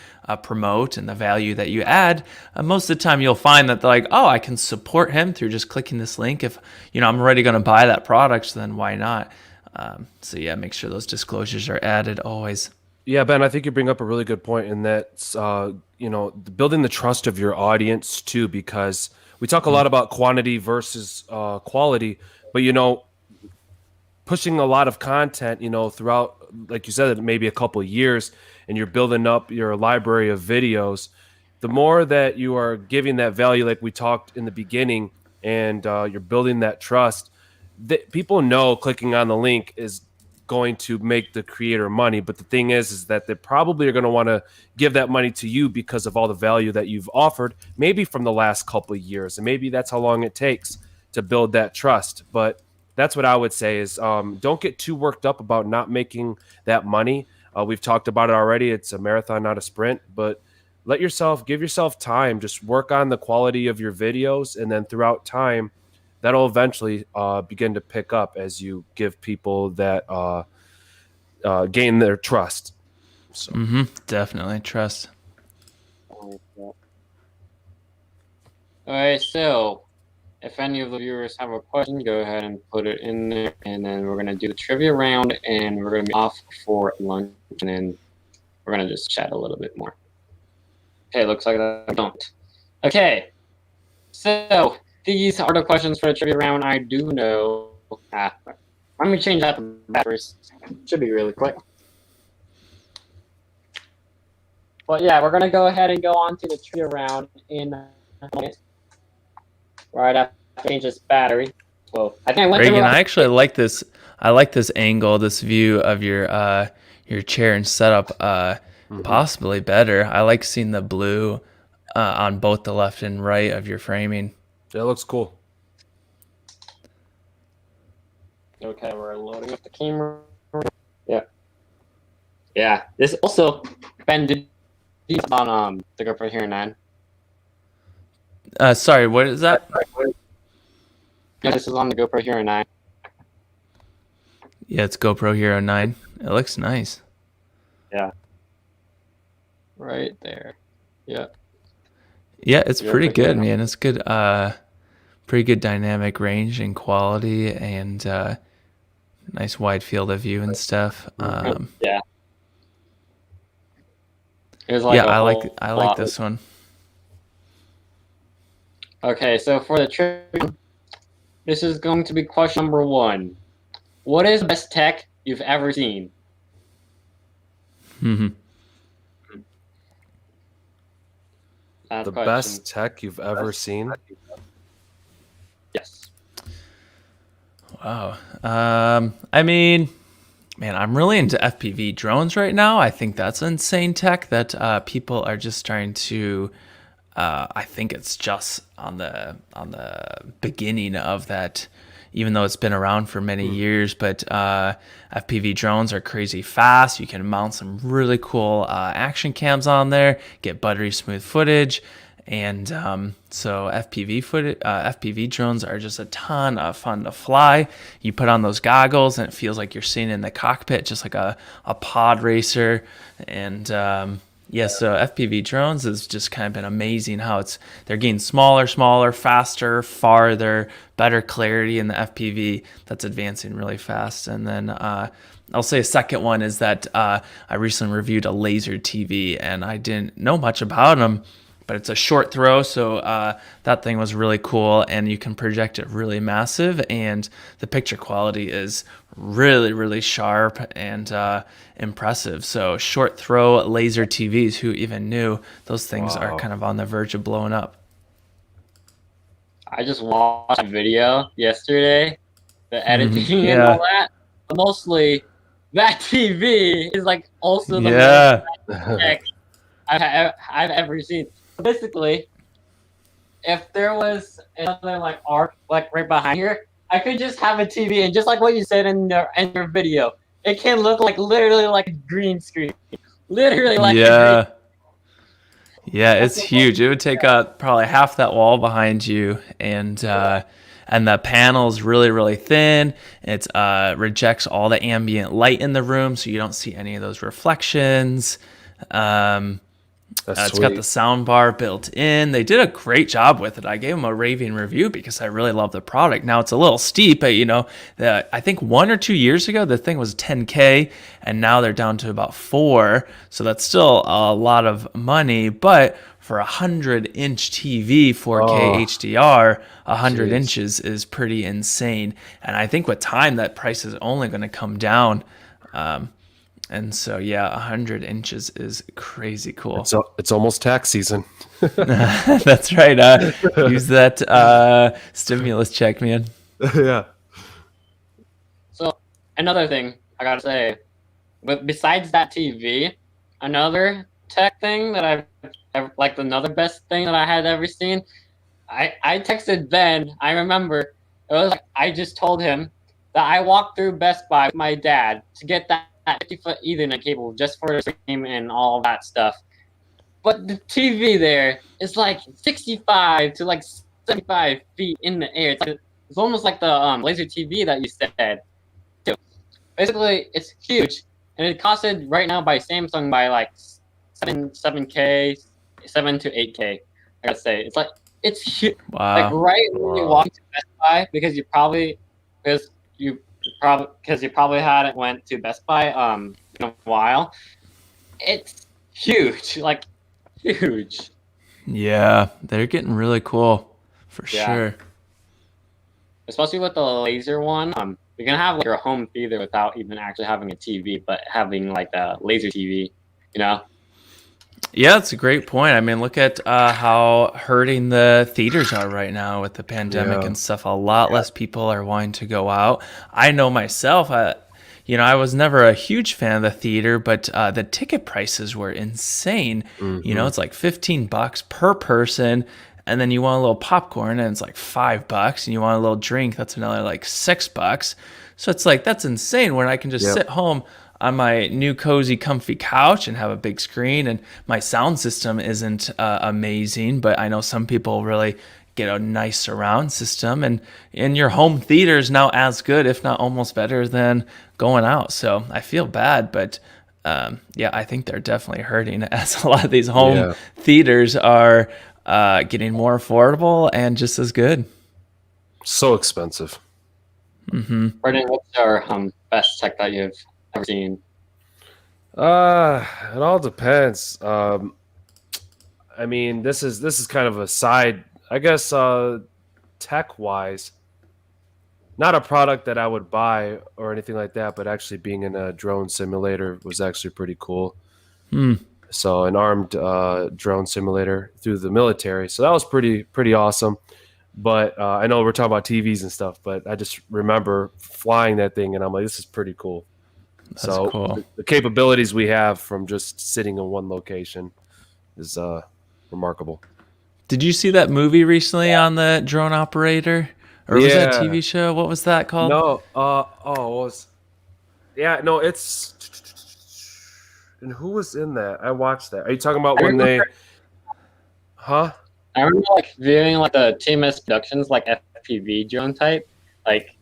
promote and the value that you add, most of the time you'll find that they're like, oh, I can support him through just clicking this link. If I'm already going to buy that product, then why not? So yeah, make sure those disclosures are added always. Yeah, Ben, I think you bring up a really good point, and that's building the trust of your audience too, because we talk a lot about quantity versus quality, but pushing a lot of content, throughout, like you said, maybe a couple of years, and you're building up your library of videos. The more that you are giving that value, like we talked in the beginning, and you're building that trust, that people know clicking on the link is going to make the creator money. But the thing is that they probably are going to want to give that money to you because of all the value that you've offered, maybe from the last couple of years, and maybe that's how long it takes to build that trust. But that's what I would say is don't get too worked up about not making that money. We've talked about it already. It's a marathon, not a sprint, but give yourself time, just work on the quality of your videos, and then throughout time, that'll eventually begin to pick up as you give people that gain their trust. So. Definitely trust. All right, so if any of the viewers have a question, go ahead and put it in there, and then we're going to do the trivia round, and we're going to be off for lunch, and then we're going to just chat a little bit more. Okay, looks like I don't. Okay, so these are the questions for the trivia round. I do know. Let me change out the batteries. Should be really quick. But yeah, we're going to go ahead and go on to the trivia round in a minute. Right after I change this battery. Well, I think I went Reagan, I actually like this. I like this angle, this view of your chair and setup. Possibly better. I like seeing the blue on both the left and right of your framing. That looks cool. Okay, we're loading up the camera. Yeah. Yeah. This also been on the GoPro Hero 9. Sorry, what is that? Yeah, this is on the GoPro Hero 9. Yeah, it's GoPro Hero 9. It looks nice. Yeah. Right there. Yeah. Yeah, it's GoPro pretty good, Hero. man. It's good. Pretty good dynamic range and quality, and nice wide field of view and stuff. Yeah. It was like Yeah, a I whole like lot. this one. Okay, so for the trivia, this is going to be question number 1. What is the best tech you've ever seen? hmm That's The question. best tech you've ever seen? Yes. Wow. I mean, man, I'm really into FPV drones right now. I think that's insane tech that people are just starting to. I think it's just on the beginning of that, even though it's been around for many years. But FPV drones are crazy fast. You can mount some really cool action cams on there, get buttery smooth footage. And so FPV drones are just a ton of fun to fly. You put on those goggles and it feels like you're sitting in the cockpit, just like a pod racer. And yeah, so FPV drones has just kind of been amazing how they're getting smaller, faster, farther, better clarity in the FPV. That's advancing really fast. And then I'll say a second one is that I recently reviewed a laser TV, and I didn't know much about them, but it's a short throw, so that thing was really cool, and you can project it really massive, and the picture quality is really sharp and impressive. So short throw laser TVs, who even knew? Those things are kind of on the verge of blowing up. I just watched a video yesterday, the editing and Yeah. all that. But mostly, that TV is like also the Yeah. most tech I've ever seen. Basically, if there was another like arc like right behind here, I could just have a TV, and just like what you said in your video, it can look like literally like a green screen, literally like a green. Yeah. Yeah, it's huge. It would take up probably half that wall behind you, and the panel's really thin. It rejects all the ambient light in the room, so you don't see any of those reflections. It's got the sound bar built in. They did a great job with it. I gave them a raving review because I really love the product. Now it's a little steep, but I think 1 or 2 years ago the thing was $10K, and now they're down to about $4. So that's still a lot of money, but for a 100-inch TV, 4K HDR, 100 inches is pretty insane. And I think with time that price is only going to come down. And so, yeah, 100 inches is crazy cool. It's almost tax season. That's right. Use that stimulus check, man. Yeah. So another thing I gotta say, but besides that TV, another tech thing that like another best thing that I had ever seen, I texted Ben. I remember it was like I just told him that I walked through Best Buy with my dad to get that 50-foot Ethernet cable just for the stream and all that stuff. But the TV there is like 65 to like 75 feet in the air. It's almost like the laser TV that you said. Basically, it's huge, and it costed right now by Samsung by like 7K, 7 to 8K. I gotta say, it's huge. Wow. Like right when you walk to Best Buy, because you probably hadn't went to Best Buy in a while. It's huge, like huge. Yeah, they're getting really cool for sure. Especially with the laser one. You're gonna have like your home theater without even actually having a TV, but having like a laser TV, Yeah, that's a great point. I mean, look at how hurting the theaters are right now with the pandemic and stuff. A lot less people are wanting to go out. I know myself, I was never a huge fan of the theater, but the ticket prices were insane. It's like $15 per person, and then you want a little popcorn, and it's like $5, and you want a little drink, that's another like $6. So it's like, that's insane when I can just Yep. sit home on my new cozy comfy couch and have a big screen, and my sound system isn't amazing, but I know some people really get a nice surround system, and your home theater is now as good, if not almost better than going out. So I feel bad, but yeah, I think they're definitely hurting as a lot of these home theaters are getting more affordable and just as good. So expensive. Brendan, what's your best tech that you've ever seen? It all depends. I mean, this is kind of a side, I guess, tech wise. Not a product that I would buy or anything like that, but actually being in a drone simulator was actually pretty cool. So an armed drone simulator through the military. So that was pretty awesome. But I know we're talking about TVs and stuff, but I just remember flying that thing, and I'm like, this is pretty cool. That's so cool. the capabilities we have from just sitting in one location is remarkable. Did you see that movie recently on the drone operator? Or was that a TV show? What was that called? No, it's. And who was in that? I watched that. Are you talking about when they? Huh? I remember like viewing like the TMS Productions like FPV drone type, like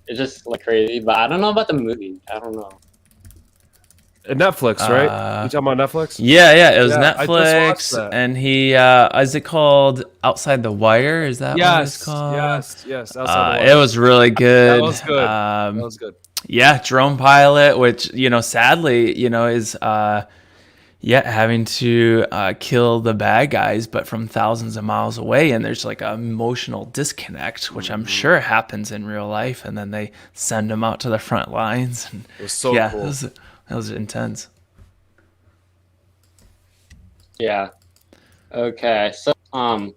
it's just like crazy. But I don't know about the movie. I don't know. Netflix, right? You talking about Netflix? Yeah, it was Yeah, I just Netflix, watched that. and he is it called Outside the Wire? Is that what it's called? Yes. Outside the Wire. It was really good. That was good. That was good. Yeah, drone pilot, which sadly, is having to kill the bad guys, but from thousands of miles away, and there's like an emotional disconnect, which I'm sure happens in real life, and then they send them out to the front lines. And It was so cool. That was intense. Yeah. Okay. So let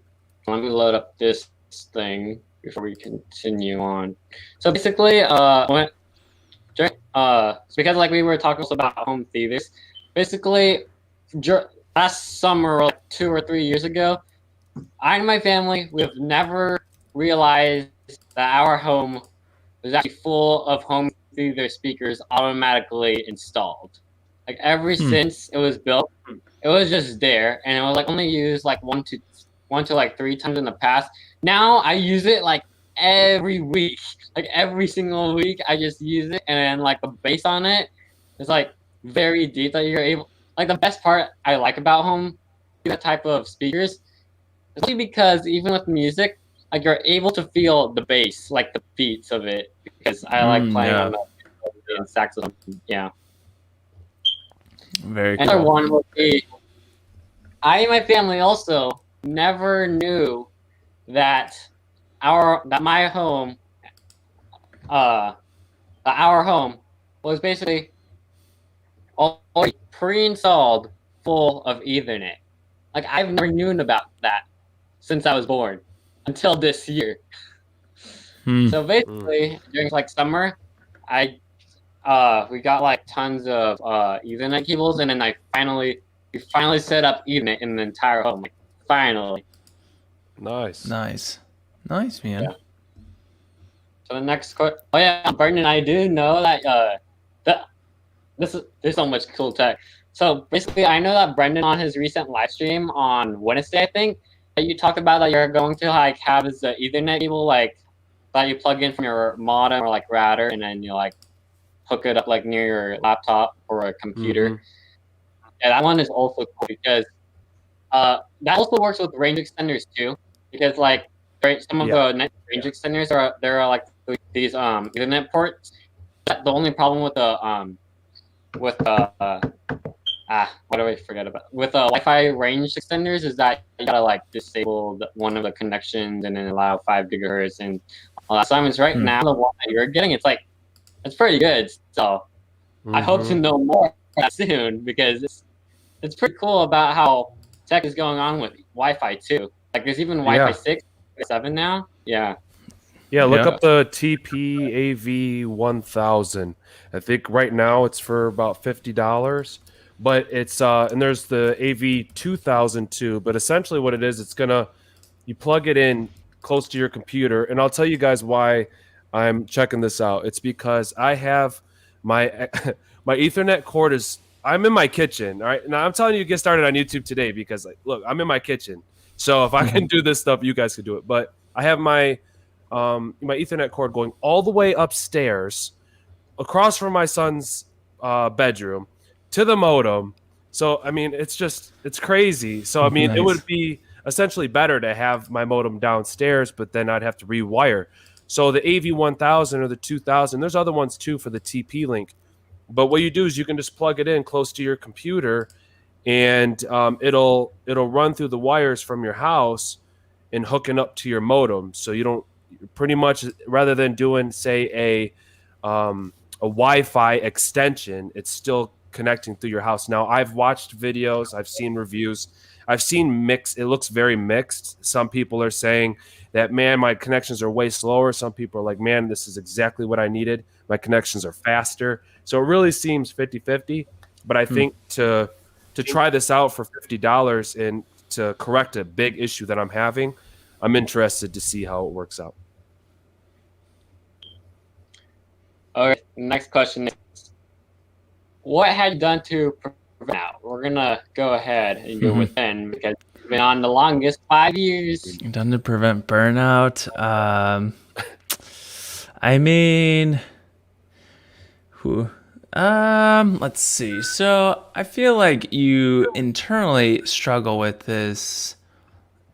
me load up this thing before we continue on. So basically, because like we were talking also about home theaters, basically, last summer, like 2 or 3 years ago, I and my family, we've never realized that our home was actually full of home theater speakers automatically installed. Like ever since it was built, it was just there, and it was like only used like one to like 3 times in the past. Now I use it like every week, like every single week. I just use it, and then like the bass on it is like very deep that you're able. Like the best part I like about home that type of speakers, especially because even with music, like you're able to feel the bass, like the beats of it, because I like playing on the saxophone. Yeah. Very Another cool. one would be, I and my family also never knew that our home was basically already pre-installed full of Ethernet. Like I've never known about that since I was born until this year. So basically, during like summer, we got like tons of Ethernet cables, and then we finally set up Ethernet in the entire home. Like, finally. Nice, man. Yeah. So the next question. Oh yeah, Brendan, I do know that there's so much cool tech. So basically, I know that Brendan on his recent live stream on Wednesday, I think, that you talked about that you're going to like have this Ethernet cable like that you plug in from your modem or like router, and then you like hook it up like near your laptop or a computer. Yeah, that one is also cool because that also works with range extenders too. Because like some of the net range extenders there are like these Ethernet ports. The only problem with what do I forget about? With Wi-Fi range extenders is that you gotta like disable one of the connections and then allow 5 gigahertz and all that. So right now the one that you're getting, it's pretty good. So I hope to know more soon because it's pretty cool about how tech is going on with Wi-Fi too. Like there's even Wi-Fi 6, 7 now. Yeah. Yeah, look up the TPAV1000. I think right now it's for about $50, but it's and there's the AV2000 too. But essentially, what it is, you plug it in close to your computer, and I'll tell you guys why I'm checking this out. It's because I have my my Ethernet cord is. I'm in my kitchen. All right, now I'm telling you to get started on YouTube today because, like, look, I'm in my kitchen. So if I can do this stuff, you guys can do it. But I have my my Ethernet cord going all the way upstairs, across from my son's bedroom, to the modem. So I mean, it's crazy. So I mean, it would be essentially better to have my modem downstairs, but then I'd have to rewire. So the AV1000 or the 2000, there's other ones too for the TP link. But what you do is you can just plug it in close to your computer, and it'll run through the wires from your house and hooking up to your modem. So you don't pretty much, rather than doing say a Wi-Fi extension, it's still connecting through your house. Now, I've watched videos, I've seen reviews, I've seen mixed. It looks very mixed. Some people are saying that, man, my connections are way slower. Some people are like, man, this is exactly what I needed. My connections are faster. So it really seems 50-50. But I think to try this out for $50 and to correct a big issue that I'm having, I'm interested to see how it works out. Okay, next question is, what had you done to prevent out? We're gonna go ahead and go with Ben because you've been on the longest 5 years. Done to prevent burnout. I mean, let's see. So I feel like you internally struggle with this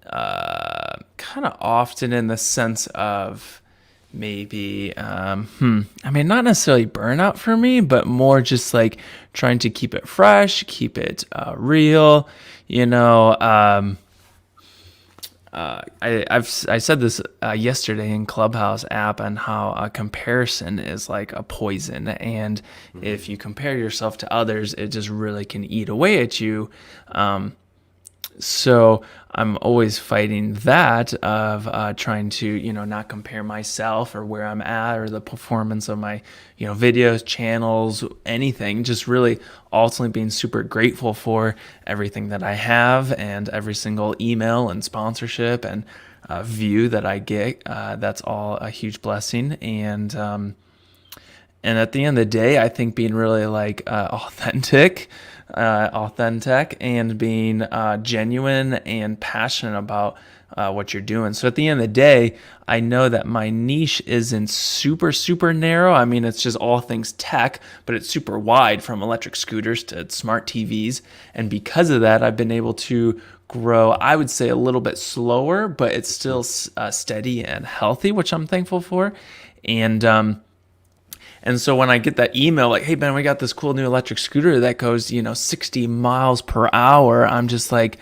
kind of often, in the sense of maybe I mean, not necessarily burnout for me, but more just like trying to keep it fresh, keep it real, you know. I said this yesterday in Clubhouse app, on how a comparison is like a poison, and if you compare yourself to others, it just really can eat away at you. So I'm always fighting that of trying to, you know, not compare myself or where I'm at or the performance of my, you know, videos, channels, anything. Just really ultimately being super grateful for everything that I have and every single email and sponsorship and view that I get. That's all a huge blessing. And at the end of the day, I think being really like authentic and being genuine and passionate about what you're doing. So at the end of the day, I know that my niche isn't super narrow. I mean, it's just all things tech, but it's super wide, from electric scooters to smart TVs. And because of that, I've been able to grow, I would say, a little bit slower, but it's still steady and healthy, which I'm thankful for. And so when I get that email like, hey, Ben, we got this cool new electric scooter that goes, you know, 60 miles per hour, I'm just like,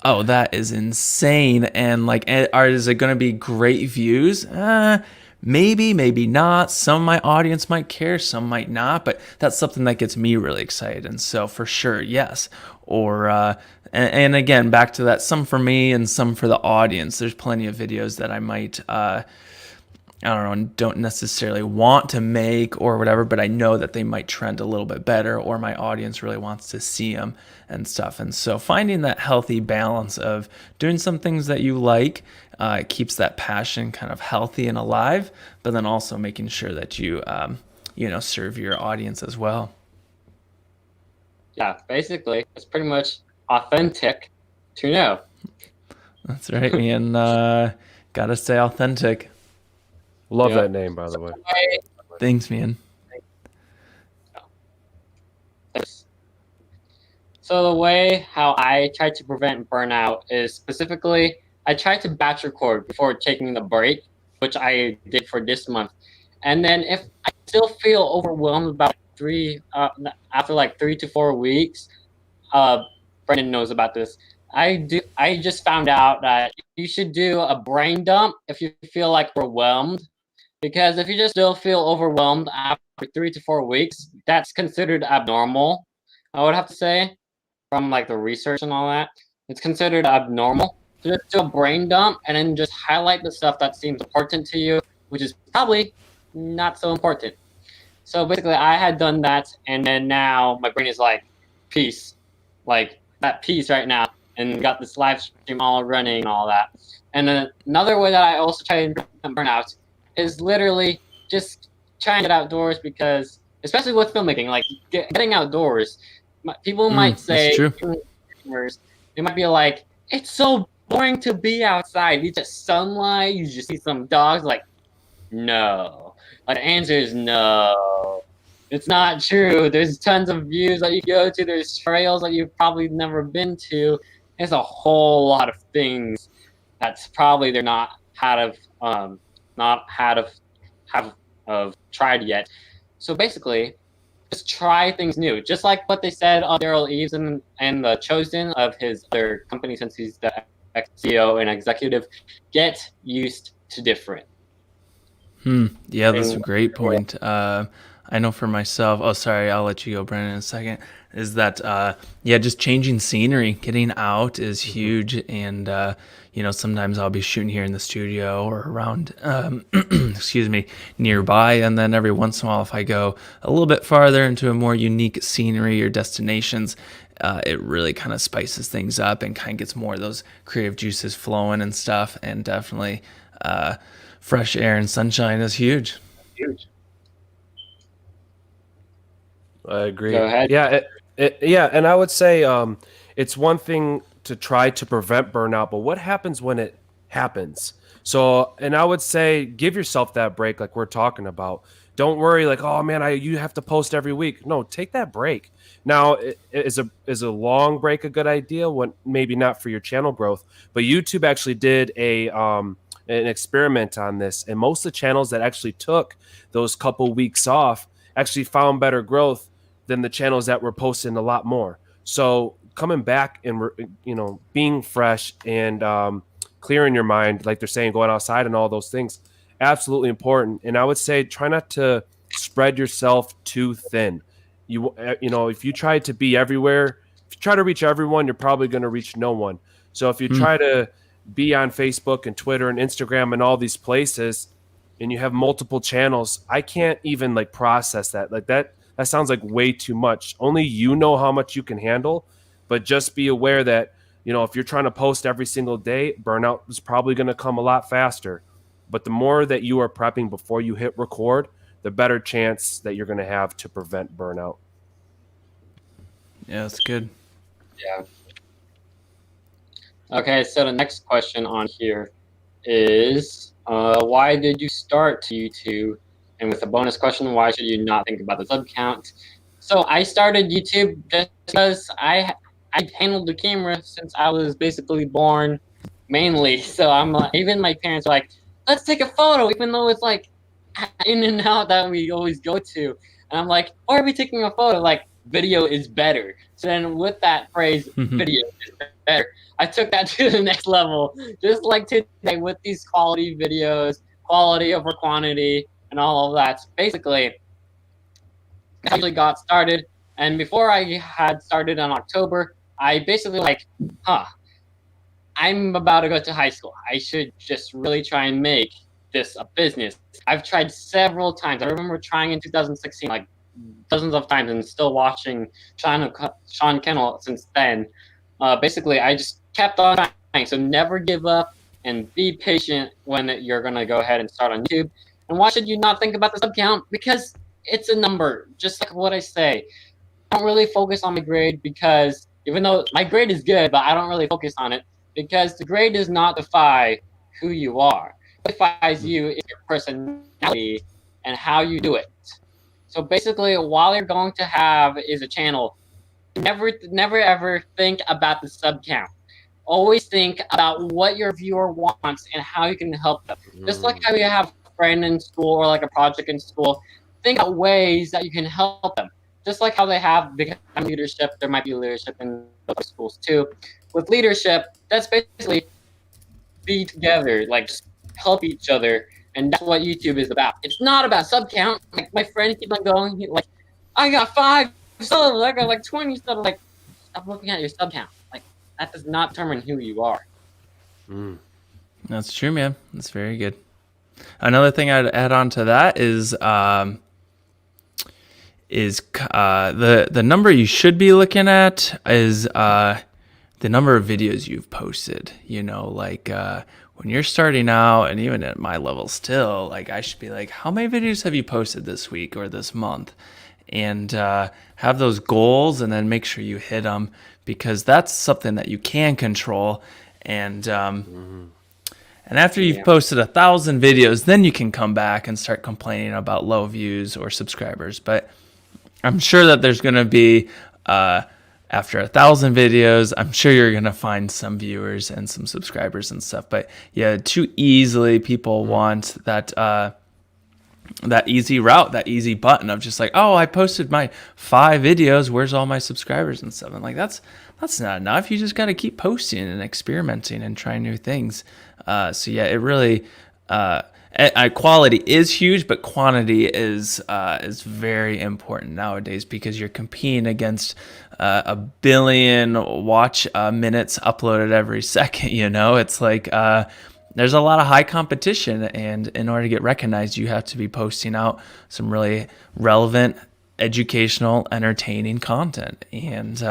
oh, that is insane. And like, is it going to be great views? Maybe, maybe not. Some of my audience might care, some might not, but that's something that gets me really excited. And so for sure, yes. Or, and again, back to that, some for me and some for the audience. There's plenty of videos that I might, I don't know, don't necessarily want to make or whatever, but I know that they might trend a little bit better, or my audience really wants to see them and stuff. And so finding that healthy balance of doing some things that you like, keeps that passion kind of healthy and alive, but then also making sure that you, you know, serve your audience as well. Yeah, basically, it's pretty much authentic to know. That's right, man. Gotta stay authentic. Love that name, by the way. Thanks, man. So the way how I try to prevent burnout is, specifically, I try to batch record before taking the break, which I did for this month. And then if I still feel overwhelmed about after like 3 to 4 weeks, Brendan knows about this. I just found out that you should do a brain dump if you feel like overwhelmed. Because if you just still feel overwhelmed after 3 to 4 weeks, that's considered abnormal, I would have to say, from like the research and all that. It's considered abnormal. So just do a brain dump and then just highlight the stuff that seems important to you, which is probably not so important. So basically, I had done that, and then now my brain is like, peace. Like, that peace right now, and got this live stream all running and all that. And then another way that I also try to prevent burnout is literally just try and get outdoors, because especially with filmmaking, like getting outdoors, people might say, that's true. they might be like, it's so boring to be outside. You just sunlight, you just see some dogs. Like, no. Like, the answer is no. It's not true. There's tons of views that you go to. There's trails that you've probably never been to. There's a whole lot of things that's probably they're not have tried yet. So basically, just try things new. Just like what they said Derral Eves and the Chosen of his other company, since he's the CEO and executive, get used to different. Yeah, that's a great point. I know for myself, oh, sorry, I'll let you go, Brandon, in a second, is that, yeah, just changing scenery, getting out is huge. And, sometimes I'll be shooting here in the studio or around, excuse me, nearby. And then every once in a while, if I go a little bit farther into a more unique scenery or destinations, it really kind of spices things up and kind of gets more of those creative juices flowing and stuff. And definitely, fresh air and sunshine is huge. I agree. Go ahead. Yeah, and I would say it's one thing to try to prevent burnout, but what happens when it happens? So, and I would say give yourself that break, like we're talking about. Don't worry, like, oh man, you have to post every week. No, take that break. Now, is a long break a good idea? When maybe not for your channel growth, but YouTube actually did an experiment on this, and most of the channels that actually took those couple weeks off actually found better growth than the channels that were posting a lot more. So coming back and being fresh and clearing your mind, like they're saying, going outside and all those things, absolutely important. And I would say try not to spread yourself too thin. If you try to be everywhere, if you try to reach everyone, you're probably going to reach no one. So if you try to be on Facebook and Twitter and Instagram and all these places, and you have multiple channels, I can't even like process that. Like that sounds like way too much. Only you know how much you can handle, but just be aware that, if you're trying to post every single day, burnout is probably going to come a lot faster. But the more that you are prepping before you hit record, the better chance that you're going to have to prevent burnout. Yeah, that's good. Yeah. Okay, so the next question on here is, why did you start YouTube? And with a bonus question, why should you not think about the sub count? So I started YouTube just because I handled the camera since I was basically born, mainly. So I'm even my parents were like, let's take a photo, even though it's like in and out that we always go to. And I'm like, why are we taking a photo? Like, video is better. So then with that phrase, video is better, I took that to the next level. Just like today with these quality videos, quality over quantity, and all of that. Basically, I actually got started. And before I had started in October, I basically I'm about to go to high school. I should just really try and make this a business. I've tried several times. I remember trying in 2016, like dozens of times, and still watching Sean Cannell since then. Basically, I just kept on trying. So never give up and be patient when you're going to go ahead and start on YouTube. And why should you not think about the sub count? Because it's a number, just like what I say. I don't really focus on my grade, because even though my grade is good, but I don't really focus on it, because the grade does not define who you are. What defines you is your personality and how you do it. So basically, while you're going to have is a channel, never ever think about the sub count. Always think about what your viewer wants and how you can help them. Just like how you have a friend in school or like a project in school, think of ways that you can help them. Just like how they have become leadership, there might be leadership in other schools too. With leadership, that's basically be together, like just help each other, and that's what YouTube is about. It's not about sub count. Like my friend keeps on going, like, I got 5 subs, I got like 20 subs. Like, stop looking at your sub count. Like, that does not determine who you are. That's true, man. That's very good. Another thing I'd add on to that is the number you should be looking at is the number of videos you've posted. when you're starting out, and even at my level still, like I should be like, how many videos have you posted this week or this month? And have those goals and then make sure you hit them, because that's something that you can control. And and after you've posted 1,000 videos, then you can come back and start complaining about low views or subscribers. But I'm sure that there's going to be, after 1,000 videos, I'm sure you're going to find some viewers and some subscribers and stuff. But yeah, too easily people want that easy route, that easy button of just like, oh, I posted my 5 videos, where's all my subscribers and stuff. And like, that's not enough. You just got to keep posting and experimenting and trying new things. So yeah, it really, quality is huge, but quantity is very important nowadays, because you're competing against a billion watch minutes uploaded every second. It's like there's a lot of high competition, and in order to get recognized, you have to be posting out some really relevant, educational, entertaining content. And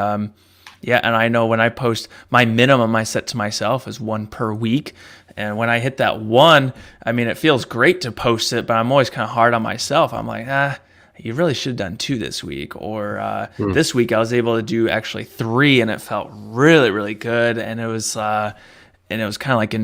and I know when I post, my minimum I set to myself is 1 per week. And when I hit that 1, I mean, it feels great to post it, but I'm always kind of hard on myself. I'm like, you really should have done 2 this week. Or this week I was able to do actually 3, and it felt really, really good. And it was kind of like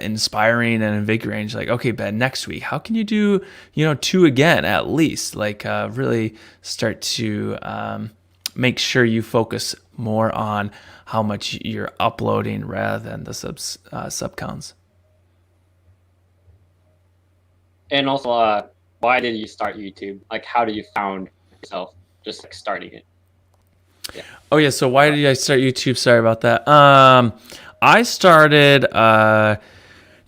inspiring and invigorating. It's like, okay, Ben, next week, how can you do, 2 again at least? Like really start to make sure you focus more on how much you're uploading rather than the sub counts. And also, why did you start YouTube? Like, how did you found yourself just like starting it? Yeah. Oh yeah. So why did I start YouTube? Sorry about that. I started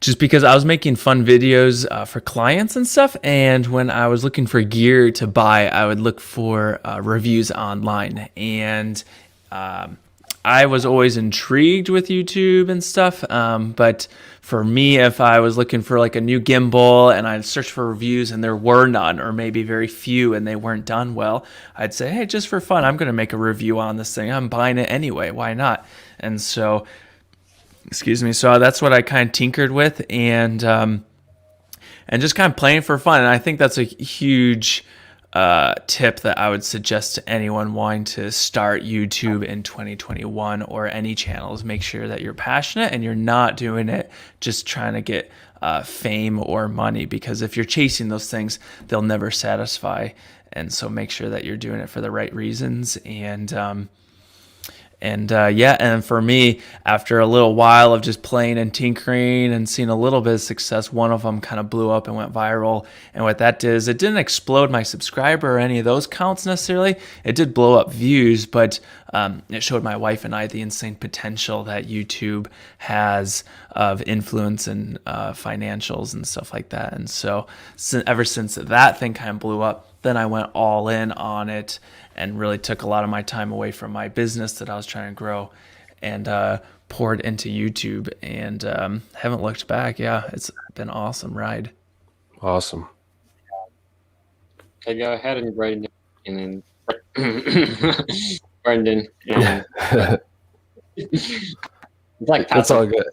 just because I was making fun videos for clients and stuff. And when I was looking for gear to buy, I would look for reviews online. And I was always intrigued with YouTube and stuff. But for me, if I was looking for like a new gimbal and I'd search for reviews and there were none, or maybe very few, and they weren't done well, I'd say, hey, just for fun, I'm going to make a review on this thing. I'm buying it anyway. Why not? And so, so that's what I kind of tinkered with, and just kind of playing for fun. And I think that's a huge tip that I would suggest to anyone wanting to start YouTube in 2021 or any channels. Make sure that you're passionate and you're not doing it just trying to get fame or money, because if you're chasing those things, they'll never satisfy. And so make sure that you're doing it for the right reasons. And for me, after a little while of just playing and tinkering and seeing a little bit of success, one of them kind of blew up and went viral. And what that did is it didn't explode my subscriber or any of those counts necessarily. It did blow up views, but it showed my wife and I the insane potential that YouTube has of influence and financials and stuff like that. And so ever since that thing kind of blew up, then I went all in on it and really took a lot of my time away from my business that I was trying to grow, and poured into YouTube, and haven't looked back. Yeah, it's been an awesome ride. Awesome. Okay, go ahead and Brendan, and then Brendan. It's like that's all good.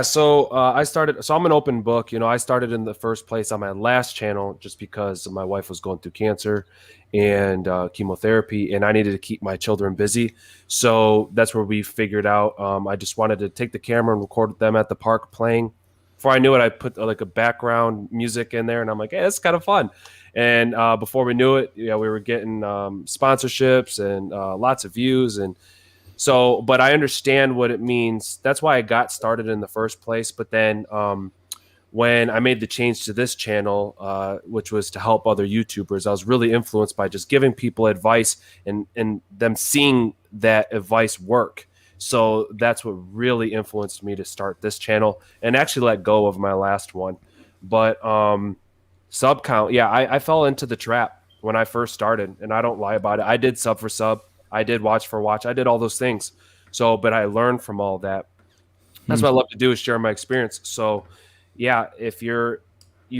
So I started, so I'm an open book. I started in the first place on my last channel just because my wife was going through cancer and chemotherapy, and I needed to keep my children busy. So that's where we figured out, I just wanted to take the camera and record them at the park playing. Before I knew it, I put like a background music in there, and I'm like, hey, it's kind of fun. And before we knew it, we were getting sponsorships and lots of views. And so, but I understand what it means. That's why I got started in the first place. But then when I made the change to this channel, which was to help other YouTubers, I was really influenced by just giving people advice and them seeing that advice work. So that's what really influenced me to start this channel and actually let go of my last one. But sub count, yeah, I fell into the trap when I first started, and I don't lie about it. I did sub for sub. I did watch for watch. I did all those things. So, but I learned from all that. That's what I love to do, is share my experience. So, yeah, if you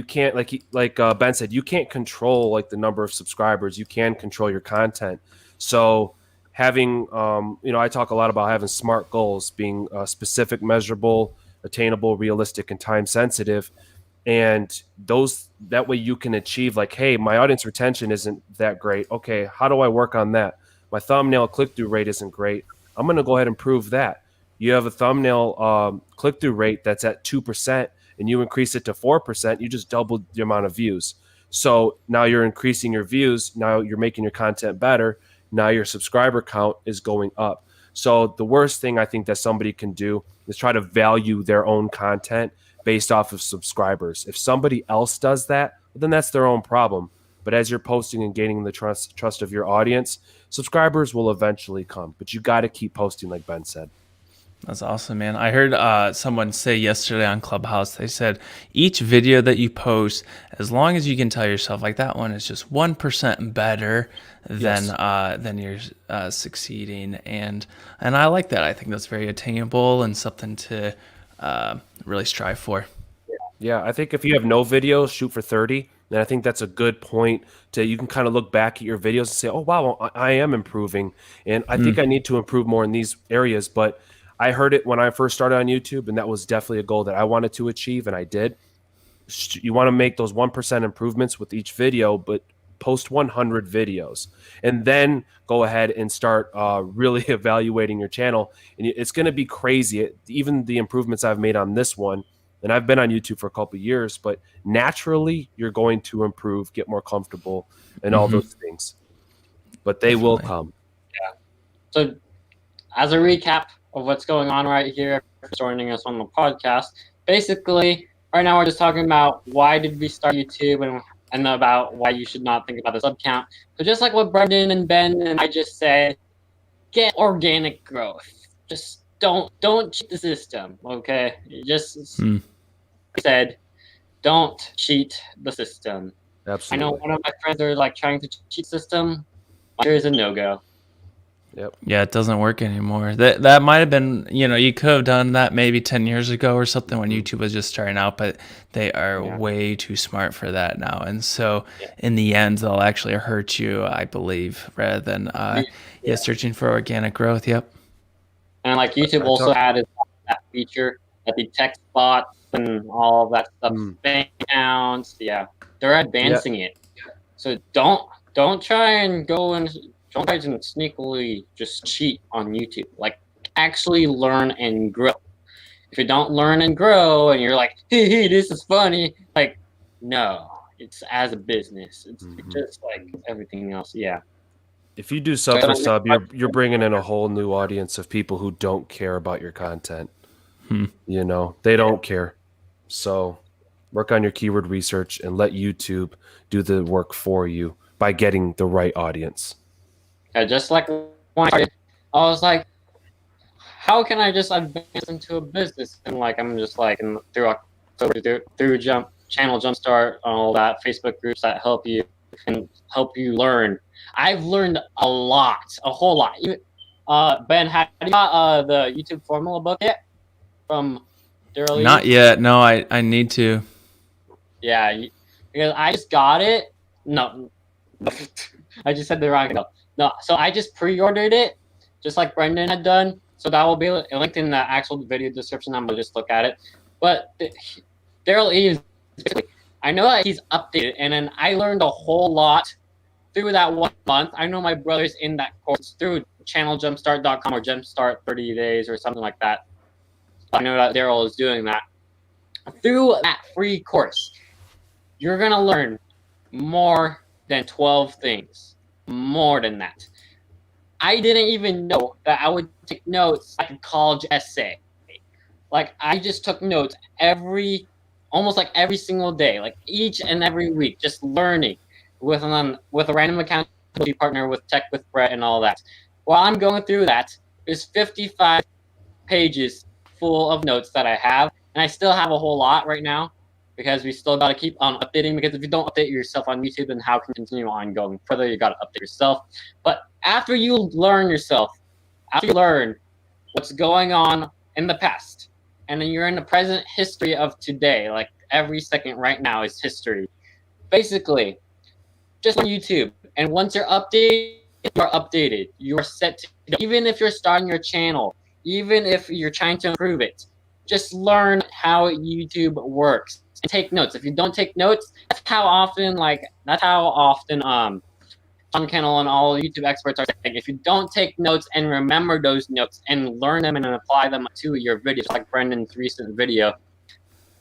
can't, like Ben said, you can't control like the number of subscribers. You can control your content. So having, I talk a lot about having SMART goals, being specific, measurable, attainable, realistic, and time sensitive. And that way you can achieve, like, hey, my audience retention isn't that great. Okay, how do I work on that? My thumbnail click-through rate isn't great. I'm going to go ahead and improve that. You have a thumbnail click-through rate that's at 2% and you increase it to 4%, you just doubled the amount of views. So now you're increasing your views. Now you're making your content better. Now your subscriber count is going up. So the worst thing I think that somebody can do is try to value their own content based off of subscribers. If somebody else does that, then that's their own problem. But as you're posting and gaining the trust of your audience, subscribers will eventually come. But you got to keep posting, like Ben said. That's awesome, man. I heard someone say yesterday on Clubhouse, they said each video that you post, as long as you can tell yourself, like, that one is just 1% better than you're succeeding. And I like that. I think that's very attainable and something to really strive for. Yeah, I think if you have no videos, shoot for 30. And I think that's a good point you can kind of look back at your videos and say, oh, wow, I am improving. And I think I need to improve more in these areas. But I heard it when I first started on YouTube, and that was definitely a goal that I wanted to achieve, and I did. You want to make those 1% improvements with each video, but post 100 videos. And then go ahead and start really evaluating your channel. And it's going to be crazy. Even the improvements I've made on this one, and I've been on YouTube for a couple of years, but naturally you're going to improve, get more comfortable, and all those things. But they will come. Yeah. So as a recap of what's going on right here, for joining us on the podcast, basically right now we're just talking about why did we start YouTube and about why you should not think about the sub count. So just like what Brendan and Ben and I just said, get organic growth. Just don't cheat the system, okay? Just said, don't cheat the system. Absolutely. I know one of my friends are like trying to cheat the system. Here's a no-go. Yep. Yeah, it doesn't work anymore. That might have been, you could have done that maybe 10 years ago or something when YouTube was just starting out, but they are way too smart for that now. And so in the end, they'll actually hurt you, I believe, rather than searching for organic growth. Yep. And like YouTube also added that feature that detects bots and all that stuff, bank accounts. Yeah, they're advancing it. So don't try and go and don't try and sneakily just cheat on YouTube. Like, actually learn and grow. If you don't learn and grow and you're like, hey, this is funny, like, no, it's as a business. It's just like everything else. Yeah. If you do sub for sub, you're bringing in a whole new audience of people who don't care about your content. They don't care. So work on your keyword research and let YouTube do the work for you by getting the right audience. Yeah, just like when I started, I was like, how can I just advance into a business? And like, I'm just like, through October, through Channel Jumpstart, all that, Facebook groups that help you and help you learn. I've learned a whole lot. Ben, have you got the YouTube formula book yet from Derral? Not yet. No, I need to. Yeah, because I just got it. No, I just said the wrong thing. No, so I just pre-ordered it, just like Brendan had done. So that will be linked in the actual video description. I'm gonna just look at it. But Derral is, I know that he's updated, and then I learned a whole lot through that 1 month. I know my brother's in that course through channeljumpstart.com or Jumpstart 30 days or something like that. I know that Derral is doing that. Through that free course, you're gonna learn more than 12 things. More than that. I didn't even know that I would take notes like a college essay. Like, I just took notes almost every single day, like each and every week, just learning with a random accountability partner, with Tech with Brett and all that. While I'm going through that, there's 55 pages full of notes that I have, and I still have a whole lot right now, because we still got to keep on updating, because if you don't update yourself on YouTube, then how can you continue on going further? You got to update yourself. But after you learn what's going on in the past, and then you're in the present history of today, like every second right now is history. Basically, just on YouTube. And once you're updated, you're updated. You're set to go. Even if you're starting your channel, even if you're trying to improve it, just learn how YouTube works and take notes. If you don't take notes, that's how often John Cannell and all YouTube experts are saying, if you don't take notes and remember those notes and learn them and apply them to your videos, like Brendan's recent video,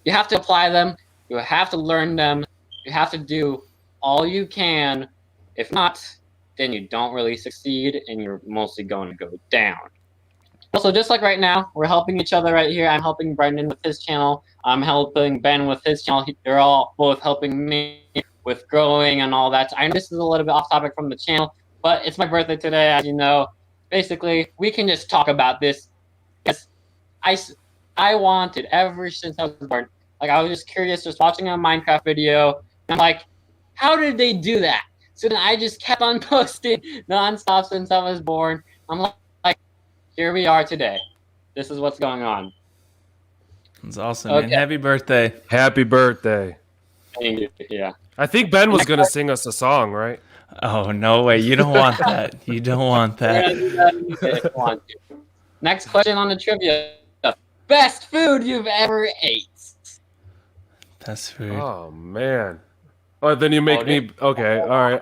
you have to apply them, you have to learn them, you have to do all you can. If not, then you don't really succeed and you're mostly going to go down. Also, just like right now, we're helping each other right here. I'm helping Brendan with his channel. I'm helping Ben with his channel. They're all both helping me with growing and all that. I know this is a little bit off topic from the channel, but it's my birthday today, as you know. Basically, we can just talk about this because I wanted ever since I was born. Like, I was just curious, just watching a Minecraft video, and I'm like, how did they do that? So then I just kept on posting nonstop since I was born. I'm like, here we are today. This is what's going on. That's awesome, man. Happy birthday. Happy birthday. Thank you. Yeah. I think Ben was going to sing us a song, right? Oh, no way. You don't want that. You don't want that. Next question on the trivia. Best food you've ever ate? Best food. Oh, man. Oh, then you make me... Okay, all right.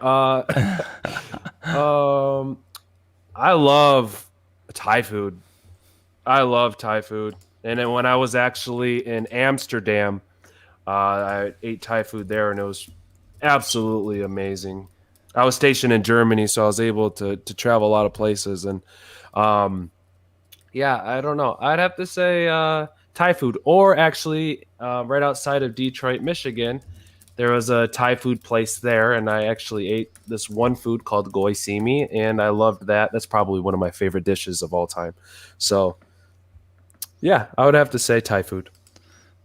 I love Thai food. I love Thai food. And then when I was actually in Amsterdam, I ate Thai food there, and it was absolutely amazing. I was stationed in Germany, so I was able to travel a lot of places. And yeah, I don't know. I'd have to say Thai food. Or actually, right outside of Detroit, Michigan, there was a Thai food place there, and I actually ate this one food called goi simi, and I loved that. That's probably one of my favorite dishes of all time. So, yeah, I would have to say Thai food.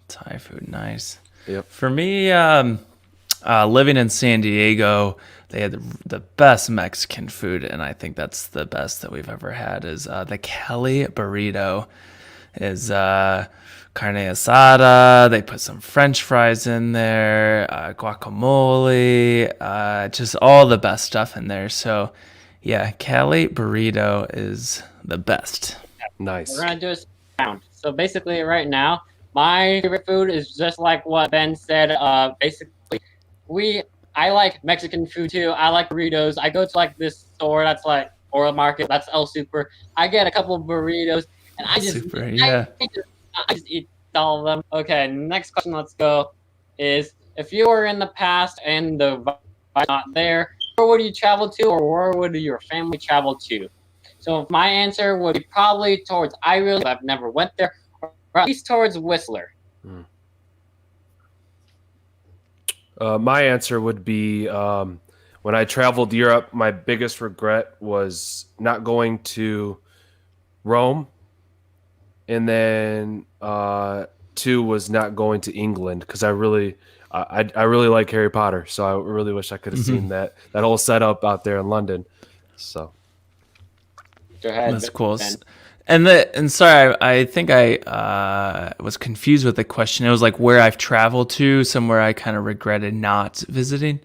Thai food, nice. Yep. For me, living in San Diego, they had the best Mexican food, and I think that's the best that we've ever had. Is the Cali burrito. Is carne asada. They put some French fries in there, guacamole, just all the best stuff in there. So, yeah, Cali burrito is the best. Nice. We're gonna do a round. So basically, right now, my favorite food is just like what Ben said. Basically, I like Mexican food too. I like burritos. I go to like this store that's like Oro Market. That's El Super. I get a couple of burritos, and I just eat all of them. Okay, next question. Let's go. Is if you were in the past and the vibe's not there, where would you travel to, or where would your family travel to? So my answer would be probably towards I've never went there, or at least towards Whistler. My answer would be when I traveled Europe, my biggest regret was not going to Rome. And then 2 was not going to England because I really like Harry Potter. So I really wish I could have seen that whole setup out there in London. So Go ahead, that's cool. Ben. And sorry, I think I was confused with the question. It was like where I've traveled to, somewhere I kind of regretted not visiting.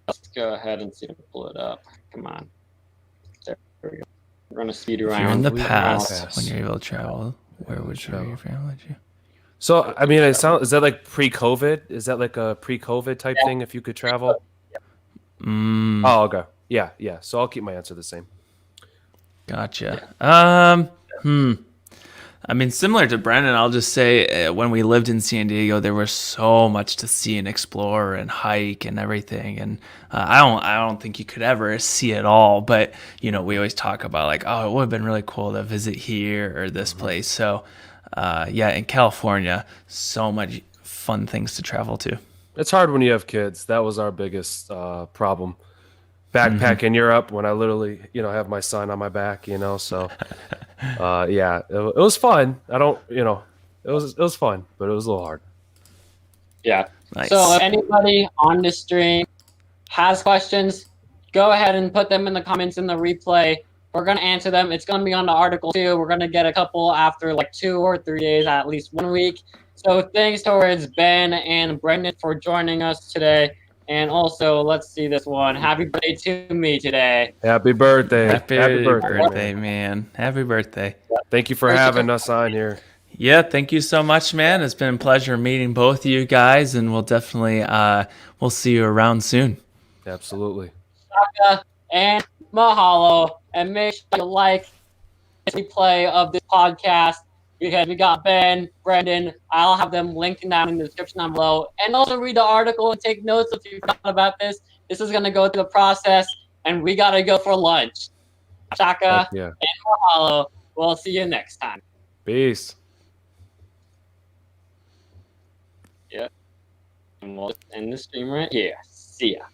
Let's go ahead and see if we pull it up. Come on. There we go. We're going to speed around. If you're in the past, when you're able to travel, where would your family you? So, I mean, is that like pre-COVID? Is that like a pre-COVID type thing if you could travel? Oh, okay. Yeah. So I'll keep my answer the same. Gotcha. I mean, similar to Brandon, I'll just say when we lived in San Diego, there was so much to see and explore and hike and everything. And I don't think you could ever see it all. But, we always talk about like, oh, it would have been really cool to visit here or this place. So, yeah, in California, so much fun things to travel to. It's hard when you have kids. That was our biggest problem. Backpack in Europe when I literally, have my son on my back, so yeah, it was fun. It was fun, but it was a little hard. Yeah. Nice. So if anybody on the stream has questions, go ahead and put them in the comments in the replay. We're going to answer them. It's going to be on the article too. We're going to get a couple after like 2 or 3 days, at least 1 week. So thanks towards Ben and Brendan for joining us today. And also, let's see this one. Happy birthday to me today. Happy birthday. Happy birthday, birthday, man. Happy birthday. Thank you for having us on here. Yeah, thank you so much, man. It's been a pleasure meeting both of you guys, and we'll definitely we'll see you around soon. Absolutely. And mahalo. And make sure you like this replay of this podcast because we got Ben, Brendan. I'll have them linked down in the description down below. And also read the article and take notes if you forgot about this. This is going to go through the process, and we got to go for lunch. Shaka and mahalo. We'll see you next time. Peace. Yeah. And we'll end the stream right here. See ya.